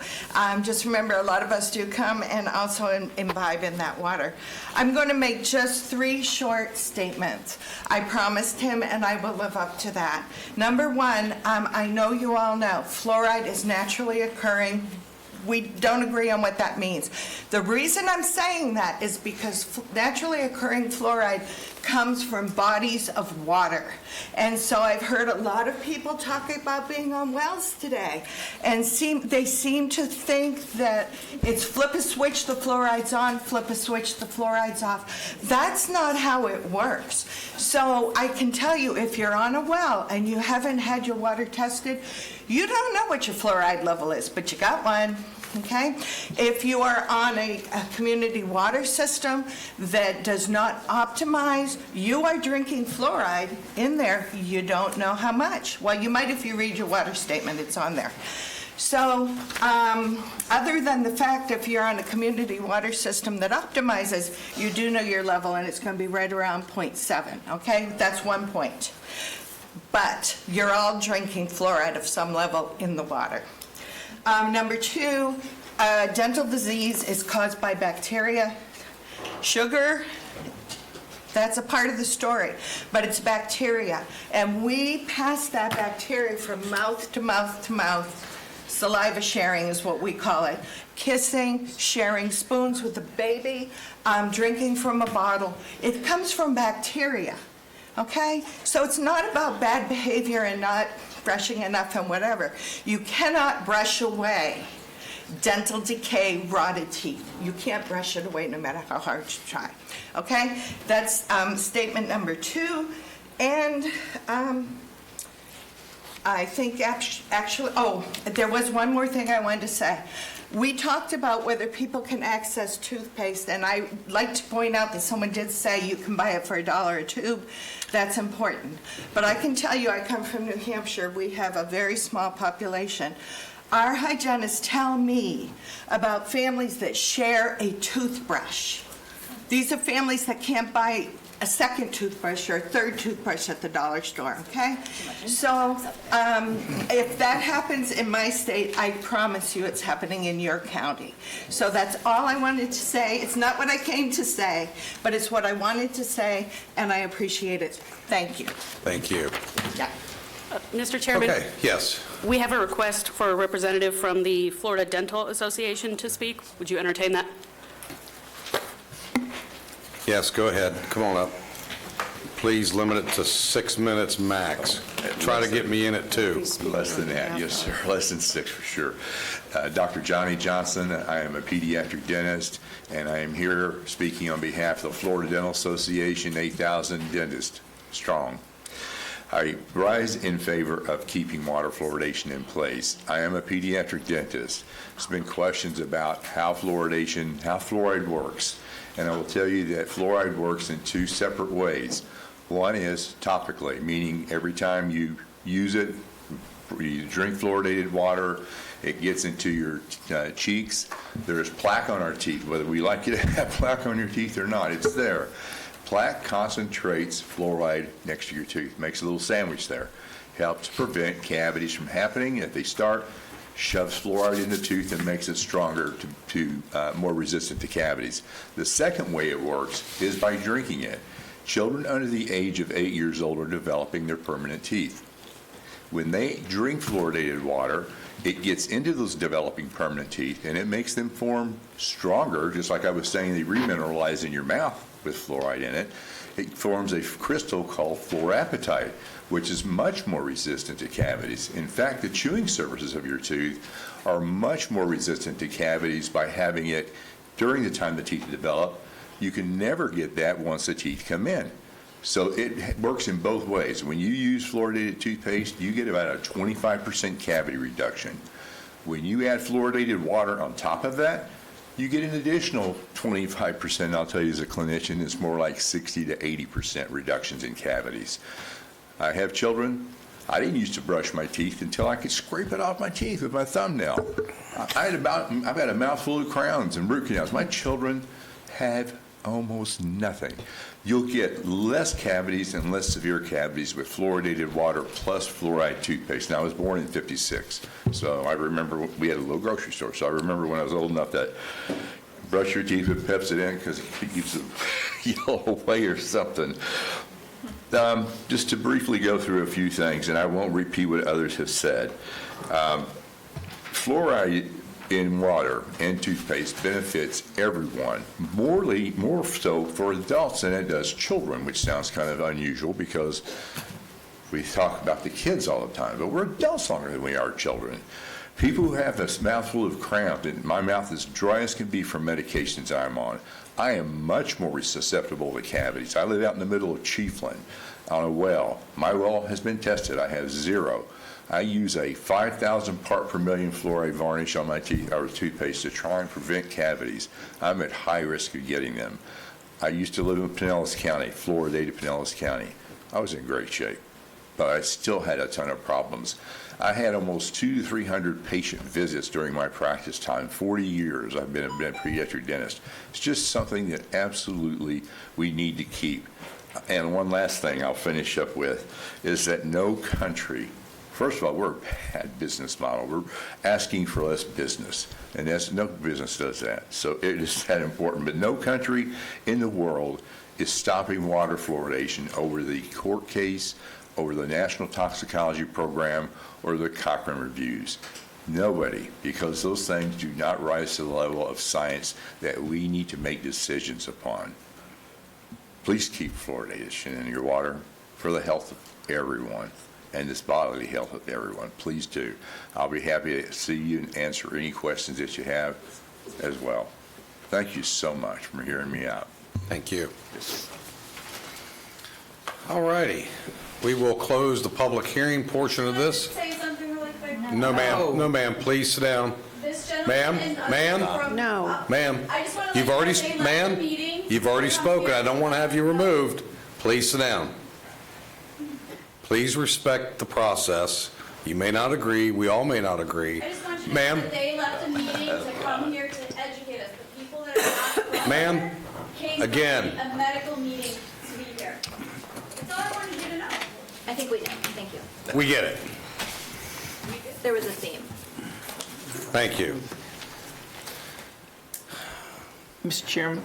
just remember, a lot of us do come and also imbibe in that water. I'm going to make just 3 short statements. I promised him, and I will live up to that. Number one, I know you all know fluoride is naturally occurring. We don't agree on what that means. The reason I'm saying that is because naturally occurring fluoride comes from bodies of water. And so I've heard a lot of people talking about being on wells today, and they seem to think that it's flip a switch, the fluoride's on, flip a switch, the fluoride's off. That's not how it works. So I can tell you, if you're on a well and you haven't had your water tested, you don't know what your fluoride level is, but you got one. Okay? If you are on a community water system that does not optimize, you are drinking fluoride in there. You don't know how much. Well, you might if you read your water statement, it's on there. So other than the fact if you're on a community water system that optimizes, you do know your level, and it's going to be right around 0.7, okay? That's 1 point. But you're all drinking fluoride of some level in the water. Number 2, dental disease is caused by bacteria. Sugar, that's a part of the story, but it's bacteria. And we pass that bacteria from mouth to mouth to mouth. Saliva sharing is what we call it. Kissing, sharing spoons with a baby, drinking from a bottle. It comes from bacteria, okay? So it's not about bad behavior and not brushing enough and whatever. You cannot brush away dental decay, rotted teeth. You can't brush it away no matter how hard you try. Okay? That's statement number 2. And I think actually, there was one more thing I wanted to say. We talked about whether people can access toothpaste, and I'd like to point out that someone did say you can buy it for $1 a tube. That's important. But I can tell you, I come from New Hampshire. We have a very small population. Our hygienists tell me about families that share a toothbrush. These are families that can't buy a second toothbrush or a third toothbrush at the dollar store, okay? So if that happens in my state, I promise you it's happening in your county. So that's all I wanted to say. It's not what I came to say, but it's what I wanted to say, and I appreciate it. Thank you. Thank you. Yeah. Mr. Chairman? Okay, yes. We have a request for a representative from the Florida Dental Association to speak. Would you entertain that? Yes, go ahead. Come on up. Please limit it to 6 minutes max. Try to get me in at 2. Less than that, yes, sir. Less than 6 for sure. Dr. Johnny Johnson, I am a pediatric dentist, and I am here speaking on behalf of the Florida Dental Association, 8,000 dentists strong. I rise in favor of keeping water fluoridation in place. I am a pediatric dentist. There's been questions about how fluoride works. And I will tell you that fluoride works in 2 separate ways. One is topically, meaning every time you use it, you drink fluoridated water, it gets into your cheeks. There's plaque on our teeth, whether we like you to have plaque on your teeth or not, it's there. Plaque concentrates fluoride next to your tooth, makes a little sandwich there. Helps prevent cavities from happening. If they start, shoves fluoride in the tooth and makes it stronger more resistant to cavities. The second way it works is by drinking it. Children under the age of 8 years old are developing their permanent teeth. When they drink fluoridated water, it gets into those developing permanent teeth and it makes them form stronger, just like I was saying, they remineralize in your mouth with fluoride in it. It forms a crystal called fluorapatite, which is much more resistant to cavities. In fact, the chewing surfaces of your tooth are much more resistant to cavities by having it during the time the teeth develop. You can never get that once the teeth come in. So it works in both ways. When you use fluoridated toothpaste, you get about a 25% cavity reduction. When you add fluoridated water on top of that, you get an additional 25%. I'll tell you as a clinician, it's more like 60 to 80% reductions in cavities. I have children. I didn't used to brush my teeth until I could scrape it off my teeth with my thumbnail. I've got a mouthful of crowns and root canals. My children have almost nothing. You'll get less cavities and less severe cavities with fluoridated water plus fluoride toothpaste. Now, I was born in '56, so I remember we had a little grocery store, so I remember when I was old enough that brush your teeth with Pepsodent because it keeps them yellow away or something. Just to briefly go through a few things, and I won't repeat what others have said. Fluoride in water and toothpaste benefits everyone, more so for adults than it does children, which sounds kind of unusual because we talk about the kids all the time, but we're adults longer than we are children. People who have this mouthful of cramp, and my mouth is dry as can be from medications I'm on, I am much more susceptible to cavities. I live out in the middle of Chiefland on a well. My well has been tested. I have 0. I use a 5,000 part per million fluoride varnish on my toothpaste to try and prevent cavities. I'm at high risk of getting them. I used to live in Pinellas County, fluoridated Pinellas County. I was in great shape, but I still had a ton of problems. I had almost 200 to 300 patient visits during my practice time. 40 years I've been a pediatric dentist. It's just something that absolutely we need to keep. And one last thing I'll finish up with is that no country, first of all, we're a bad business model. We're asking for less business, and no business does that. So it is that important. But no country in the world is stopping water fluoridation over the court case, over the National Toxicology Program, or the Cochrane reviews. Nobody, because those things do not rise to the level of science that we need to make decisions upon. Please keep fluoridation in your water for the health of everyone. and this bodily health of everyone. Please do. I'll be happy to see you and answer any questions that you have as well. Thank you so much for hearing me out. Thank you. All righty. We will close the public hearing portion of this. Say something really quick? No, ma'am. No, ma'am. Please sit down. This Ma'am, gentleman. ma'am, No. ma'am. I just want to You've let already, you know they left ma'am, the meeting. you've already spoken. I don't want to have you removed. Please sit down. Please respect the process. You may not agree. We all may not agree. I just want you to know Ma'am, that they left a meeting to come here to educate us. The people that are not. Ma'am, came again. from a medical meeting to be here. That's all I wanted you to know. I think we know. Thank you. we get it. There was a theme. Thank you. Mr. Chairman?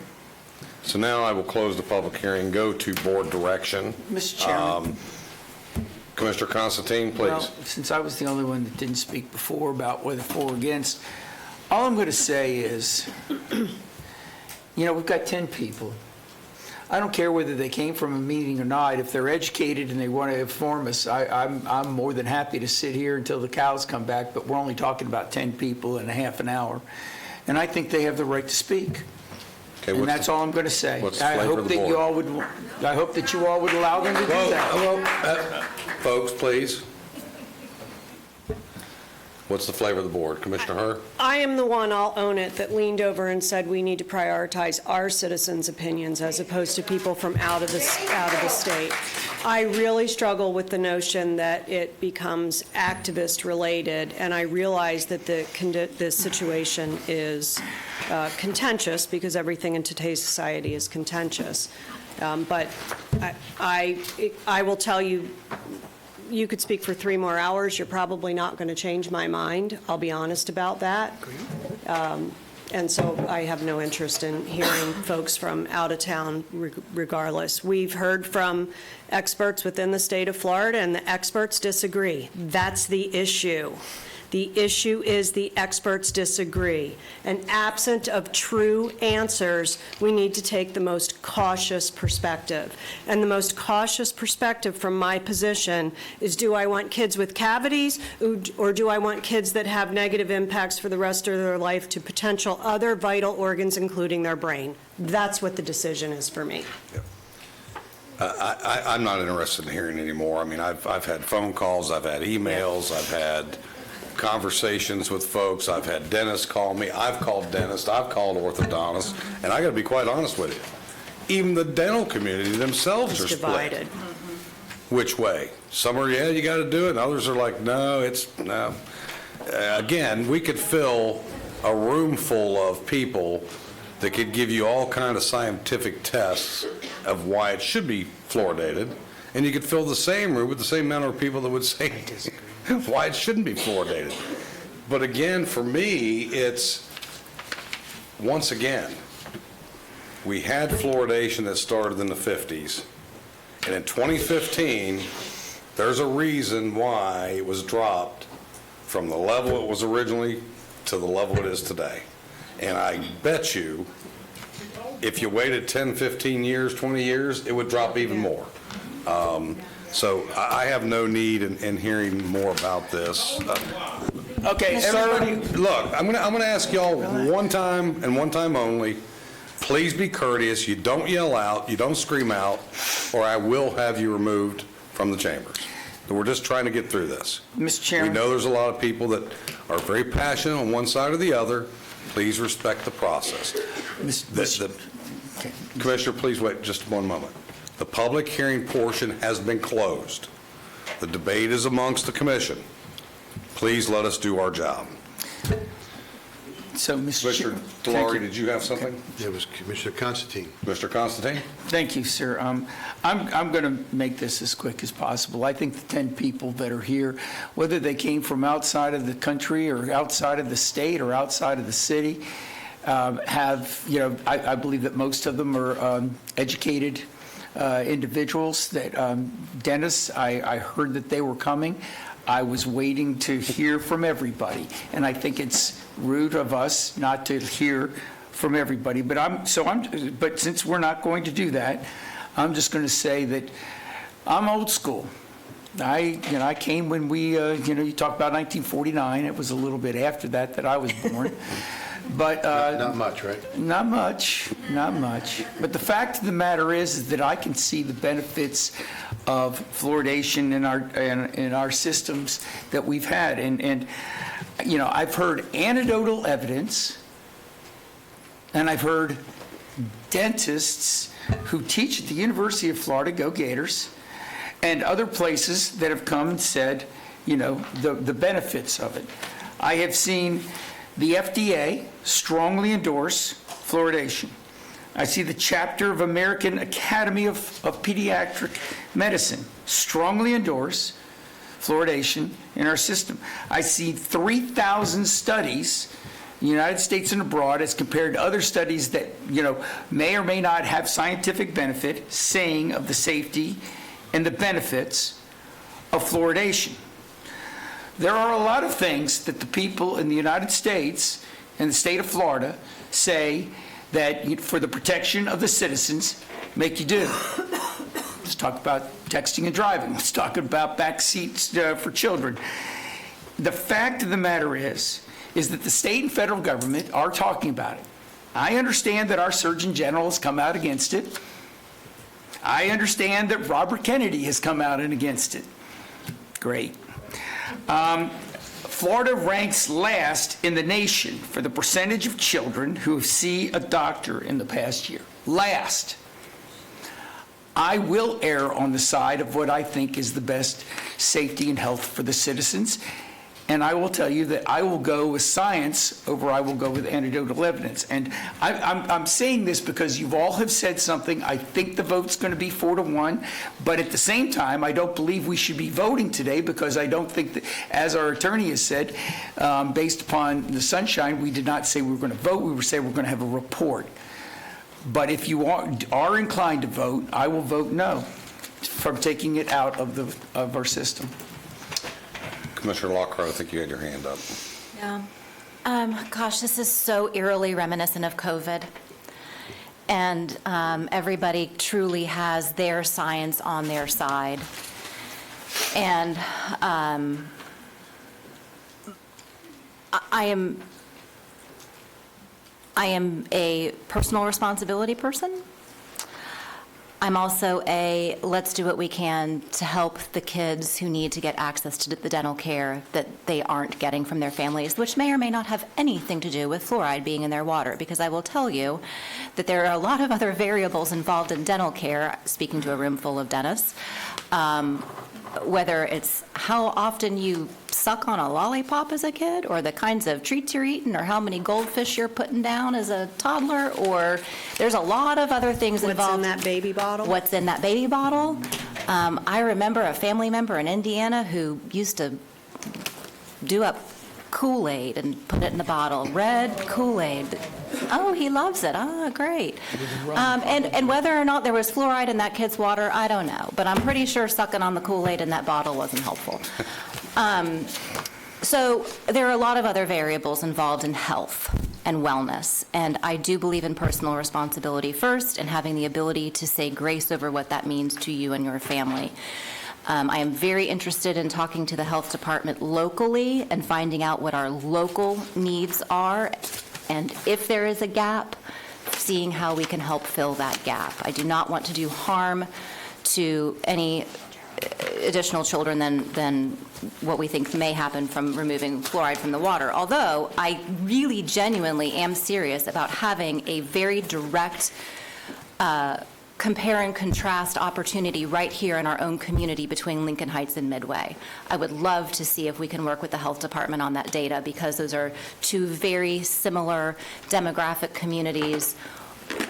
So now I will close the public hearing, go to board direction. Mr. Chairman? Commissioner Constantine, please. Well, since I was the only one that didn't speak before about whether for or against, all I'm going to say is, we've got 10 people. I don't care whether they came from a meeting or not. If they're educated and they want to inform us, I'm more than happy to sit here until the cows come back, but we're only talking about 10 people in a half an hour. And I think they have the right to speak. Okay, And that's all I'm going to say. what's the I flavor hope of the that board? you all would, I hope that you all would allow them to do that. Folks, please. What's the flavor of the board? Commissioner Herr? I am the one, I'll own it, that leaned over and said we need to prioritize our citizens' opinions as opposed to people from out of the state. I really struggle with the notion that it becomes activist-related, and I realize that the situation is contentious because everything in today's society is contentious. But I will tell you, you could speak for 3 more hours. You're probably not going to change my mind. I'll be honest about that. And so I have no interest in hearing folks from out of town regardless. We've heard from experts within the state of Florida, and the experts disagree. That's the issue. The issue is the experts disagree. And absent of true answers, we need to take the most cautious perspective. And the most cautious perspective from my position is, do I want kids with cavities, or do I want kids that have negative impacts for the rest of their life to potential other vital organs, including their brain? That's what the decision is for me. I'm not interested in hearing anymore. I mean, I've had phone calls, I've had emails, I've had conversations with folks, I've had dentists call me, I've called dentists, I've called orthodontists, and I got to be quite honest with you. Even the dental community themselves are split. Divided. Which way? Some are, yeah, you got to do it, and others are like, no, no. Again, we could fill a room full of people that could give you all kind of scientific tests of why it should be fluoridated, and you could fill the same room with the same number of people that would say why it shouldn't be fluoridated. But again, for me, it's, once again, we had fluoridation that started in the 50s, and in 2015, there's a reason why it was dropped from the level it was originally to the level it is today. And I bet you, if you waited 10, 15 years, 20 years, it would drop even more. So I have no need in hearing more about this. Okay, Sir, look, I'm gonna ask y'all one time and one time only, please be courteous. You don't yell out, you don't scream out, or I will have you removed from the chambers. We're just trying to get through this. Mr. Chairman. We know there's a lot of people that are very passionate on one side or the other. Please respect the process. Commissioner, please wait just one moment. The public hearing portion has been closed. The debate is amongst the commission. Please let us do our job. So, Mr. Delory, did you have something? It was Commissioner Constantine. Mr. Constantine? Thank you, sir. I'm going to make this as quick as possible. I think the 10 people that are here, whether they came from outside of the country or outside of the state or outside of the city, have, I believe that most of them are educated individuals, that dentists, I heard that they were coming. I was waiting to hear from everybody, and I think it's rude of us not to hear from everybody. But since we're not going to do that, I'm just going to say that I'm old school. I came when we, you talk about 1949, it was a little bit after that I was born. But Not much, right? Not much. But the fact of the matter is that I can see the benefits of fluoridation in our systems that we've had. And I've heard anecdotal evidence, and I've heard dentists who teach at the University of Florida, go Gators, and other places that have come and said, the benefits of it. I have seen the FDA strongly endorse fluoridation. I see the chapter of American Academy of Pediatric Medicine strongly endorse fluoridation in our system. I see 3,000 studies in the United States and abroad as compared to other studies that, may or may not have scientific benefit, saying of the safety and the benefits of fluoridation. There are a lot of things that the people in the United States and the state of Florida say that for the protection of the citizens make you do. Let's talk about texting and driving. Let's talk about back seats for children. The fact of the matter is that the state and federal government are talking about it. I understand that our Surgeon General has come out against it. I understand that Robert Kennedy has come out and against it. Great. Florida ranks last in the nation for the percentage of children who see a doctor in the past year. Last. I will err on the side of what I think is the best safety and health for the citizens. And I will tell you that I will go with science over I will go with anecdotal evidence. And I'm saying this because you all have said something. I think the vote's going to be 4-1. But at the same time, I don't believe we should be voting today because I don't think that, as our attorney has said, based upon the sunshine, we did not say we were going to vote. We were saying we're going to have a report. But if you are inclined to vote, I will vote no from taking it out of our system. Commissioner Lockhart, I think you had your hand up. Yeah. Gosh, this is so eerily reminiscent of COVID. And everybody truly has their science on their side. And I am a personal responsibility person. I'm also a let's do what we can to help the kids who need to get access to the dental care that they aren't getting from their families, which may or may not have anything to do with fluoride being in their water, because I will tell you that there are a lot of other variables involved in dental care, speaking to a room full of dentists, whether it's how often you suck on a lollipop as a kid, or the kinds of treats you're eating, or how many goldfish you're putting down as a toddler, or there's a lot of other things involved. What's in that baby bottle? What's in that baby bottle? I remember a family member in Indiana who used to do up Kool-Aid and put it in the bottle, red Kool-Aid. Oh, he loves it. Ah, great. And whether or not there was fluoride in that kid's water, I don't know. But I'm pretty sure sucking on the Kool-Aid in that bottle wasn't helpful. So there are a lot of other variables involved in health and wellness. And I do believe in personal responsibility first and having the ability to say grace over what that means to you and your family. I am very interested in talking to the health department locally and finding out what our local needs are, and if there is a gap, seeing how we can help fill that gap. I do not want to do harm to any additional children than what we think may happen from removing fluoride from the water. Although I really genuinely am serious about having a very direct compare and contrast opportunity right here in our own community between Lincoln Heights and Midway. I would love to see if we can work with the health department on that data, because those are two very similar demographic communities,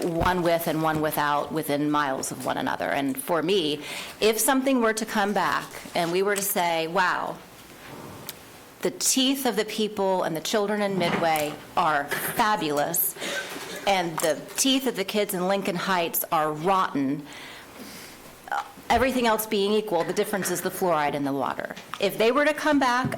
one with and one without, within miles of one another. And for me, if something were to come back and we were to say, wow, the teeth of the people and the children in Midway are fabulous, and the teeth of the kids in Lincoln Heights are rotten, everything else being equal, the difference is the fluoride in the water. If they were to come back,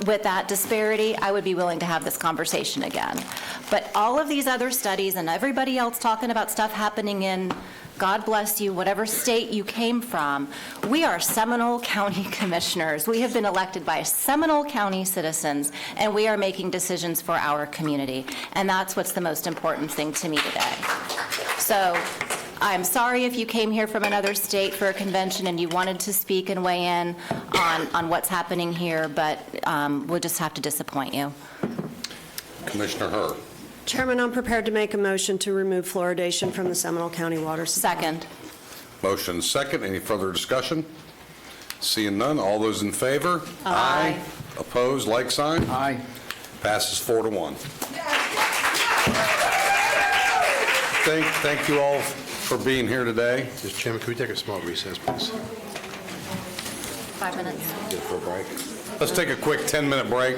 with that disparity, I would be willing to have this conversation again. But all of these other studies and everybody else talking about stuff happening in, God bless you, whatever state you came from, we are Seminole County Commissioners. We have been elected by Seminole County citizens, and we are making decisions for our community. And that's what's the most important thing to me today. So I'm sorry if you came here from another state for a convention and you wanted to speak and weigh in on what's happening here, but we'll just have to disappoint you. Commissioner Herr. Chairman, I'm prepared to make a motion to remove fluoridation from the Seminole County water supply. Second. Motion second. Any further discussion? Seeing none, all those in favor? Aye. Opposed, like sign? Aye. Passes 4-1. Thank you all for being here today. Mr. Chairman, can we take a small recess, please? 5 minutes. Get for a break. Let's take a quick 10-minute break.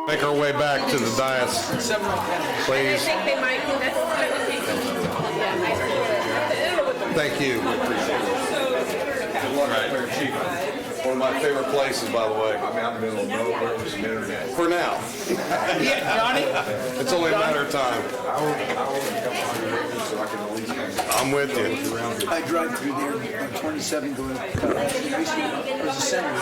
Make our way back to the dais, please. they might. Thank you. One of my favorite places, by the way. I'm out in the middle of nowhere with some internet. For now. Yeah, Johnny? It's only a matter of time. I'm with you. I drive through there on 27 going up. There's a center.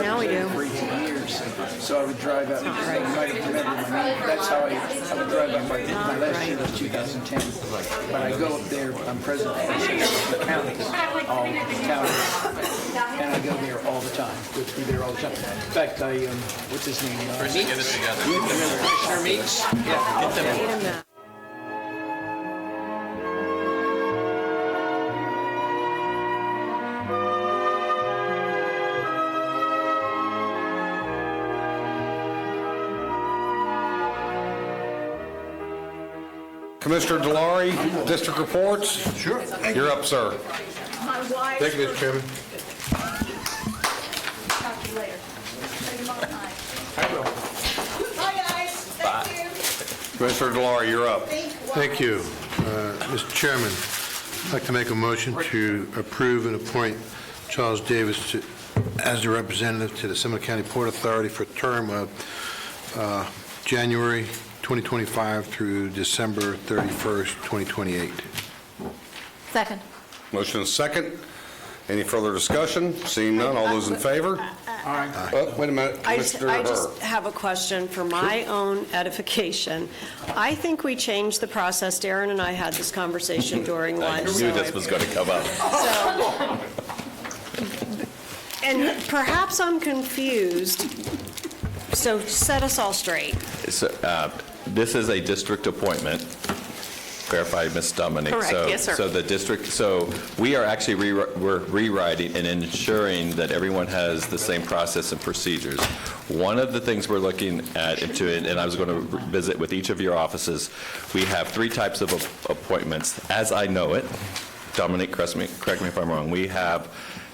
Now we do. For 18 years. So I would drive out. You might have remembered my name. That's how I would drive out. My last year was 2010. But I go up there. I'm president of the counties, all the counties, and I go there all the time. Go through there all the time. In fact, what's his name? Commissioner Meeks. Yeah, get them. Commissioner Delary, district reports? Sure. You're up, sir. Thank you, Mr. Chairman. Talk to you later. Hi, guys. Thank you. Commissioner Delary, you're up. Thank you. Mr. Chairman, I'd like to make a motion to approve and appoint Charles Davis as the representative to the Seminole County Port Authority for a term of January 2025 through December 31st, 2028. Second. Motion is second. Any further discussion? Seeing none, all those in favor? Oh, wait a minute. I Commissioner just have a question for my own edification. I think we changed the process. Darren and I had this conversation during lunch. I knew this was going to come up. And perhaps I'm confused, so set us all straight. This is a district appointment. Clarify, Ms. Dominic. Correct, yes, sir. So the district, so we are actually we're rewriting and ensuring that everyone has the same process and procedures. One of the things we're looking at, and I was going to visit with each of your offices, we have three types of appointments, as I know it. Dominic, correct me if I'm wrong. We have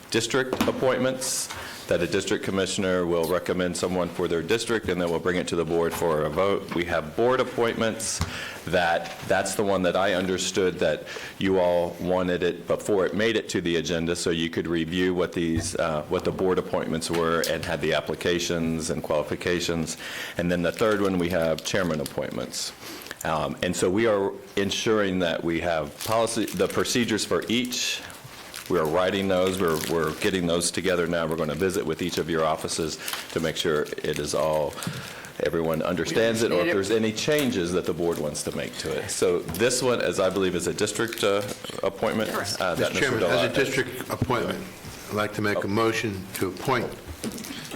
district appointments, that a district commissioner will recommend someone for their district, and then we'll bring it to the board for a vote. We have board appointments, that's the one that I understood that you all wanted it before it made it to the agenda, so you could review what these, what the board appointments were and had the applications and qualifications. And then the third one, we have chairman appointments. And so we are ensuring that we have policy, the procedures for each. We are writing those. We're getting those together now. We're going to visit with each of your offices to make sure it is all, everyone understands it, or if there's any changes that the board wants to make to it. So this one, as I believe, is a district appointment. Mr. Chairman, as a district appointment, I'd like to make a motion to appoint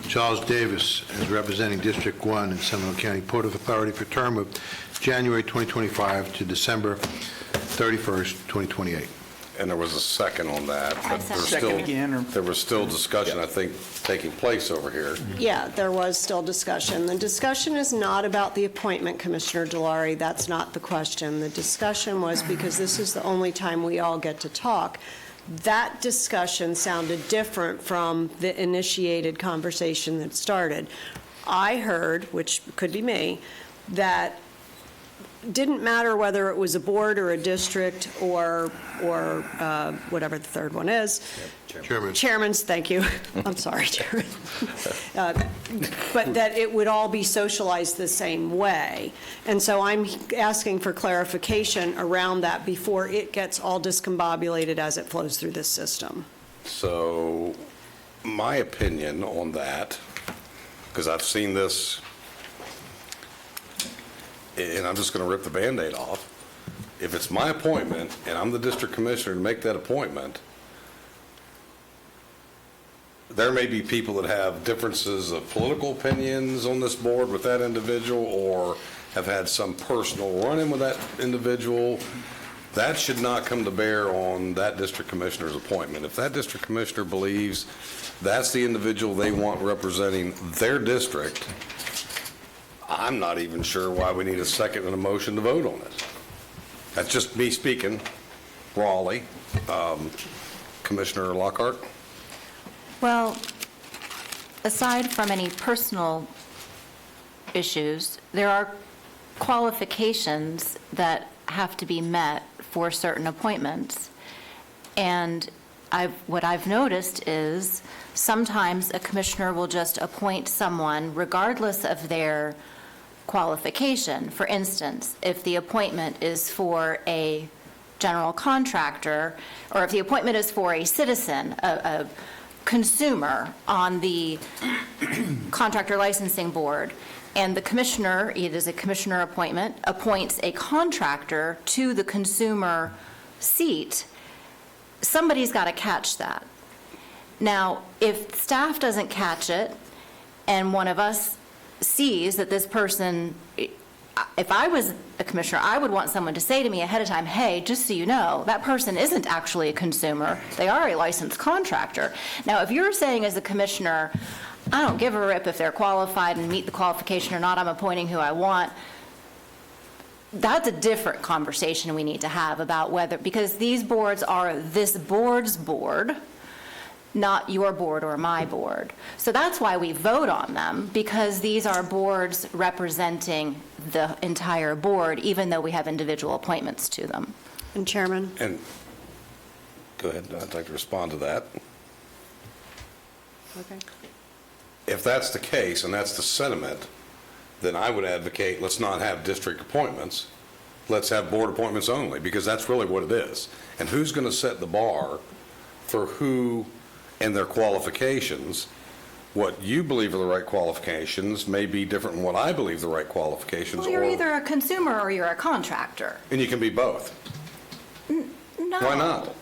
Charles Davis as representing District 1 in Seminole County Port Authority for a term of January 2025 to December 31st, 2028. And there was a second on that. But there was still discussion, I think, taking place over here. Yeah, there was still discussion. The discussion is not about the appointment, Commissioner Delary. That's not the question. The discussion was, because this is the only time we all get to talk, that discussion sounded different from the initiated conversation that started. I heard, which could be me, that didn't matter whether it was a board or a district or whatever the third one is. Chairman. Chairman's, thank you. I'm sorry, Chairman. But that it would all be socialized the same way. And so I'm asking for clarification around that before it gets all discombobulated as it flows through this system. So my opinion on that, because I've seen this, and I'm just going to rip the Band-Aid off. If it's my appointment and I'm the district commissioner to make that appointment, there may be people that have differences of political opinions on this board with that individual or have had some personal run-in with that individual. That should not come to bear on that district commissioner's appointment. If that district commissioner believes that's the individual they want representing their district, I'm not even sure why we need a second and a motion to vote on it. That's just me speaking, rawly. Commissioner Lockhart? Well, aside from any personal issues, there are qualifications that have to be met for certain appointments. And what I've noticed is sometimes a commissioner will just appoint someone regardless of their qualification. For instance, if the appointment is for a general contractor, or if the appointment is for a citizen, a consumer on the contractor licensing board, and the commissioner, it is a commissioner appointment, appoints a contractor to the consumer seat, somebody's got to catch that. Now, if staff doesn't catch it, and one of us sees that this person, if I was a commissioner, I would want someone to say to me ahead of time, hey, just so you know, that person isn't actually a consumer. They are a licensed contractor. Now, if you're saying as a commissioner, I don't give a rip if they're qualified and meet the qualification or not, I'm appointing who I want, that's a different conversation we need to have about whether, because these boards are this board's board, not your board or my board. So that's why we vote on them, because these are boards representing the entire board, even though we have individual appointments to them. And Chairman? And, go ahead, I'd like to respond to that. Okay. If that's the case, and that's the sentiment, then I would advocate, let's not have district appointments, let's have board appointments only, because that's really what it is. And who's going to set the bar for who and their qualifications? What you believe are the right qualifications may be different than what I believe the right qualifications are. Well, you're either a consumer or you're a contractor. And you can be both. No. Why not?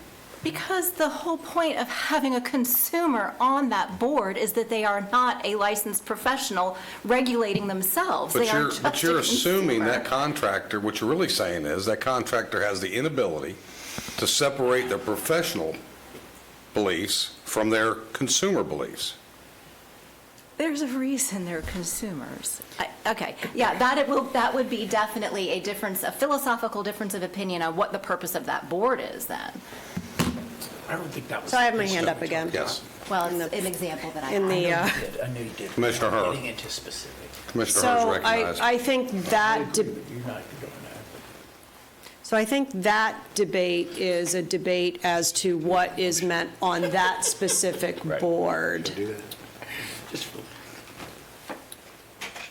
Because the whole point of having a consumer on that board is that they are not a licensed professional regulating themselves. They are just But you're a assuming consumer. that contractor, what you're really saying is that contractor has the inability to separate their professional beliefs from their consumer beliefs. There's a reason they're consumers. Okay, yeah, that would be definitely a difference, a philosophical difference of opinion on what the purpose of that board is then. I don't think that was. So I have my hand up again. Yes. Well, it's an example that I In the, I know you did. Commissioner Herr. Getting into specific. Commissioner Herr is So recognized. I think that, You're not going there. so I think that debate is a debate as to what is meant on that specific board.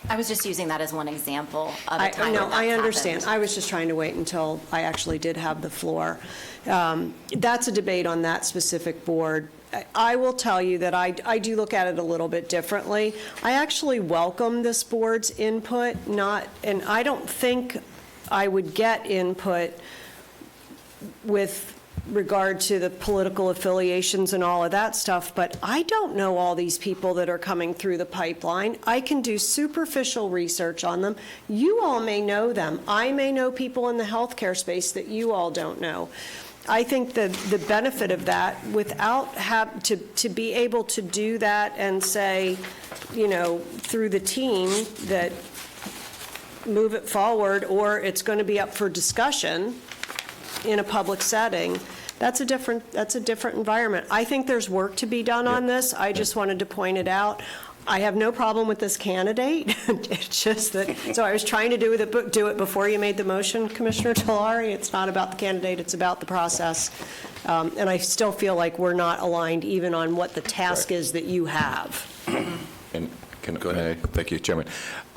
I was just using that as one example of a time No, when that's I understand. happened. I was just trying to wait until I actually did have the floor. That's a debate on that specific board. I will tell you that I do look at it a little bit differently. I actually welcome this board's input, and I don't think I would get input with regard to the political affiliations and all of that stuff, but I don't know all these people that are coming through the pipeline. I can do superficial research on them. You all may know them. I may know people in the healthcare space that you all don't know. I think the benefit of that, without to be able to do that and say, through the team that move it forward, or it's going to be up for discussion in a public setting, that's a different environment. I think there's work to be done on this. I just wanted to point it out. I have no problem with this candidate. It's just that, so I was trying to do it before you made the motion, Commissioner Talari. It's not about the candidate, it's about the process. And I still feel like we're not aligned even on what the task is that you have. And Go ahead. Thank you, Chairman.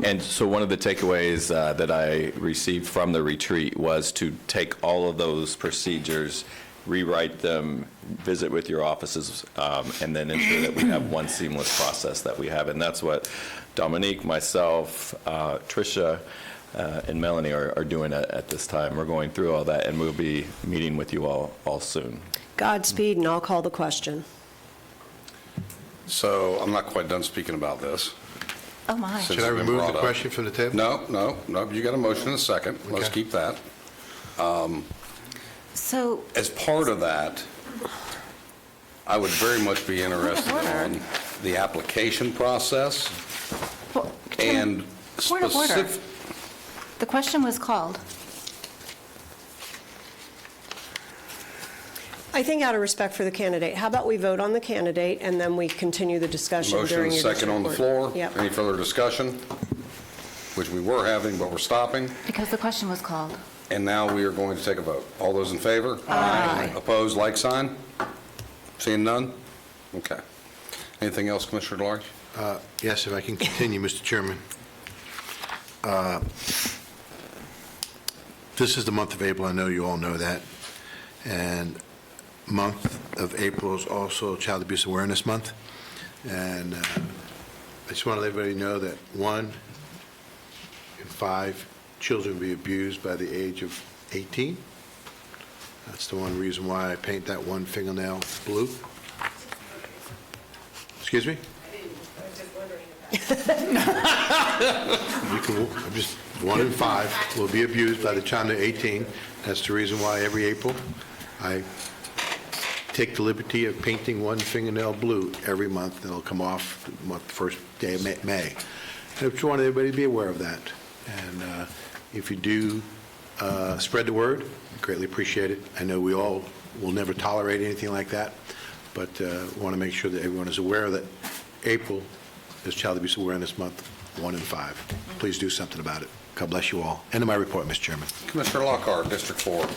And so one of the takeaways that I received from the retreat was to take all of those procedures, rewrite them, visit with your offices, and then ensure that we have one seamless process that we have. And that's what Dominique, myself, Tricia, and Melanie are doing at this time. We're going through all that, and we'll be meeting with you all soon. Godspeed, and I'll call the question. So I'm not quite done speaking about this. Oh, my. Since Should I it's been remove brought the up. question from the table? No, you got a motion in a second. Let's Okay. keep that. So, As part of that, I would very much be interested in the application process and point of order. specific. The question was called. I think out of respect for the candidate, how about we vote on the candidate and then we continue the discussion Motion during and your second on the district floor. court. Yep. Any further discussion? Which we were having, but we're stopping. Because the question was called. And now we are going to take a vote. All those in favor? Aye. Opposed, like sign? Seeing none? Okay. Anything else, Commissioner DeLarge? Yes, if I can continue, Mr. Chairman. This is the month of April. I know you all know that. And month of April is also Child Abuse Awareness Month. And I just want to let everybody know that 1 in 5 children will be abused by the age of 18. That's the one reason why I paint that one fingernail blue. Excuse me? Just 1 in 5 will be abused by the time they're 18. That's the reason why every April I take the liberty of painting one fingernail blue every month. It'll come off the first day of May. I just want everybody to be aware of that. And if you do spread the word, greatly appreciate it. I know we all will never tolerate anything like that, but want to make sure that everyone is aware that April is Child Abuse Awareness Month, 1 in 5. Please do something about it. God bless you all. End of my report, Mr. Chairman. Commissioner Lockhart, District 4.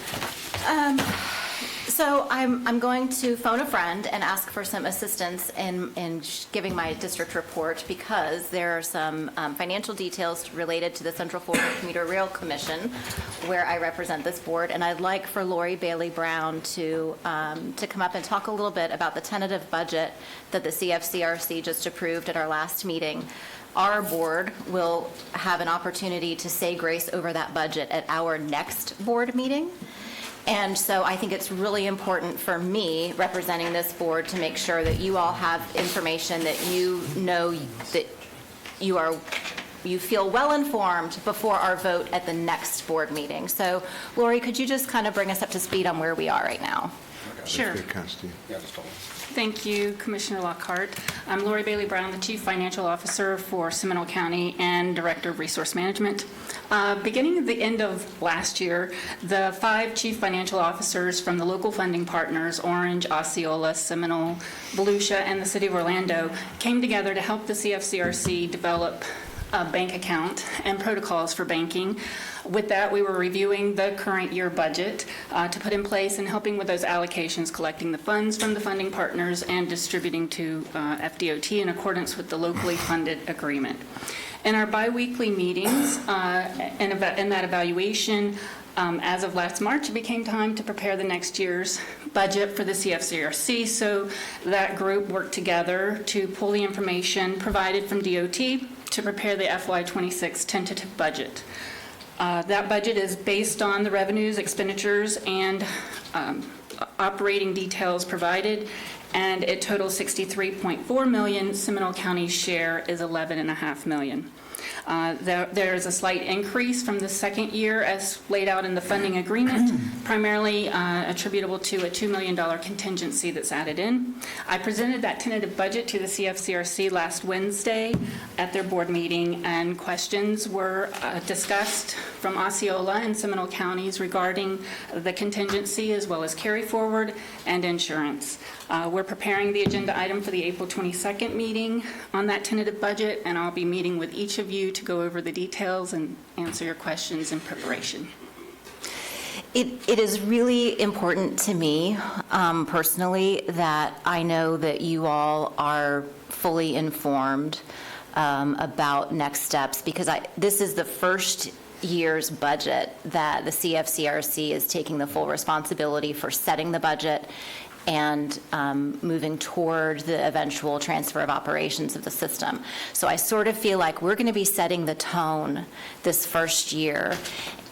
So I'm going to phone a friend and ask for some assistance in giving my district report because there are some financial details related to the Central Florida Commuter Rail Commission where I represent this board, and I'd like for Lori Bailey Brown to come up and talk a little bit about the tentative budget that the CFCRC just approved at our last meeting. Our board will have an opportunity to say grace over that budget at our next board meeting. And so I think it's really important for me, representing this board, to make sure that you all have information that you know that you feel well informed before our vote at the next board meeting. So, Lori, could you just kind of bring us up to speed on where we are right now? Sure. Thank you, Commissioner Lockhart. I'm Lori Bailey Brown, the Chief Financial Officer for Seminole County and Director of Resource Management. Beginning at the end of last year, the 5 Chief Financial Officers from the local funding partners, Orange, Osceola, Seminole, Volusia, and the City of Orlando, came together to help the CFCRC develop a bank account and protocols for banking. With that, we were reviewing the current year budget to put in place and helping with those allocations, collecting the funds from the funding partners and distributing to FDOT in accordance with the locally funded agreement. In our biweekly meetings and that evaluation, as of last March, it became time to prepare the next year's budget for the CFCRC. So that group worked together to pull the information provided from DOT to prepare the FY26 tentative budget. That budget is based on the revenues, expenditures, and operating details provided, and it totals $63.4 million. Seminole County's share is $11.5 million. There is a slight increase from the second year as laid out in the funding agreement, primarily attributable to a $2 million contingency that's added in. I presented that tentative budget to the CFCRC last Wednesday at their board meeting, and questions were discussed from Osceola and Seminole counties regarding the contingency as well as carry forward and insurance. We're preparing the agenda item for the April 22nd meeting on that tentative budget, and I'll be meeting with each of you to go over the details and answer your questions in preparation. It is really important to me personally that I know that you all are fully informed about next steps, because this is the first year's budget that the CFCRC is taking the full responsibility for setting the budget and moving toward the eventual transfer of operations of the system. So I sort of feel like we're going to be setting the tone this first year,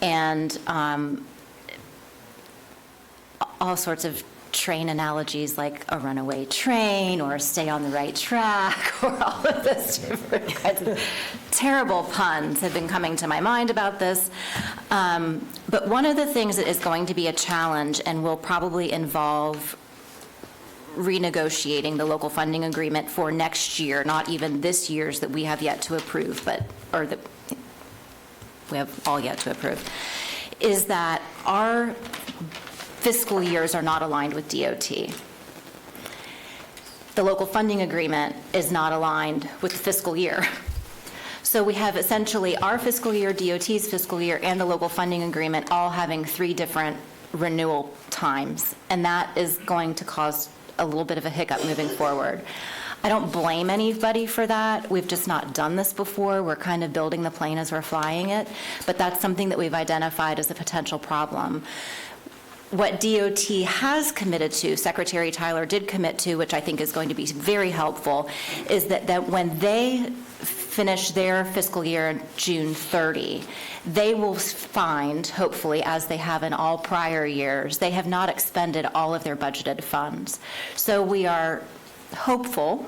and all sorts of train analogies like a runaway train or stay on the right track or all of this different kinds of terrible puns have been coming to my mind about this. But one of the things that is going to be a challenge and will probably involve renegotiating the local funding agreement for next year, not even this year's that we have yet to approve, or that we have all yet to approve, is that our fiscal years are not aligned with DOT. The local funding agreement is not aligned with the fiscal year. So we have essentially our fiscal year, DOT's fiscal year, and the local funding agreement all having 3 different renewal times, and that is going to cause a little bit of a hiccup moving forward. I don't blame anybody for that. We've just not done this before. We're kind of building the plane as we're flying it, but that's something that we've identified as a potential problem. What DOT has committed to, Secretary Tyler did commit to, which I think is going to be very helpful, is that when they finish their fiscal year June 30, they will find, hopefully, as they have in all prior years, they have not expended all of their budgeted funds. So we are hopeful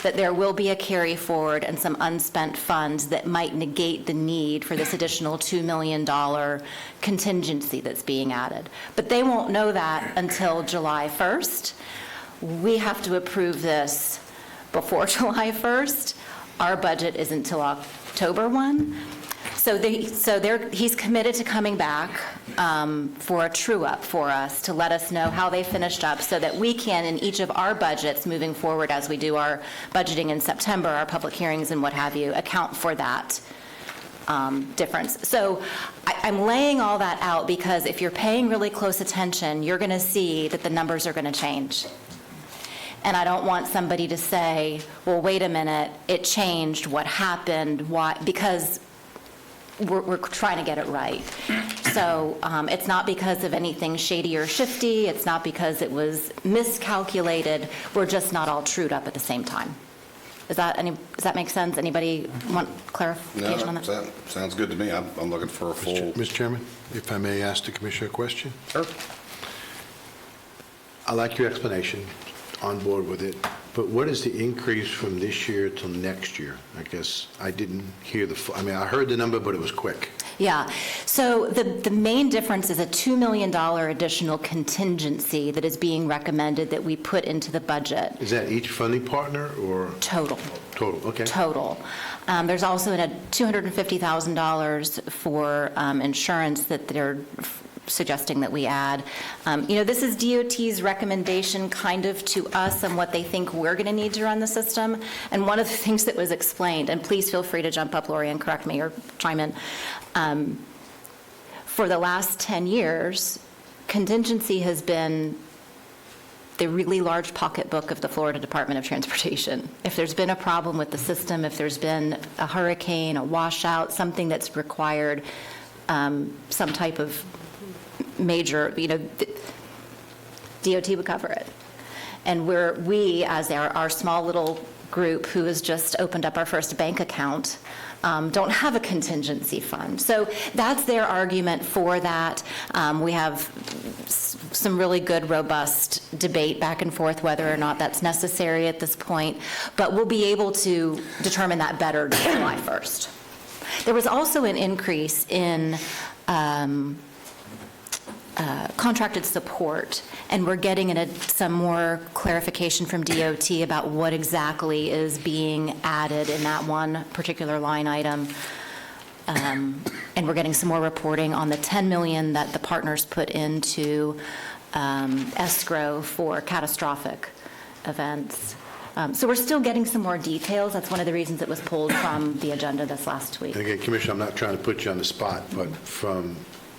that there will be a carry forward and some unspent funds that might negate the need for this additional $2 million contingency that's being added. But they won't know that until July 1st. We have to approve this before July 1st. Our budget is until October 1. So he's committed to coming back for a true-up for us to let us know how they finished up so that we can, in each of our budgets moving forward as we do our budgeting in September, our public hearings and what have you, account for that difference. So I'm laying all that out because if you're paying really close attention, you're going to see that the numbers are going to change. And I don't want somebody to say, well, wait a minute, it changed, what happened, why? Because we're trying to get it right. So it's not because of anything shady or shifty. It's not because it was miscalculated. We're just not all trued up at the same time. Does that make sense? Anybody want clarification on that? That sounds good to me. I'm looking for a full... Mr. Chairman, if I may ask the Commissioner a question? Sure. I like your explanation, on board with it, but what is the increase from this year till next year? I guess I didn't hear I heard the number, but it was quick. Yeah. So the main difference is a $2 million additional contingency that is being recommended that we put into the budget. Is that each funding partner or? Total. Total, okay. Total. There's also a $250,000 for insurance that they're suggesting that we add. This is DOT's recommendation kind of to us and what they think we're going to need to run the system. And one of the things that was explained, and please feel free to jump up, Lori, and correct me or chime in, for the last 10 years, contingency has been the really large pocketbook of the Florida Department of Transportation. If there's been a problem with the system, if there's been a hurricane, a washout, something that's required some type of major, DOT would cover it. And we, as our small little group who has just opened up our first bank account, don't have a contingency fund. So that's their argument for that. We have some really good, robust debate back and forth whether or not that's necessary at this point, but we'll be able to determine that better July 1st. There was also an increase in contracted support, and we're getting some more clarification from DOT about what exactly is being added in that one particular line item. And we're getting some more reporting on the $10 million that the partners put into escrow for catastrophic events. So we're still getting some more details. That's one of the reasons it was pulled from the agenda this last week. And again, Commissioner, I'm not trying to put you on the spot, but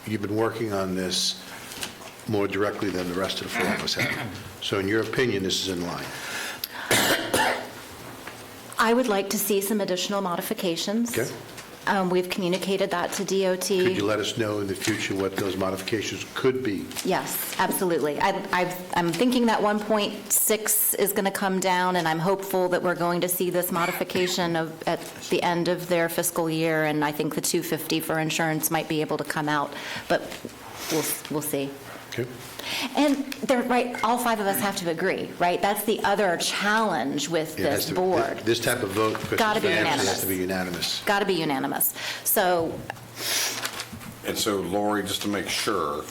you've been working on this more directly than the rest of the four of us have. So in your opinion, this is in line? I would like to see some additional modifications. Okay. We've communicated that to DOT. Could you let us know in the future what those modifications could be? Yes, absolutely. I'm thinking that 1.6 is going to come down, and I'm hopeful that we're going to see this modification at the end of their fiscal year, and I think the 250 for insurance might be able to come out, but we'll see. Okay. And they're right, all 5 of us have to agree, right? That's the other challenge with this board. This type of vote, because Gotta be it has unanimous. to be unanimous. Got to be unanimous. So, And so, Lori, just to make sure,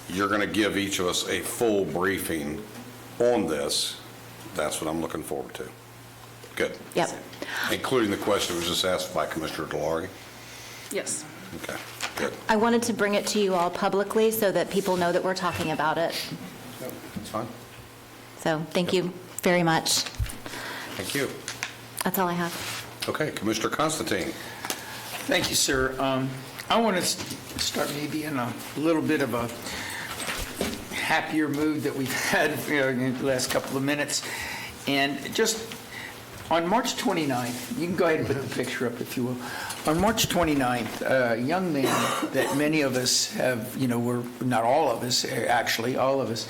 you're going to give each of us a full briefing on this. That's what I'm looking forward to. Good. Yep. Including the question that was just asked by Commissioner DeLaurie? Yes. Okay. I wanted to bring it to you all publicly so that people know that we're talking about it. That's fine. So thank you very much. Thank you. That's all I have. Okay, Commissioner Constantine. Thank you, sir. I want to start maybe in a little bit of a happier mood that we've had in the last couple of minutes. And just on March 29th, you can go ahead and put the picture up if you will. On March 29th, a young man that many of us have, were not all of us, actually, all of us,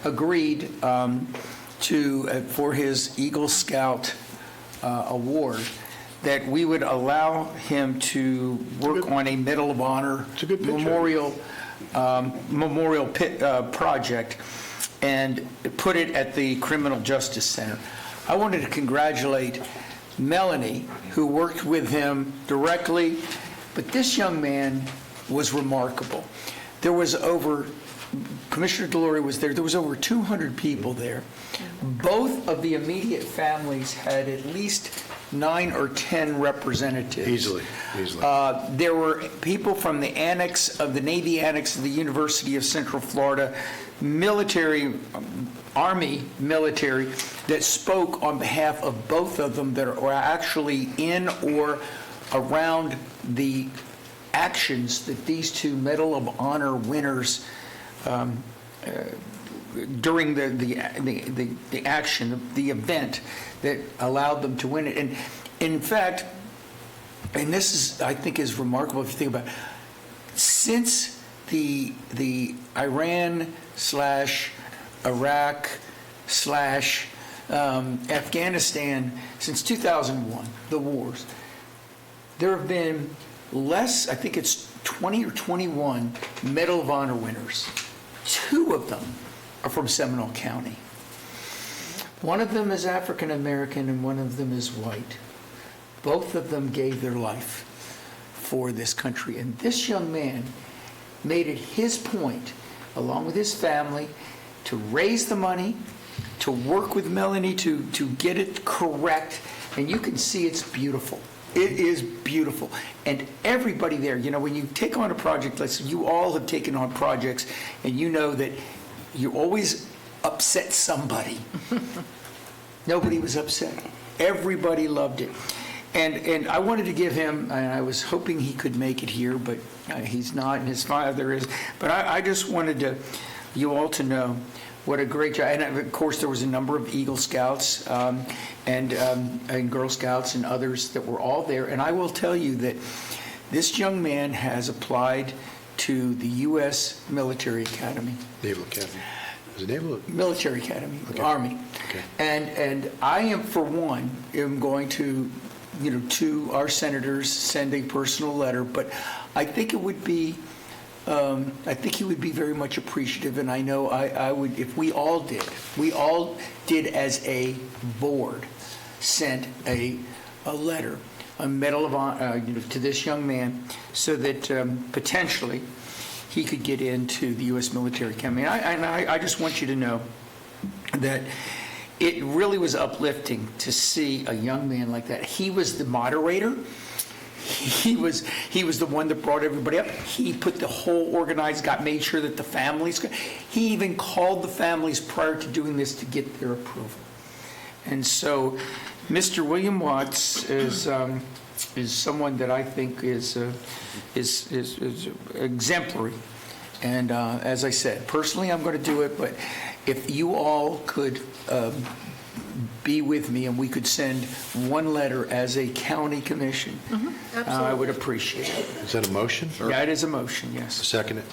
agreed for his Eagle Scout award, that we would allow him to work on a Medal of Honor memorial project and put it at the Criminal Justice Center. I wanted to congratulate Melanie, who worked with him directly, but this young man was remarkable. There was Commissioner Delory was there was over 200 people there. Both of the immediate families had at least 9 or 10 representatives. Easily. There were people from the annex of the Navy annex of the University of Central Florida, military, Army military, that spoke on behalf of both of them that were actually in or around the actions that these two Medal of Honor winners during the action, the event that allowed them to win it. And in fact, and this is, I think, is remarkable if you think about it, since the Iran/Iraq/Afghanistan, since 2001, the wars, there have been less, I think it's 20 or 21 Medal of Honor winners. 2 of them are from Seminole County. One of them is African American and one of them is white. Both of them gave their life for this country. And this young man made it his point, along with his family, to raise the money, to work with Melanie to get it correct. And you can see it's beautiful. It is beautiful. And everybody there, when you take on a project, you all have taken on projects, and you know that you always upset somebody. Nobody was upset. Everybody loved it. And I wanted to give him, and I was hoping he could make it here, but he's not, and his father is. But I just wanted you all to know what a great job. And of course, there was a number of Eagle Scouts and Girl Scouts and others that were all there. And I will tell you that this young man has applied to the U.S. Military Academy. Naval Academy. Is it Naval? Military Academy, okay. Army. Okay. And I am, for one, am going to, to our senators, send a personal letter. But I think it would be, he would be very much appreciative. And I know I would, if we all did as a board, sent a letter, a Medal of Honor, to this young man, so that potentially he could get into the U.S. Military Academy. And I just want you to know that it really was uplifting to see a young man like that. He was the moderator. He was the one that brought everybody up. He put the whole made sure that the families, he even called the families prior to doing this to get their approval. And so Mr. William Watts is someone that I think is exemplary. And as I said, personally, I'm going to do it. But if you all could be with me and we could send one letter as a county commission, I would appreciate it. Is that a motion? Yeah, it is a motion, yes. Second it.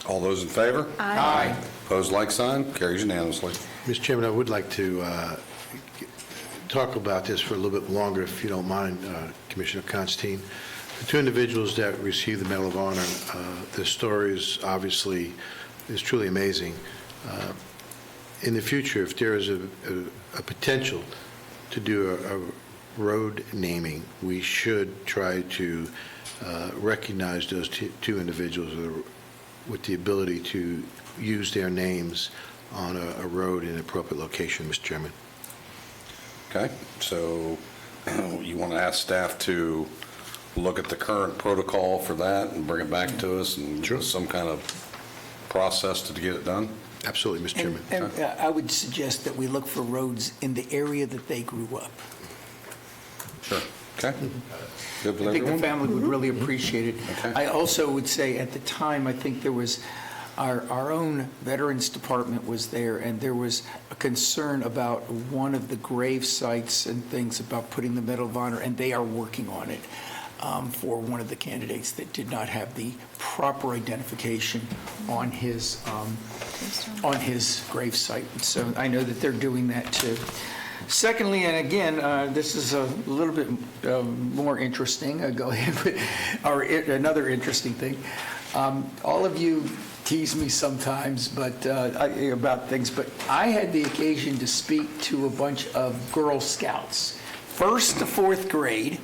All those in favor? Aye. Opposed, like sign. Carries unanimously. Mr. Chairman, I would like to talk about this for a little bit longer, if you don't mind, Commissioner Constantine. The 2 individuals that received the Medal of Honor, the story is truly amazing. In the future, if there is a potential to do a road naming, we should try to recognize those 2 individuals with the ability to use their names on a road in an appropriate location, Mr. Chairman. Okay, so you want to ask staff to look at the current protocol for that and bring it back to us and some kind of process to get it done? Absolutely, Mr. Chairman. And I would suggest that we look for roads in the area that they grew up. Sure. Okay. Good with I think the everyone? family would really appreciate it. Okay. I also would say, at the time, I think there was, our own Veterans Department was there, and there was a concern about one of the grave sites and things about putting the Medal of Honor, and they are working on it for one of the candidates that did not have the proper identification on his grave site. So I know that they're doing that too. Secondly, and again, this is a little bit more interesting. Go ahead with another interesting thing. All of you tease me sometimes, but about things. But I had the occasion to speak to a bunch of Girl Scouts, 1st to 4th grade.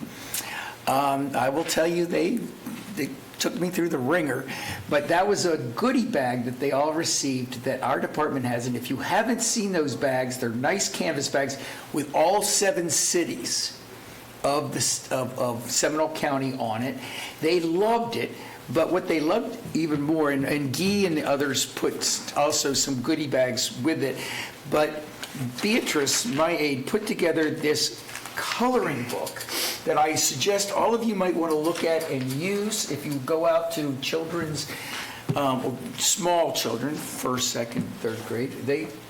I will tell you, they took me through the ringer, but that was a goodie bag that they all received that our department has. And if you haven't seen those bags, they're nice canvas bags with all 7 cities of Seminole County on it. They loved it, but what they loved even more, and Guy and the others put also some goodie bags with it, but Beatrice, my aide, put together this coloring book that I suggest all of you might want to look at and use if you go out to children's, small children, 1st, 2nd, 3rd grade.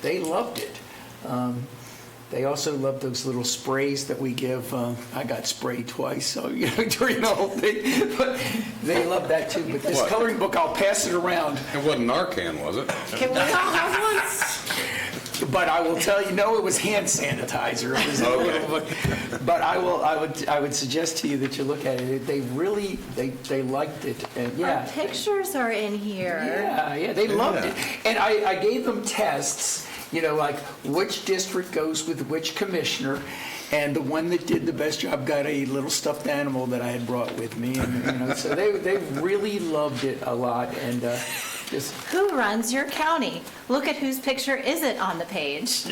They loved it. They also loved those little sprays that we give. I got sprayed twice, so during the whole thing. But they loved that too. But this coloring book, I'll pass it around. It wasn't Narcan, was it? Can we all have one? But I will tell you, no, it was hand sanitizer. It was a little book. But I would suggest to you that you look at it. They really they liked it. And Our pictures are in here. Yeah, they loved it. And I gave them tests. Like which district goes with which commissioner, and the one that did the best job got a little stuffed animal that I had brought with me, and so they really loved it a lot, and just. Who runs your county? Look at whose picture is it on the page.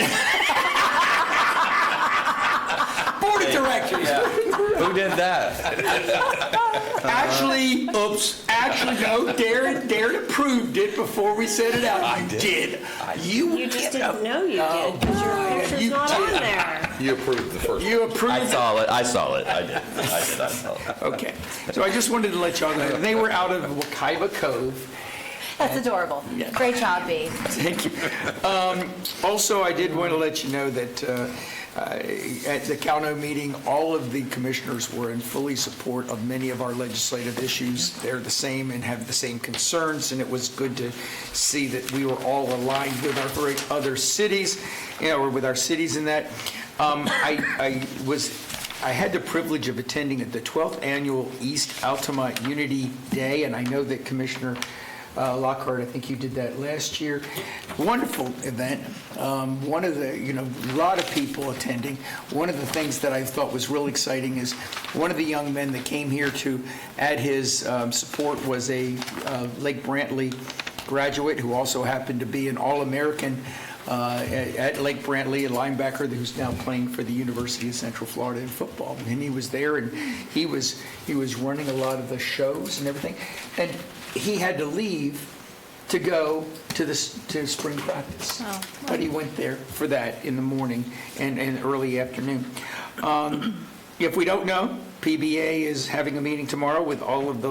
Board of Directors. Yeah. Who did that? Actually, no, Darren approved it before we set it out. I did. You just didn't know you did because your picture's not on there. You approved the first one. You approved I saw it. I did. I saw it. Okay. So I just wanted to let y'all know. They were out of Wakaiba Cove. That's adorable. Yeah. Great job, B. Thank you. Also, I did want to let you know that at the Calno meeting, all of the commissioners were in fully support of many of our legislative issues. They're the same and have the same concerns, and it was good to see that we were all aligned with our other cities, or with our cities in that. I had the privilege of attending at the 12th Annual East Altamont Unity Day, and I know that Commissioner Lockhart, I think you did that last year. Wonderful event. One of the, a lot of people attending. One of the things that I thought was really exciting is one of the young men that came here to add his support was a Lake Brantley graduate who also happened to be an All-American at Lake Brantley, a linebacker who's now playing for the University of Central Florida in football. And he was there, and he was running a lot of the shows and everything. And he had to leave to go to spring practice. Oh. But he went there for that in the morning and early afternoon. If we don't know, PBA is having a meeting tomorrow with all of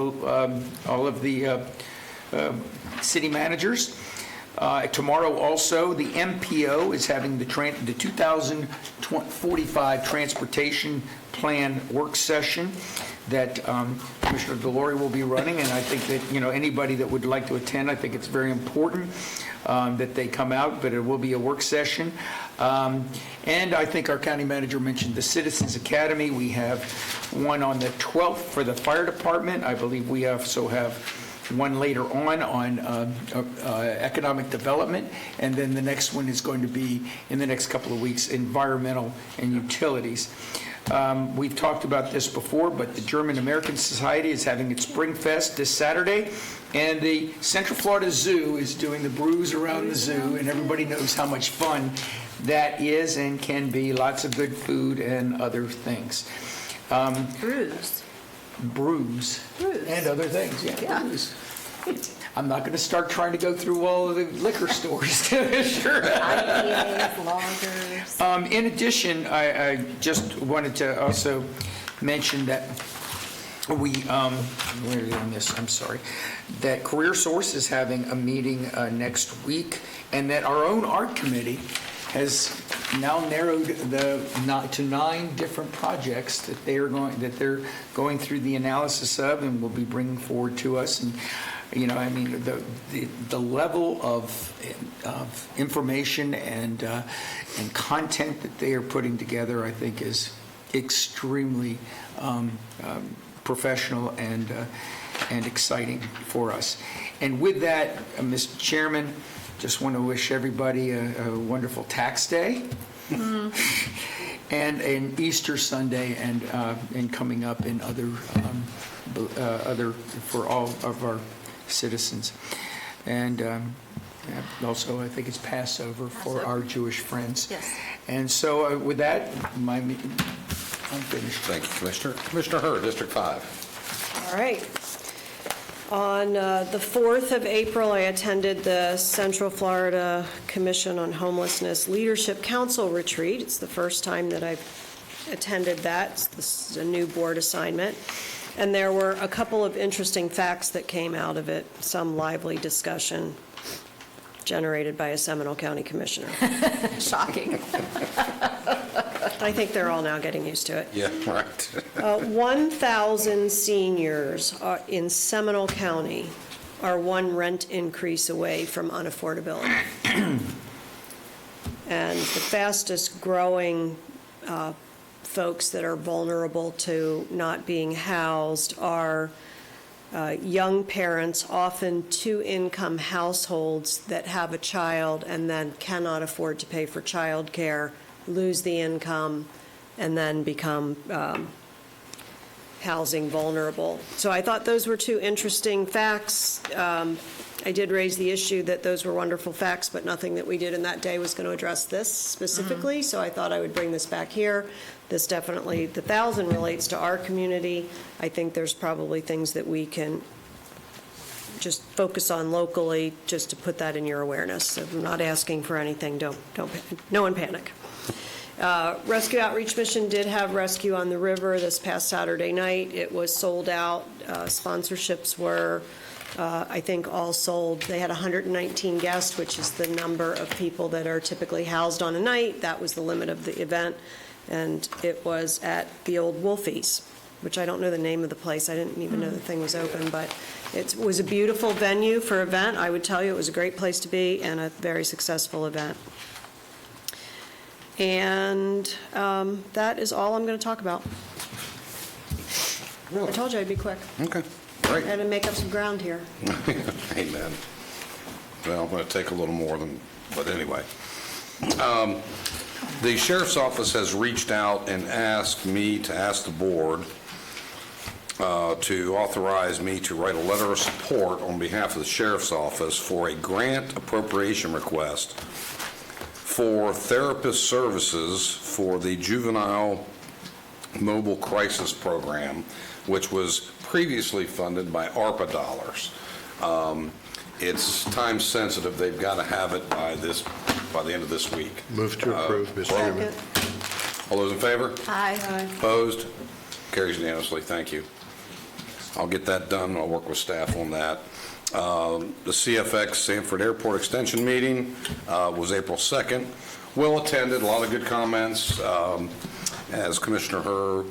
the city managers. Tomorrow also, the MPO is having the 2045 Transportation Plan Work Session that Commissioner Delory will be running, and I think that, anybody that would like to attend, I think it's very important that they come out, but it will be a work session. And I think our county manager mentioned the Citizens Academy. We have one on the 12th for the fire department. I believe we also have one later on economic development, and then the next one is going to be, in the next couple of weeks, environmental and utilities. We've talked about this before, but the German American Society is having its Spring Fest this Saturday, and the Central Florida Zoo is doing the brews around the zoo, and everybody knows how much fun that is and can be. Lots of good food and other things. Brews. brews and other things. Yeah. Brews. I'm not going to start trying to go through all of the liquor stores. Sure. IPAs, lagers. In addition, I just wanted to also mention that we, where are we on this? I'm sorry. That Career Source is having a meeting next week, and that our own art committee has now narrowed to 9 different projects that they're going through the analysis of and will be bringing forward to us. And I mean, the level of information and content that they are putting together, I think, is extremely professional and exciting for us. And with that, Mr. Chairman, just want to wish everybody a wonderful tax day and an Easter Sunday and coming up in other for all of our citizens. And also, I think it's Passover for our Jewish friends. Yes. And so with that, I'm finished. Thank you, Commissioner. Commissioner Hurd, District 5. All right. On the 4th of April, I attended the Central Florida Commission on Homelessness Leadership Council retreat. It's the first time that I've attended that. This is a new board assignment. And there were a couple of interesting facts that came out of it, some lively discussion generated by a Seminole County commissioner. Shocking. I think they're all now getting used to it. Yeah, right. 1,000 seniors in Seminole County are one rent increase away from unaffordability. And the fastest growing folks that are vulnerable to not being housed are young parents, often two-income households that have a child and then cannot afford to pay for childcare, lose the income, and then become housing vulnerable. So I thought those were 2 interesting facts. I did raise the issue that those were wonderful facts, but nothing that we did in that day was going to address this specifically, so I thought I would bring this back here. This definitely, the 1,000 relates to our community. I think there's probably things that we can just focus on locally, just to put that in your awareness. So I'm not asking for anything, no one panic. Rescue Outreach Mission did have Rescue on the River this past Saturday night. It was sold out. Sponsorships were, I think, all sold. They had 119 guests, which is the number of people that are typically housed on a night. That was the limit of the event. And it was at the old Wolfies, which I don't know the name of the place. I didn't even know the thing was open, but it was a beautiful venue for an event. I would tell you it was a great place to be and a very successful event. And that is all I'm going to talk about. Really? I told you I'd be quick. Okay, great. I had to make up some ground here. Amen. Well, I'm going to take a little more than, but anyway. The Sheriff's Office has reached out and asked me to ask the board to authorize me to write a letter of support on behalf of the Sheriff's Office for a grant appropriation request for therapist services for the Juvenile Mobile Crisis Program, which was previously funded by ARPA dollars. It's time sensitive. They've got to have it by the end of this week. Move to approve, Mr. Chairman. All those in favor? Aye. Opposed? Carries unanimously. Thank you. I'll get that done. I'll work with staff on that. The CFX Sanford Airport Extension meeting was April 2nd. Well attended, a lot of good comments. As Commissioner Herr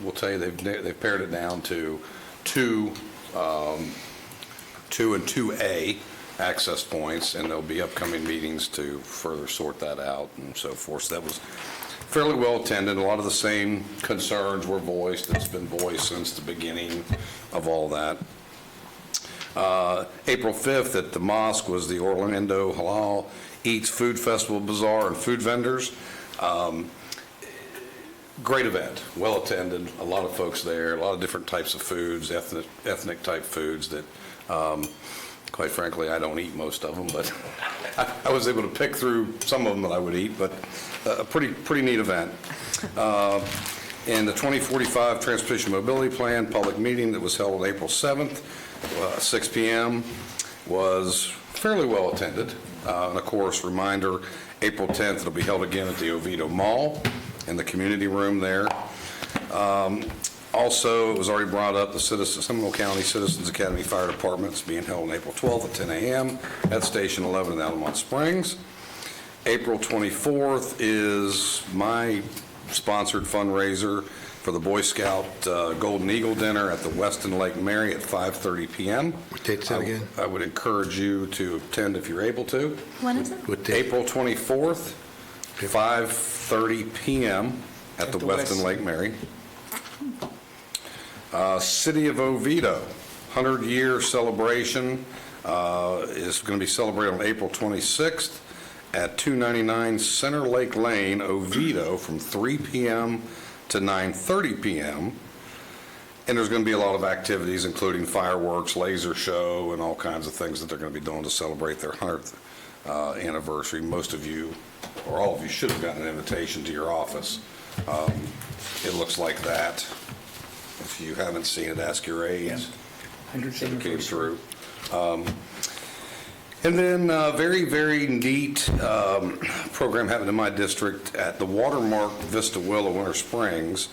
will tell you, they've pared it down to 2 and 2A access points, and there'll be upcoming meetings to further sort that out and so forth. So that was fairly well attended. A lot of the same concerns were voiced. It's been voiced since the beginning of all that. April 5th at the mosque was the Orlando Halal Eats Food Festival Bazaar and food vendors. Great event, well attended, a lot of folks there, a lot of different types of foods, ethnic type foods that, quite frankly, I don't eat most of them, but I was able to pick through some of them that I would eat, but a pretty neat event. And the 2045 Transportation Mobility Plan public meeting that was held on April 7th, 6 p.m., was fairly well attended. And of course, reminder, April 10th, it'll be held again at the Oviedo Mall in the community room there. Also, it was already brought up, the Seminole County Citizens Academy Fire Department is being held on April 12th at 10 a.m. at Station 11 in Altamont Springs. April 24th is my sponsored fundraiser for the Boy Scout Golden Eagle Dinner at the Weston Lake Mary at 5:30 p.m. What date's that again? I would encourage you to attend if you're able to. When is it? What date? April 24th, 5:30 p.m. at the Weston Lake Mary. City of Oviedo, 100-year celebration is going to be celebrated on April 26th at 299 Center Lake Lane, Oviedo, from 3 p.m. to 9:30 p.m. And there's going to be a lot of activities, including fireworks, laser show, and all kinds of things that they're going to be doing to celebrate their 100th anniversary. Most of you, or all of you, should have gotten an invitation to your office. It looks like that. If you haven't seen it, ask your aides. It came through. And then very, very neat program happened in my district at the Watermark Vista Willow Winter Springs,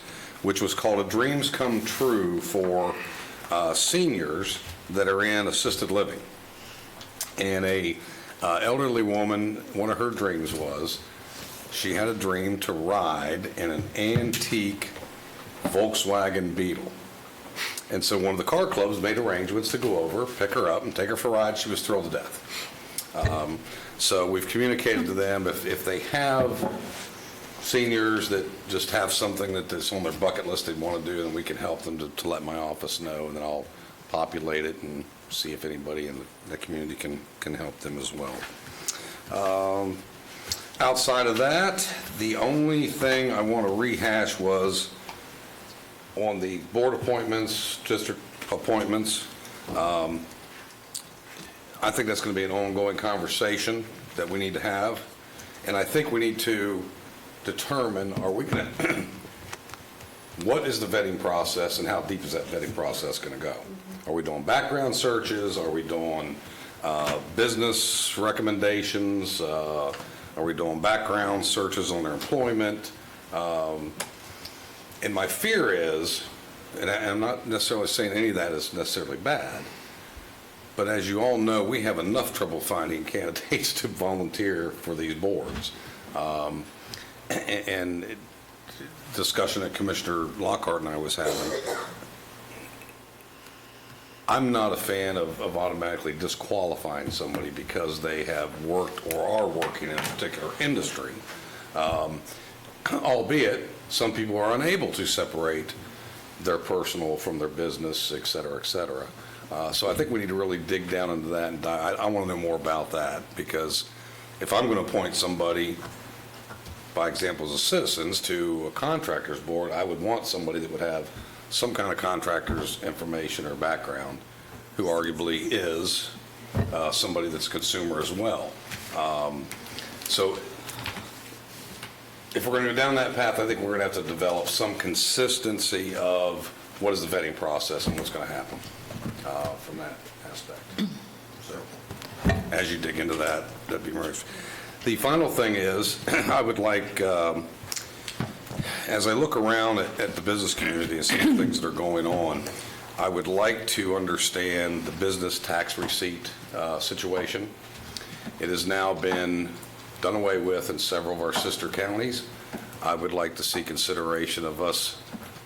which was called a Dreams Come True for seniors that are in assisted living. And a elderly woman, one of her dreams was she had a dream to ride in an antique Volkswagen Beetle. And so one of the car clubs made arrangements to go over, pick her up, and take her for a ride. She was thrilled to death. So we've communicated to them if they have seniors that just have something that's on their bucket list they want to do, then we can help them to let my office know, and then I'll populate it and see if anybody in the community can help them as well. Outside of that, the only thing I want to rehash was on the board appointments, district appointments. I think that's going to be an ongoing conversation that we need to have. And I think we need to determine, are we going to, what is the vetting process and how deep is that vetting process going to go? Are we doing background searches? Are we doing business recommendations? Are we doing background searches on their employment? And my fear is, and I'm not necessarily saying any of that is necessarily bad, but as you all know, we have enough trouble finding candidates to volunteer for these boards. And discussion that Commissioner Lockhart and I was having, I'm not a fan of automatically disqualifying somebody because they have worked or are working in a particular industry. Albeit, some people are unable to separate their personal from their business, et cetera, et cetera. So I think we need to really dig down into that, and I want to know more about that, because if I'm going to appoint somebody, by example, as citizens, to a contractors board, I would want somebody that would have some kind of contractor's information or background, who arguably is somebody that's a consumer as well. So if we're going to go down that path, I think we're going to have to develop some consistency of what is the vetting process and what's going to happen from that aspect. So as you dig into that, that'd be nice. The final thing is, I would like, as I look around at the business community and see the things that are going on, I would like to understand the business tax receipt situation. It has now been done away with in several of our sister counties. I would like to see consideration of us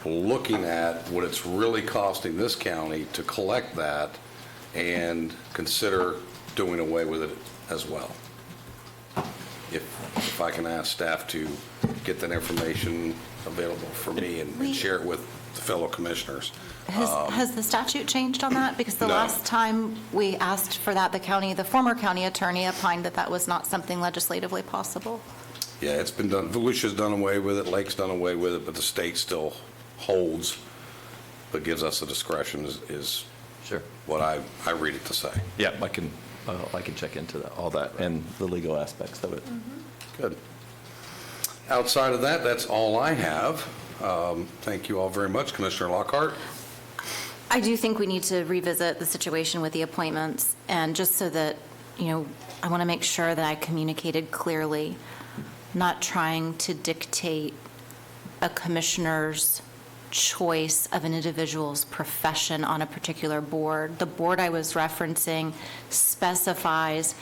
looking at what it's really costing this county to collect that and consider doing away with it as well. If I can ask staff to get that information available for me and share it with the fellow commissioners. Has the statute changed on that? Because the No. last time we asked for that, the former county attorney opined that that was not something legislatively possible. Yeah, it's been done. Volusia's done away with it, Lake's done away with it, but the state still holds, but gives us the discretion is Sure. what I read it to say. Yeah, I can check into all that and the legal aspects of it. Good. Outside of that, that's all I have. Thank you all very much. Commissioner Lockhart? I do think we need to revisit the situation with the appointments, and just so that, I want to make sure that I communicated clearly, not trying to dictate a commissioner's choice of an individual's profession on a particular board. The board I was referencing specifies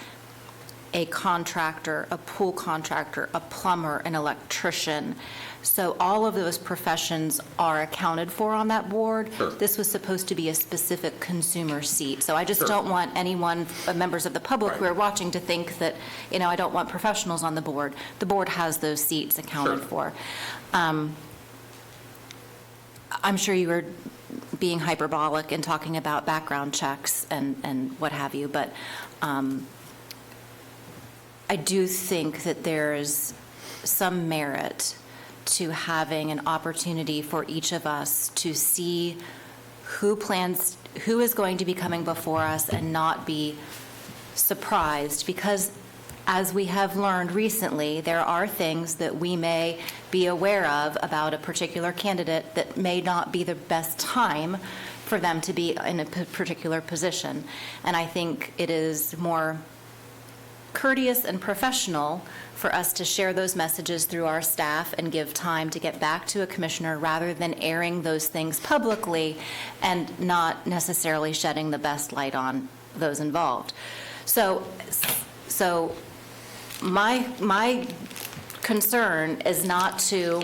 a contractor, a pool contractor, a plumber, an electrician. So all of those professions are accounted for on that board. Sure. This was supposed to be a specific consumer seat. So I just Sure. don't want anyone, members of the public who Right. are watching, to think that, I don't want professionals on the board. The board has those seats accounted Sure. for. I'm sure you were being hyperbolic in talking about background checks and what have you, but I do think that there's some merit to having an opportunity for each of us to see who is going to be coming before us and not be surprised, because as we have learned recently, there are things that we may be aware of about a particular candidate that may not be the best time for them to be in a particular position. And I think it is more courteous and professional for us to share those messages through our staff and give time to get back to a commissioner, rather than airing those things publicly and not necessarily shedding the best light on those involved. So my concern is not to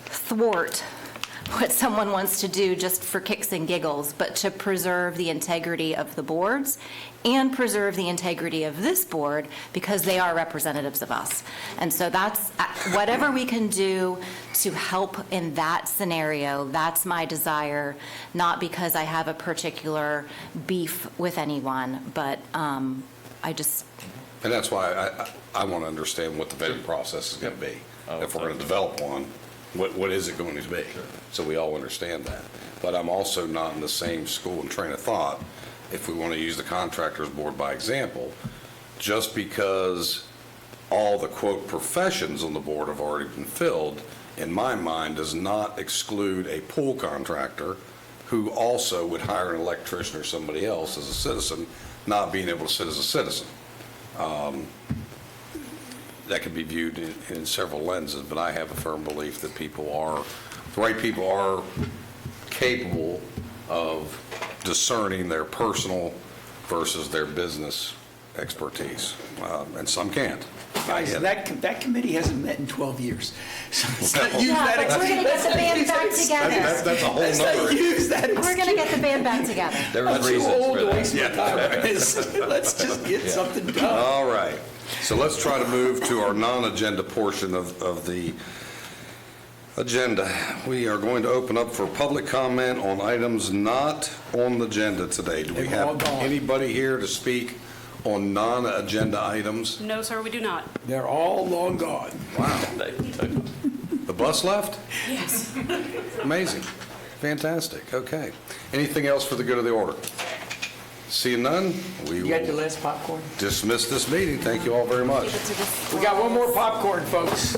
thwart what someone wants to do just for kicks and giggles, but to preserve the integrity of the boards and preserve the integrity of this board, because they are representatives of us. And so that's whatever we can do to help in that scenario. That's my desire, not because I have a particular beef with anyone, but I just... And that's why I want to understand what the vetting process is going to be. If we're going to develop one, what is it going to be? So we all understand that. But I'm also not in the same school and train of thought, if we want to use the contractors board by example, just because all the quote professions on the board have already been filled, in my mind, does not exclude a pool contractor who also would hire an electrician or somebody else as a citizen, not being able to sit as a citizen. That can be viewed in several lenses, but I have a firm belief that the right people are capable of discerning their personal versus their business expertise, and some can't. Guys, that committee hasn't met in 12 years. So let's not use Yeah, that but we're going to get the band back together. That's a whole Let's not nother. use that We're going to get the band back together. There was I'm too reasons old for to waste that. my time on this. Let's just get something done. All right. So let's try to move to our non-agenda portion of the agenda. We are going to open up for public comment on items not on the agenda today. Do we They've all have gone. anybody here to speak on non-agenda items? No, sir, we do not. They're all long gone. Wow. The bus left? Yes. Amazing. Fantastic. Okay. Anything else for the good of the order? Seeing none, we You got your will last popcorn? dismiss this meeting. Thank you all very much. We got one more popcorn, folks.